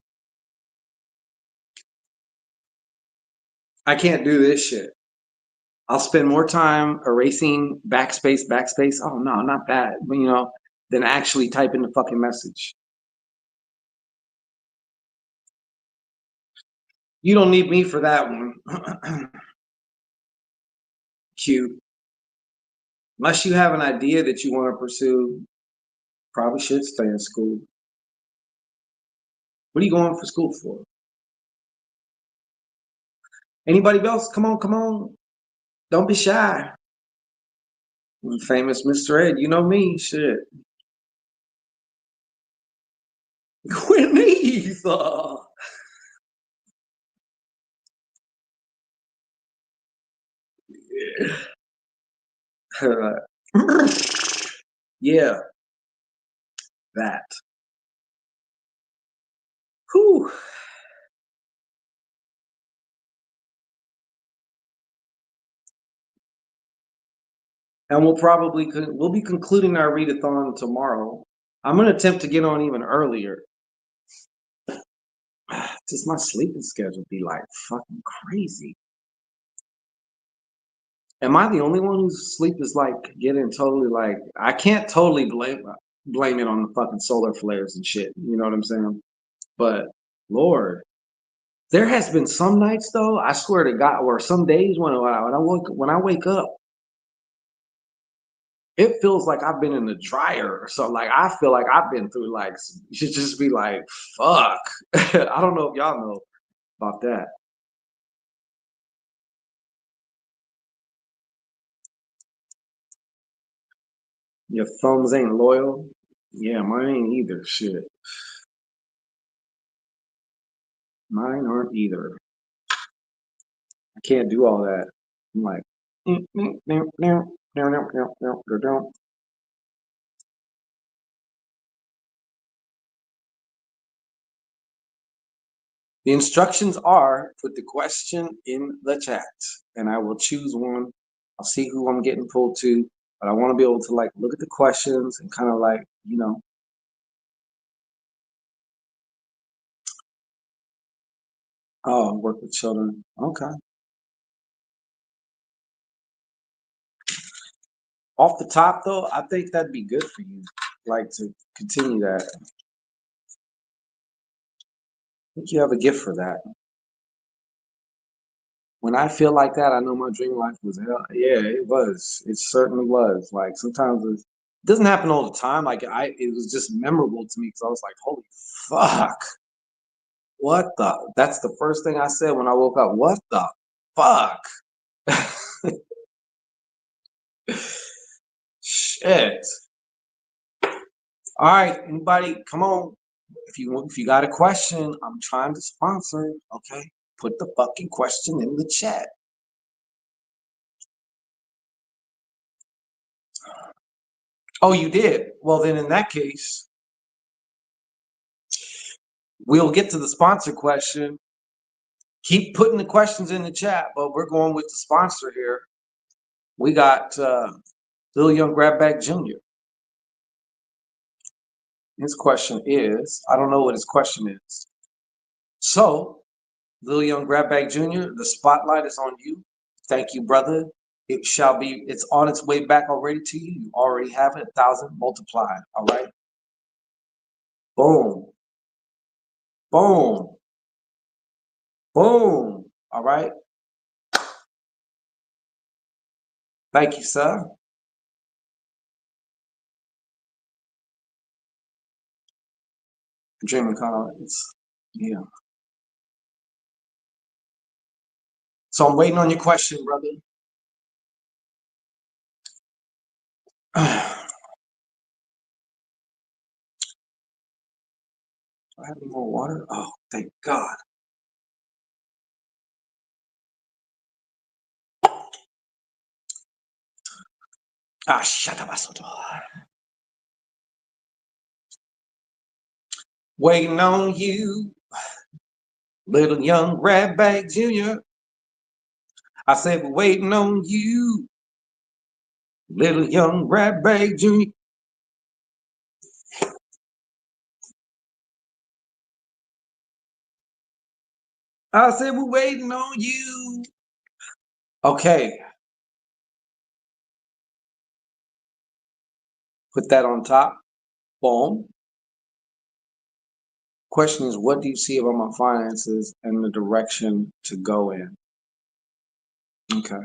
I can't do this shit. I'll spend more time erasing backspace. Oh no, not that. But, than actually typing the fucking message. You don't need me for that one. Cute. Unless you have an idea that you want to pursue, probably should stay in school. What are you going for school for? Anybody else? Come on. Don't be shy. Famous Mr. Ed, you know me, shit. Whitney. Yeah, that. Whew. And we'll be concluding our readathon tomorrow. I'm gonna attempt to get on even earlier. Just my sleeping schedule be like fucking crazy. Am I the only one whose sleep is like getting totally like I can't totally blame it on the fucking solar flares and shit. You know what I'm saying? But Lord, there has been some nights though, I swear to God, or some days when I wake up, it feels like I've been in the dryer or something. Like I feel like I've been through like you should just be like, fuck. I don't know if y'all know about that. Your thumbs ain't loyal? Yeah, mine ain't either. Shit. Mine aren't either. I can't do all that. I'm like, the instructions are put the question in the chat and I will choose one. I'll see who I'm getting pulled to, but I want to be able to like look at the questions and kind of like, oh, work with children. Okay. Off the top though, I think that'd be good for you, like to continue that. I think you have a gift for that. When I feel like that, I know my dream life was hell. Yeah, it was. It certainly was. Like sometimes it doesn't happen all the time. It was just memorable to me because I was like, holy fuck, what the? That's the first thing I said when I woke up. What the fuck? Shit. All right, anybody, come on. If you got a question, I'm trying to sponsor. Okay, put the fucking question in the chat. Oh, you did? Well, then in that case, we'll get to the sponsor question. Keep putting the questions in the chat, but we're going with the sponsor here. We got Lil Young Grabback Jr. His question is, I don't know what his question is. So, Lil Young Grabback Jr., the spotlight is on you. Thank you, brother. It's on its way back already to you. You already have it, 1,000 multiplied. All right. Boom. Boom. Boom. All right. Thank you, sir. Dreaming Collins. Yeah. So I'm waiting on your question, brother. Do I have any more water? Oh, thank God. Ah, shut up, waiting on you, Little Young Grabback Jr. I said, we're waiting on you, Little Young Grabback Jr. I said, we're waiting on you. Okay. Put that on top. Boom. Question is, what do you see about my finances and the direction to go in? Okay.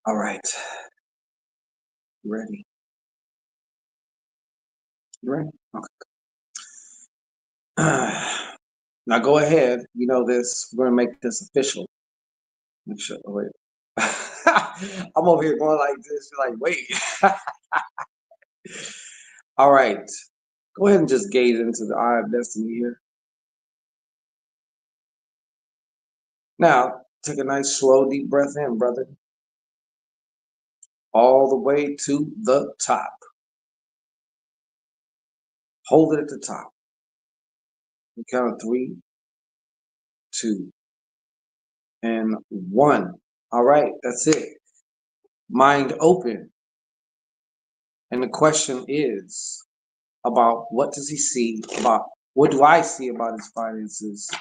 All right. You ready? You ready? Okay. Now go ahead. You know this. We're gonna make this official. Make sure. Oh, wait. I'm over here going like this. You're like, wait. All right. Go ahead and just gaze into the eye of destiny here. Now, take a nice, slow, deep breath in, brother. All the way to the top. Hold it at the top. You count of 3, 2, and 1. All right, that's it. Mind open. And the question is about what does he see about what do I see about his finances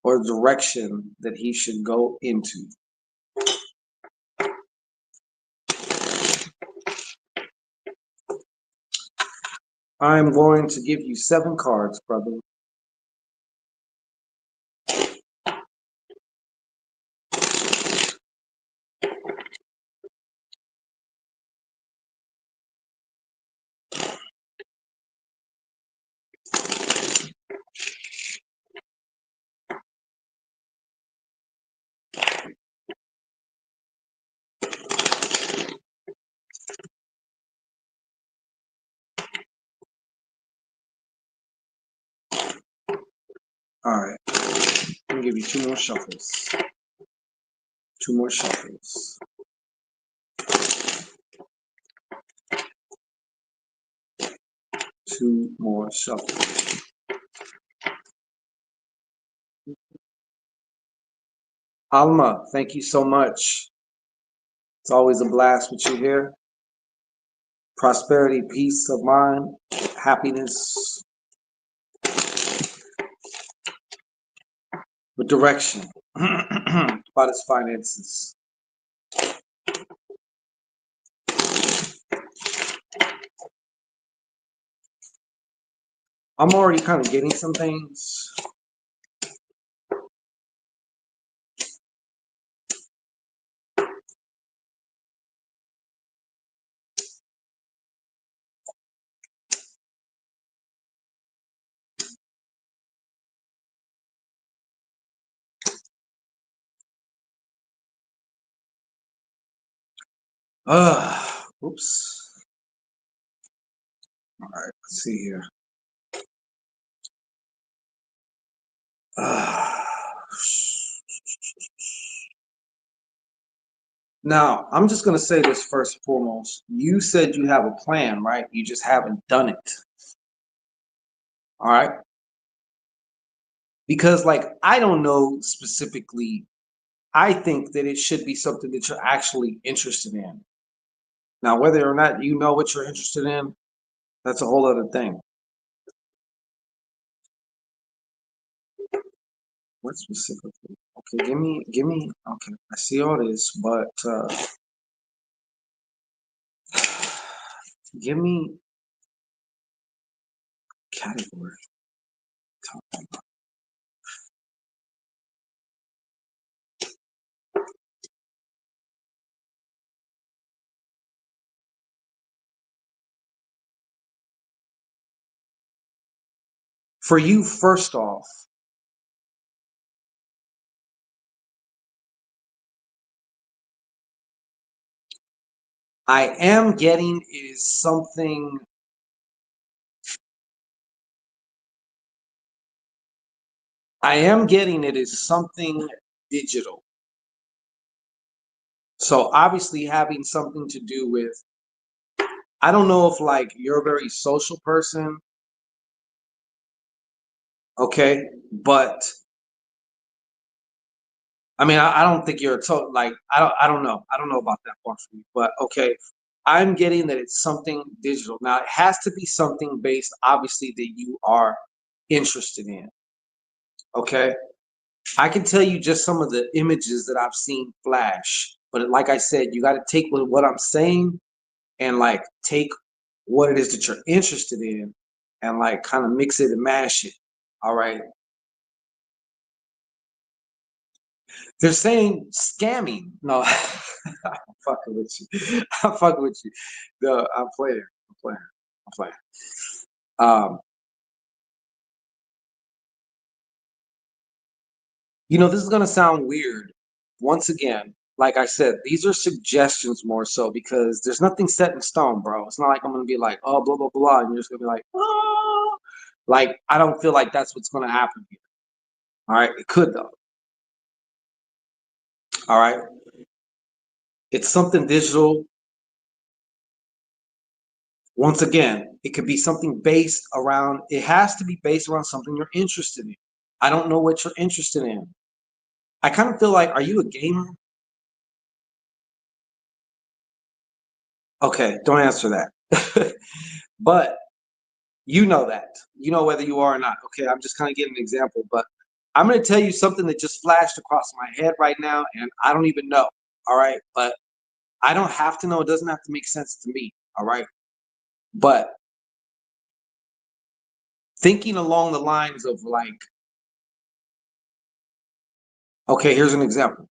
or direction that he should go into? I'm going to give you 7 cards, brother. All right. I'm gonna give you 2 more shuffles. 2 more shuffles. Two more shuffles. Alma, thank you so much. It's always a blast with you here. Prosperity, peace of mind, happiness, with direction about his finances. I'm already kind of getting some things. Oops. All right, let's see here. Now, I'm just going to say this first and foremost. You said you have a plan, right? You just haven't done it. All right. Because, like, I don't know specifically. I think that it should be something that you're actually interested in. Now, whether or not you know what you're interested in, that's a whole other thing. What specifically? Okay, give me, okay, I see all this, but give me category. For you, first off, I am getting is something. I am getting it is something digital. So obviously having something to do with, I don't know if like you're a very social person, okay, but I mean I don't think you're a total like I don't know. I don't know about that part for you, but okay. I'm getting that it's something digital. Now it has to be something based obviously that you are interested in. Okay. I can tell you just some of the images that I've seen flash, but like I said, you got to take what I'm saying and like take what it is that you're interested in and like kind of mix it and mash it. All right. They're saying scamming. No, I'm fucking with you. I'm fucking with you. No, I'm playing. I'm playing. I'm playing. Um, this is gonna sound weird. Once again, like I said, these are suggestions more so because there's nothing set in stone, bro. It's not like I'm gonna be like, oh, blah blah blah, and you're just gonna be like, oh, like I don't feel like that's what's gonna happen here. All right, it could though. All right, it's something digital. Once again, it could be something based around. It has to be based around something you're interested in. I don't know what you're interested in. I kind of feel like, are you a gamer? Okay, don't answer that. But you know that. You know whether you are or not. Okay, I'm just kind of giving an example, but I'm going to tell you something that just flashed across my head right now, and I don't even know. All right, but I don't have to know. It doesn't have to make sense to me. All right, but thinking along the lines of like, okay, here's an example,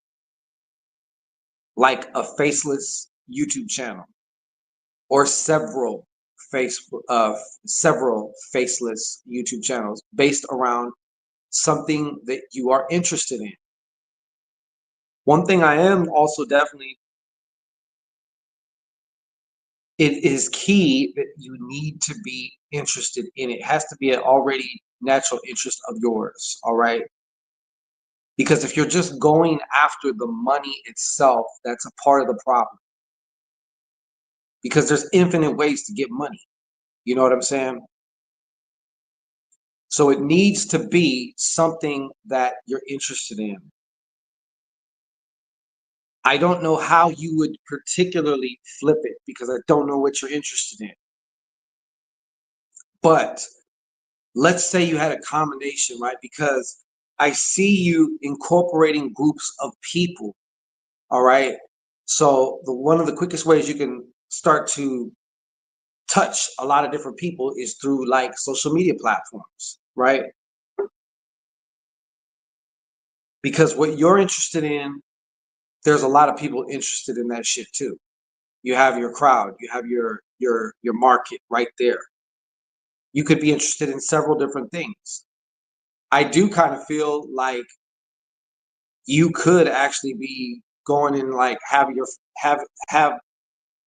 like a faceless YouTube channel or several faceless YouTube channels based around something that you are interested in. One thing I am also definitely, it is key that you need to be interested in it. It has to be already natural interest of yours, all right? Because if you're just going after the money itself, that's a part of the problem. Because there's infinite ways to get money. You know what I'm saying? So it needs to be something that you're interested in. I don't know how you would particularly flip it because I don't know what you're interested in. But let's say you had a combination, right? Because I see you incorporating groups of people, all right? So one of the quickest ways you can start to touch a lot of different people is through like social media platforms, right? Because what you're interested in, there's a lot of people interested in that shit too. You have your crowd, you have your market right there. You could be interested in several different things. I do kind of feel like you could actually be going and like have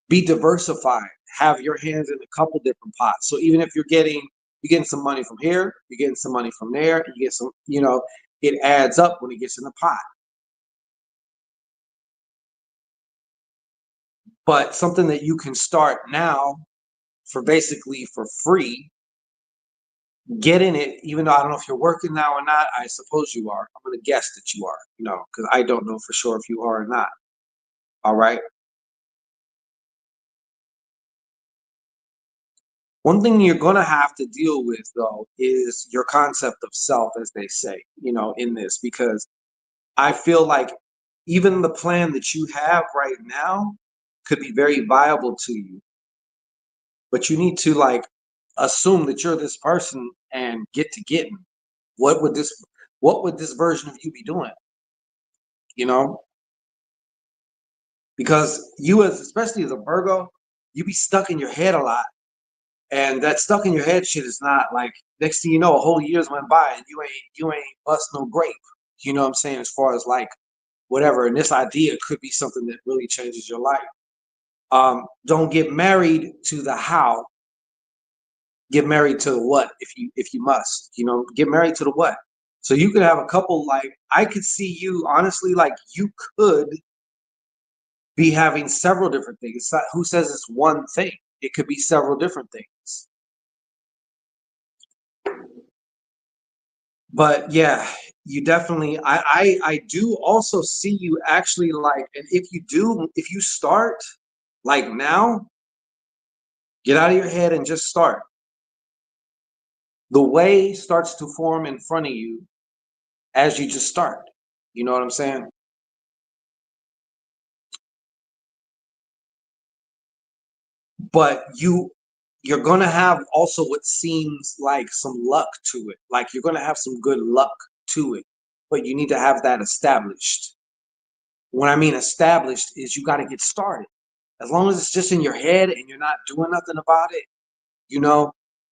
be diversified, have your hands in a couple different pots. So even if you're getting some money from here, you're getting some money from there, you get some, it adds up when it gets in the pot. But something that you can start now for basically for free, get in it, even though I don't know if you're working now or not. I suppose you are. I'm going to guess that you are, because I don't know for sure if you are or not. All right. One thing you're going to have to deal with, though, is your concept of self, as they say, in this, because I feel like even the plan that you have right now could be very viable to you. But you need to like assume that you're this person and get to getting. What would this version of you be doing? You know? Because especially as a Virgo, you be stuck in your head a lot. And that stuck in your head shit is not like next thing you know, a whole year's went by and you ain't bust no grape. You know what I'm saying? As far as like whatever. And this idea could be something that really changes your life. Don't get married to the how. Get married to the what if you must. Get married to the what. So you could have a couple, like I could see you honestly, like you could be having several different things. It's not, who says it's one thing? It could be several different things. But yeah, you definitely I do also see you actually like, and if you start like now, get out of your head and just start. The way starts to form in front of you as you just start. You know what I'm saying? But you're gonna have also what seems like some luck to it. Like you're gonna have some good luck to it, but you need to have that established. When I mean established is you got to get started. As long as it's just in your head and you're not doing nothing about it,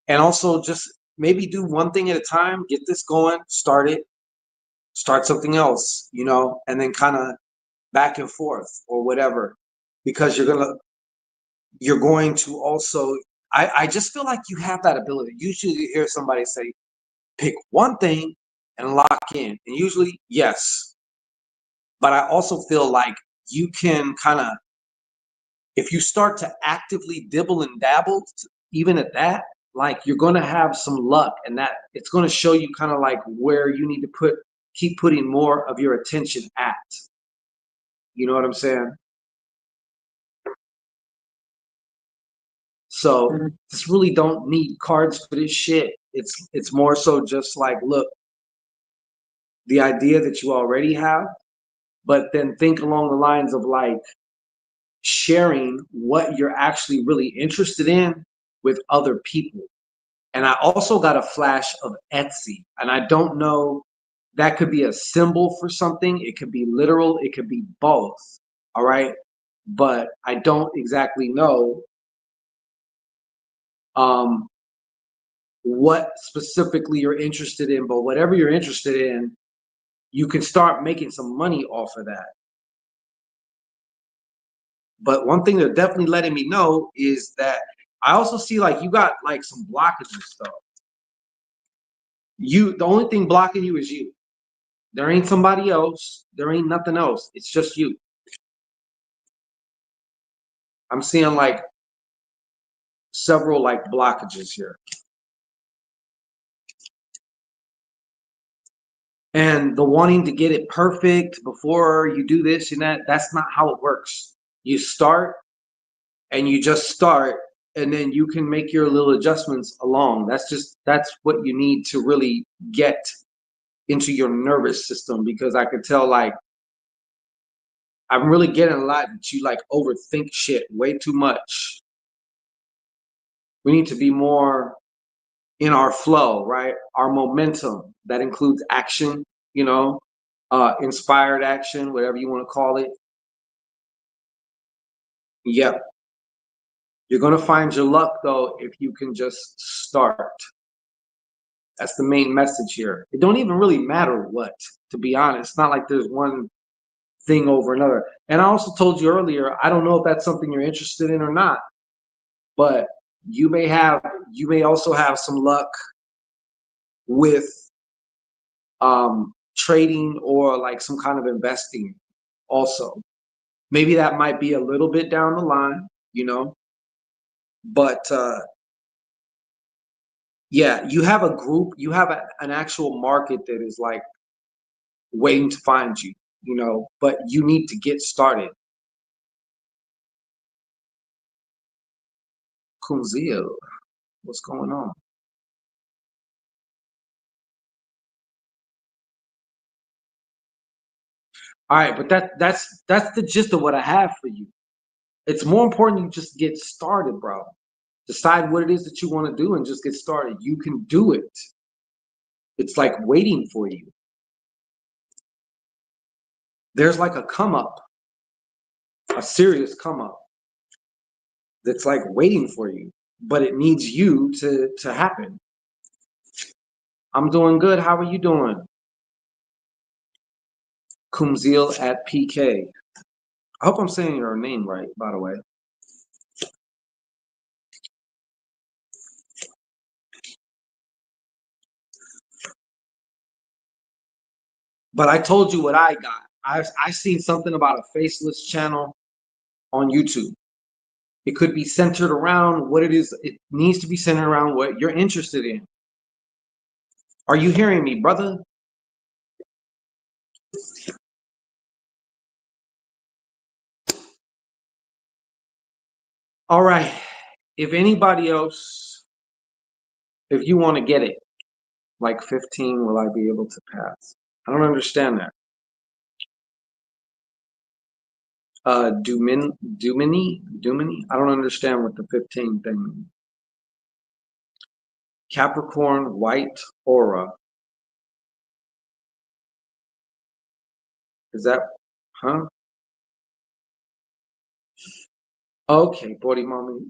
and also just maybe do one thing at a time, get this going, start something else, and then kind of back and forth or whatever, because you're going to also, I just feel like you have that ability. Usually you hear somebody say, pick one thing and lock in. And usually, yes. But I also feel like you can kind of, if you start to actively dibble and dabble, even at that, like you're going to have some luck, and that it's going to show you kind of like where you need to keep putting more of your attention at. You know what I'm saying? So just really don't need cards for this shit. It's more so just like, look, the idea that you already have, but then think along the lines of like sharing what you're actually really interested in with other people. And I also got a flash of Etsy, and I don't know, that could be a symbol for something. It could be literal. It could be both. All right. But I don't exactly know what specifically you're interested in, but whatever you're interested in, you can start making some money off of that. But one thing they're definitely letting me know is that I also see like you got like some blockages though. The only thing blocking you is you. There ain't somebody else. There ain't nothing else. It's just you. I'm seeing like several like blockages here. And the wanting to get it perfect before you do this and that, that's not how it works. You start and you just start, and then you can make your little adjustments along. That's what you need to really get into your nervous system, because I could tell like I'm really getting a lot that you like overthink shit way too much. We need to be more in our flow, right? Our momentum that includes action, you know, inspired action, whatever you want to call it. Yep. You're going to find your luck though if you can just start. That's the main message here. It don't even really matter what, to be honest. It's not like there's one thing over another. And I also told you earlier, I don't know if that's something you're interested in or not, but you may also have some luck with trading or like some kind of investing also. Maybe that might be a little bit down the line, you know, but yeah, you have a group, you have an actual market that is like waiting to find you, you know, but you need to get started. Kunzil, what's going on? All right, but that's the gist of what I have for you. It's more important you just get started, bro. Decide what it is that you want to do and just get started. You can do it. It's like waiting for you. There's like a come up, a serious come up that's like waiting for you, but it needs you to happen. I'm doing good. How are you doing? Kumzil at PK. I hope I'm saying your name right, by the way. But I told you what I got. I seen something about a faceless channel on YouTube. It could be centered around what it is. It needs to be centered around what you're interested in. Are you hearing me, brother? All right. If anybody else, if you want to get it, like 15, will I be able to pass? I don't understand that. Dumini? I don't understand what the 15 thing means. Capricorn, white aura. Is that, huh? Okay, Body Mommy.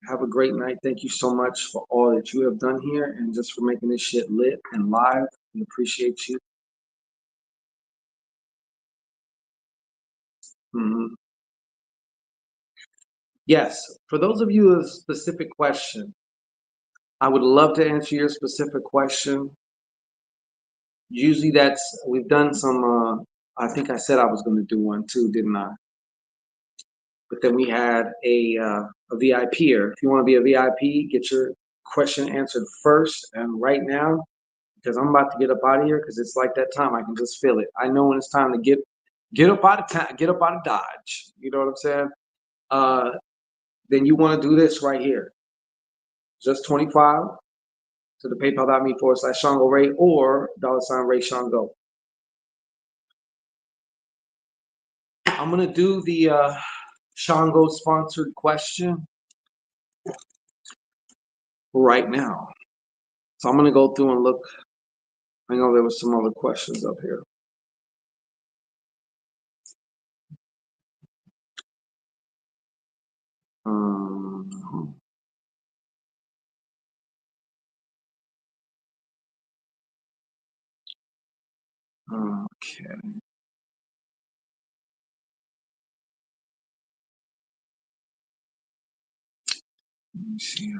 Have a great night. Thank you so much for all that you have done here and just for making this shit lit and live. We appreciate you. Mhm. Yes, for those of you with a specific question, I would love to answer your specific question. Usually we've done some, I think I said I was going to do one too, didn't I? But then we had a VIPer. If you want to be a VIP, get your question answered first. And right now, because I'm about to get up out of here, because it's like that time, I can just feel it. I know when it's time to get up out of town, get up out of Dodge. You know what I'm saying? Uh, then you want to do this right here. Just 25 to the PayPal.me/Shango Ray or $Ray Shango. I'm gonna do the Shango sponsored question right now. So I'm gonna go through and look. I know there was some other questions up here. Um, okay. Let me see.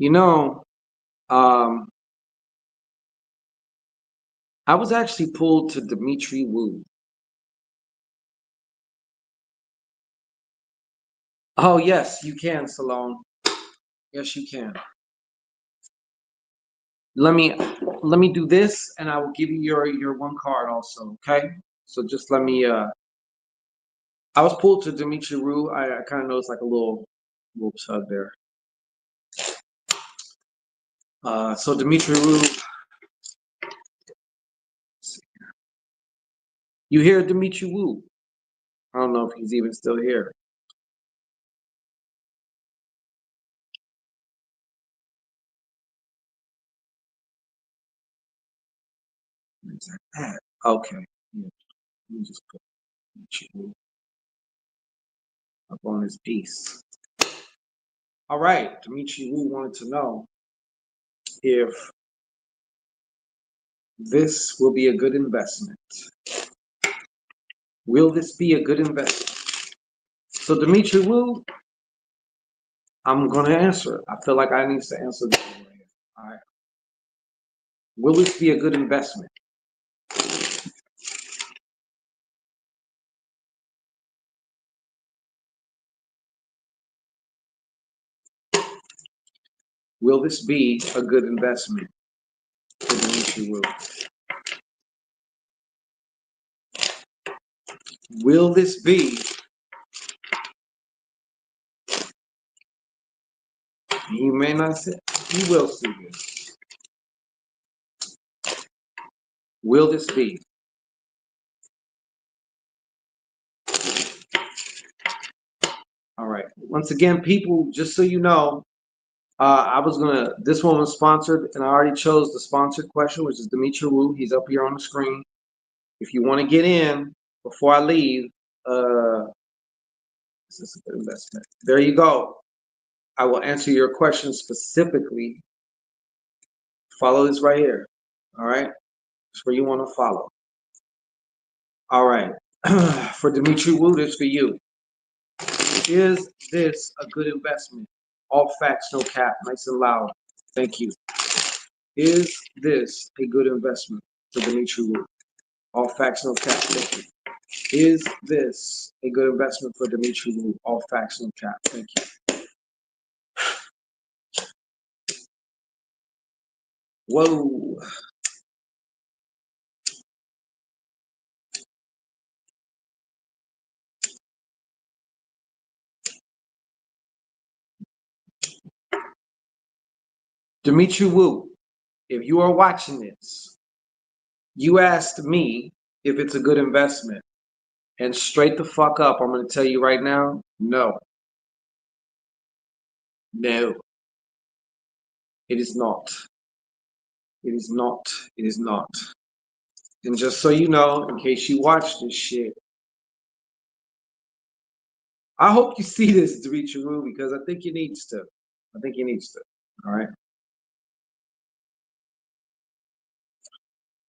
You know, um, I was actually pulled to Dimitri Wu. Oh yes, you can, Salone. Yes, you can. Let me do this, and I will give you your one card also. Okay. So just let me. I was pulled to Dimitri Wu. I kind of noticed like a little tug there. So Dimitri Wu. You hear Dimitri Wu? I don't know if he's even still here. Where's that at? Okay. Yeah. Let me just put Dimitri Wu up on his piece. All right. Dimitri Wu wanted to know if this will be a good investment. Will this be a good investment? So Dimitri Wu, I'm gonna answer. I feel like I need to answer this one right here. All right. Will this be a good investment? Will this be a good investment for Dimitri Wu? Will this be? He may not say. He will see this. Will this be? All right. Once again, people, just so you know, this one was sponsored, and I already chose the sponsored question, which is Dimitri Wu. He's up here on the screen. If you want to get in before I leave, this is a good investment. There you go. I will answer your question specifically. Follow this right here. All right. It's where you want to follow. All right. For Dimitri Wu, this for you. Is this a good investment? All facts, no cap. Nice and loud. Thank you. Is this a good investment for Dimitri Wu? All facts, no cap. Thank you. Is this a good investment for Dimitri Wu? All facts, no cap. Thank you. Whoa. Dimitri Wu, if you are watching this, you asked me if it's a good investment. And straight the fuck up, I'm going to tell you right now, no. No. It is not. It is not. It is not. And just so you know, in case you watch this shit, I hope you see this, Dimitri Wu, because I think he needs to. I think he needs to. All right.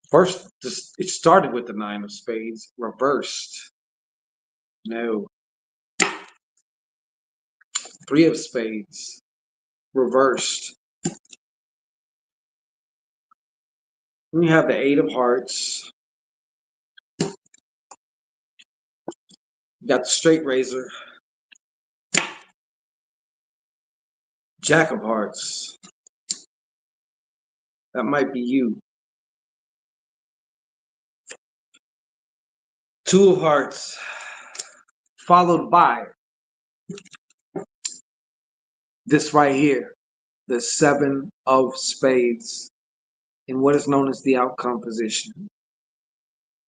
First, it started with the 9 of spades, reversed. No. 3 of spades, reversed. Then you have the 8 of hearts. You got the straight razor. Jack of hearts. That might be you. 2 of hearts, followed by this right here, the 7 of spades, in what is known as the outcome position.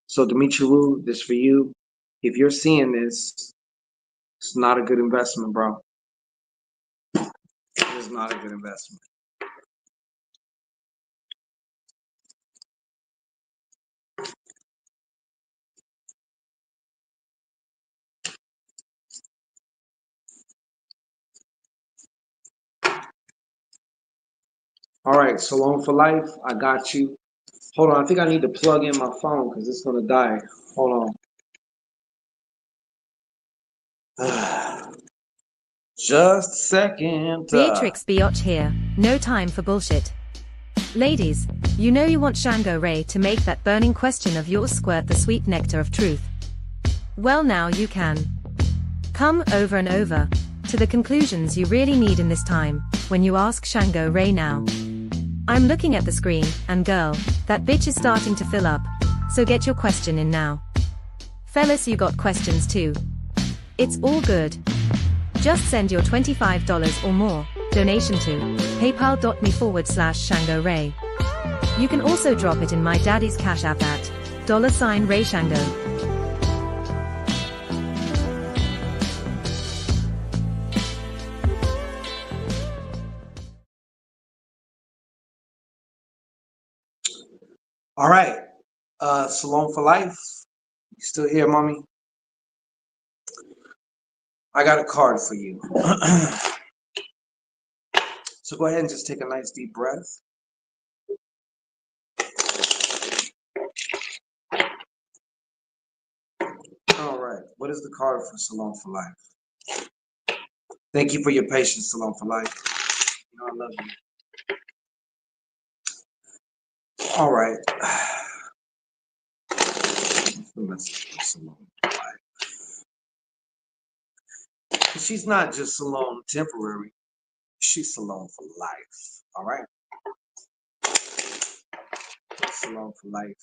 So Dimitri Wu, this for you. If you're seeing this, it's not a good investment, bro. It is not a good investment. All right, Salone for life. I got you. Hold on, I think I need to plug in my phone because it's gonna die. Hold on. Just a second. Beatrix Biotch here, no time for bullshit. Ladies, you know you want Shango Ray to make that burning question of yours squirt the sweet nectar of truth. Well, now you can. Come over and over to the conclusions you really need in this time when you ask Shango Ray now. I'm looking at the screen, and girl, that bitch is starting to fill up, so get your question in now. Fellas, you got questions too. It's all good. Just send your $25 or more donation to paypal.me/Shango Ray. You can also drop it in my daddy's Cash App at $Ray Shango. All right. Salon for life. You still here, mommy? I got a card for you. So go ahead and just take a nice deep breath. All right. What is the card for Salon for life? Thank you for your patience, Salon for life. You know I love you. All right. The message for Salon for life. She's not just Salon temporary. She's Salon for life. All right. Salon for life.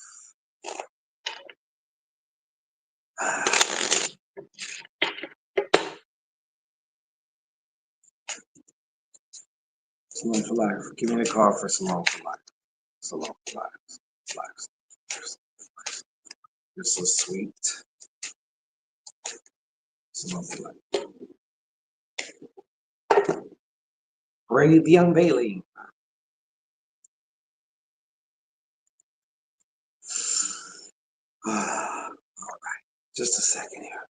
Salon for life. Give me the card for Salon for life. Salon for life. Life. You're so sweet. Salon for life. Brave the unveiling. All right. Just a second here.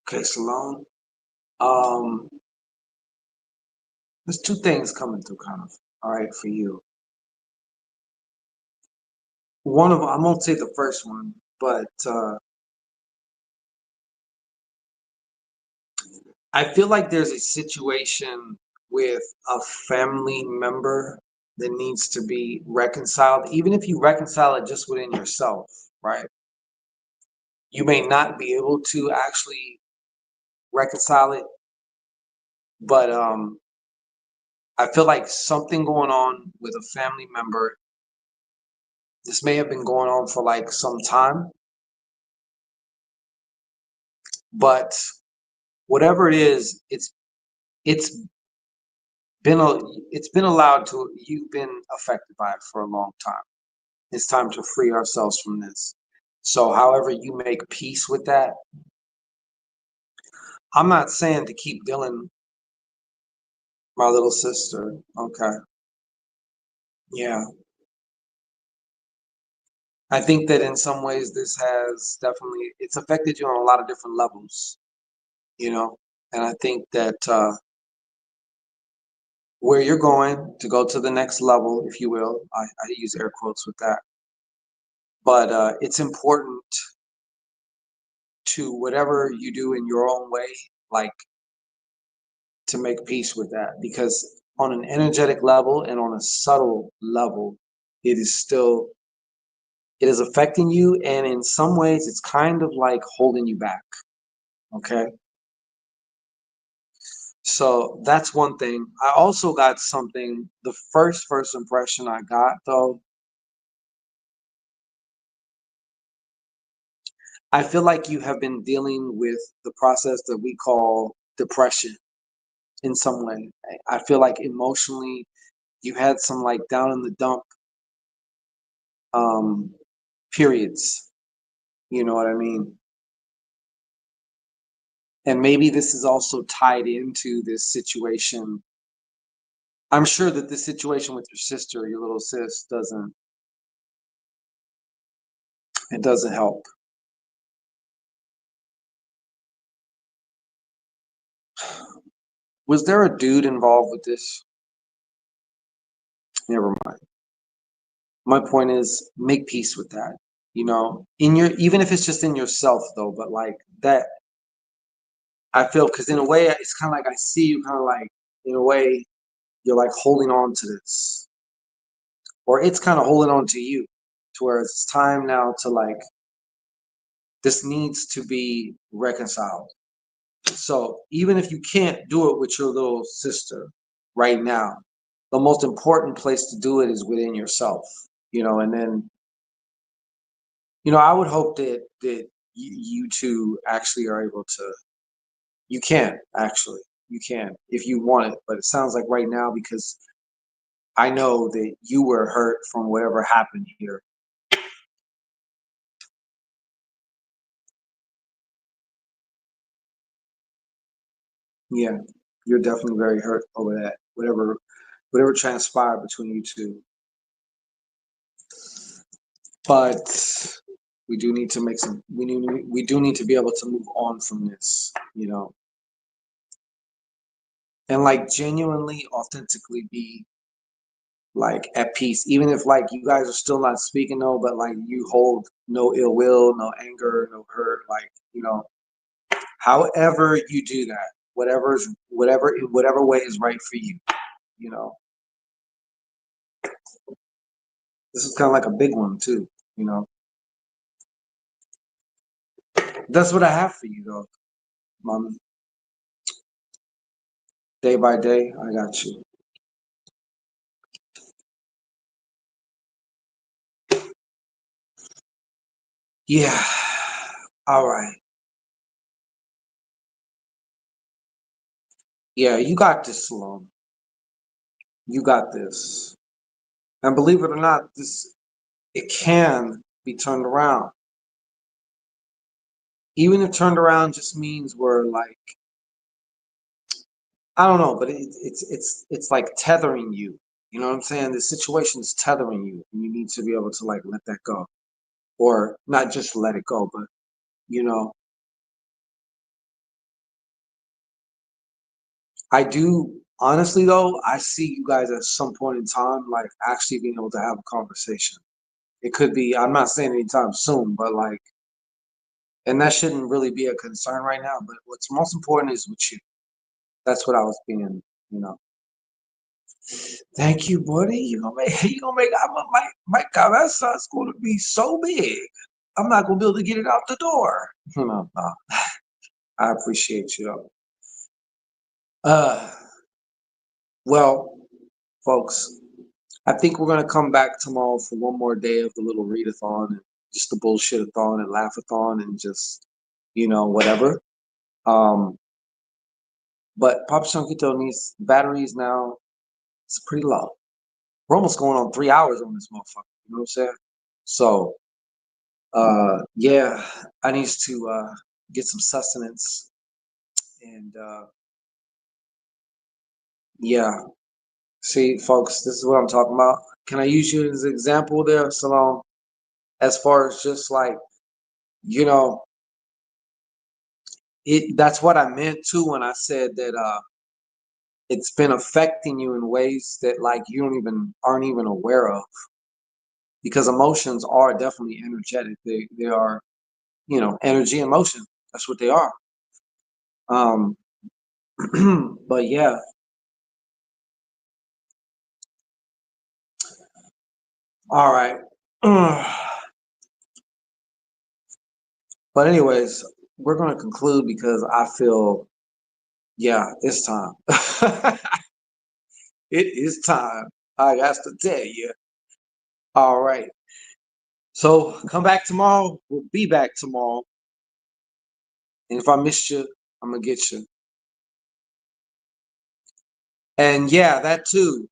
Okay, Salon. There's two things coming through, kind of. All right, for you. One of them, I won't say the first one, but I feel like there's a situation with a family member that needs to be reconciled, even if you reconcile it just within yourself, right? You may not be able to actually reconcile it, but I feel like something going on with a family member. This may have been going on for like some time, but whatever it is, it's it's been allowed to. You've been affected by it for a long time. It's time to free ourselves from this. So, however you make peace with that, I'm not saying to keep dealing, my little sister. Okay, yeah. I think that in some ways this has definitely it's affected you on a lot of different levels, you know. And I think that where you're going to go to the next level, if you will, I use air quotes with that. But it's important to whatever you do in your own way, like to make peace with that, because on an energetic level and on a subtle level, it is affecting you, and in some ways it's kind of like holding you back. Okay, so that's one thing. I also got something. The first impression I got, though, I feel like you have been dealing with the process that we call depression in some way. I feel like emotionally you had some like down in the dump um periods, you know what I mean? And maybe this is also tied into this situation. I'm sure that this situation with your sister, your little sis, doesn't help. Was there a dude involved with this? Never mind. My point is make peace with that. You know, in your even if it's just in yourself though, but like that I feel because in a way it's kind of like I see you kind of like in a way you're like holding on to this, or it's kind of holding on to you, to where it's time now to like this needs to be reconciled. So even if you can't do it with your little sister right now, the most important place to do it is within yourself, you know, and then, you know, I would hope that you two actually are able to, you can actually, you can if you want it, but it sounds like right now because I know that you were hurt from whatever happened here. Yeah, you're definitely very hurt over that. Whatever transpired between you two. But we do need to make some we do need to be able to move on from this, you know, and like genuinely, authentically be like at peace, even if like you guys are still not speaking no, but like you hold no ill will, no anger, no hurt, like, you know, however you do that, whatever way is right for you, you know. This is kind of like a big one too, you know. That's what I have for you though, mom. Day by day, I got you. Yeah. All right. Yeah, you got this, Sloan. You got this. And believe it or not, this it can be turned around. Even if turned around just means we're like, I don't know, but it's like tethering you. You know what I'm saying? The situation is tethering you, and you need to be able to like let that go, or not just let it go, but you know, I do honestly though. I see you guys at some point in time like actually being able to have a conversation. It could be. I'm not saying anytime soon, but like, and that shouldn't really be a concern right now. But what's most important is with you. That's what I was being, you know. Thank you, buddy. You gonna make my cabeza is gonna be so big. I'm not gonna be able to get it out the door. You know, I appreciate you though. Uh, well, folks, I think we're gonna come back tomorrow for one more day of the little readathon and just the bullshitathon and laughathon and just, you know, whatever. Um, but Papa Chunkito needs batteries now. It's pretty low. We're almost going on 3 hours on this motherfucker. You know what I'm saying? So, yeah, I need to get some sustenance, and yeah. See, folks, this is what I'm talking about. Can I use you as an example there, Salon? As far as just like, you know, it that's what I meant too when I said that it's been affecting you in ways that like you don't even aren't even aware of, because emotions are definitely energetic. They are, you know, energy and motion. That's what they are. Um, but yeah, all right. But anyways, we're gonna conclude because I feel, yeah, it's time. It is time. I got to tell you. All right. So come back tomorrow. We'll be back tomorrow. And if I missed you, I'm gonna get you. And yeah, that too.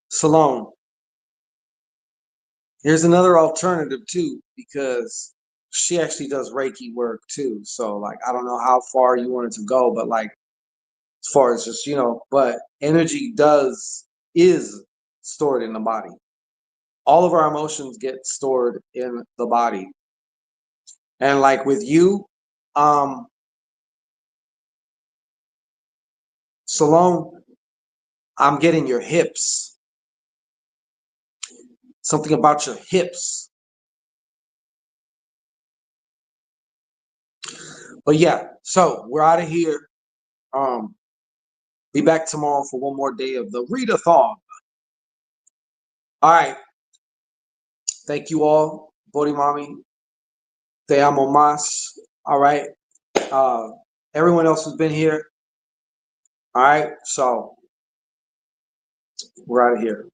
Salone. Here's another alternative too, because she actually does Reiki work too. So like I don't know how far you wanted to go, but like as far as just, you know, but energy does is stored in the body. All of our emotions get stored in the body. And like with you, um, Salome, I'm getting your hips. Something about your hips. But yeah, so we're out of here. Be back tomorrow for one more day of the readathon. All right. Thank you all. Body Mommy. Te amo más. All right. Everyone else has been here. All right. So we're out of here.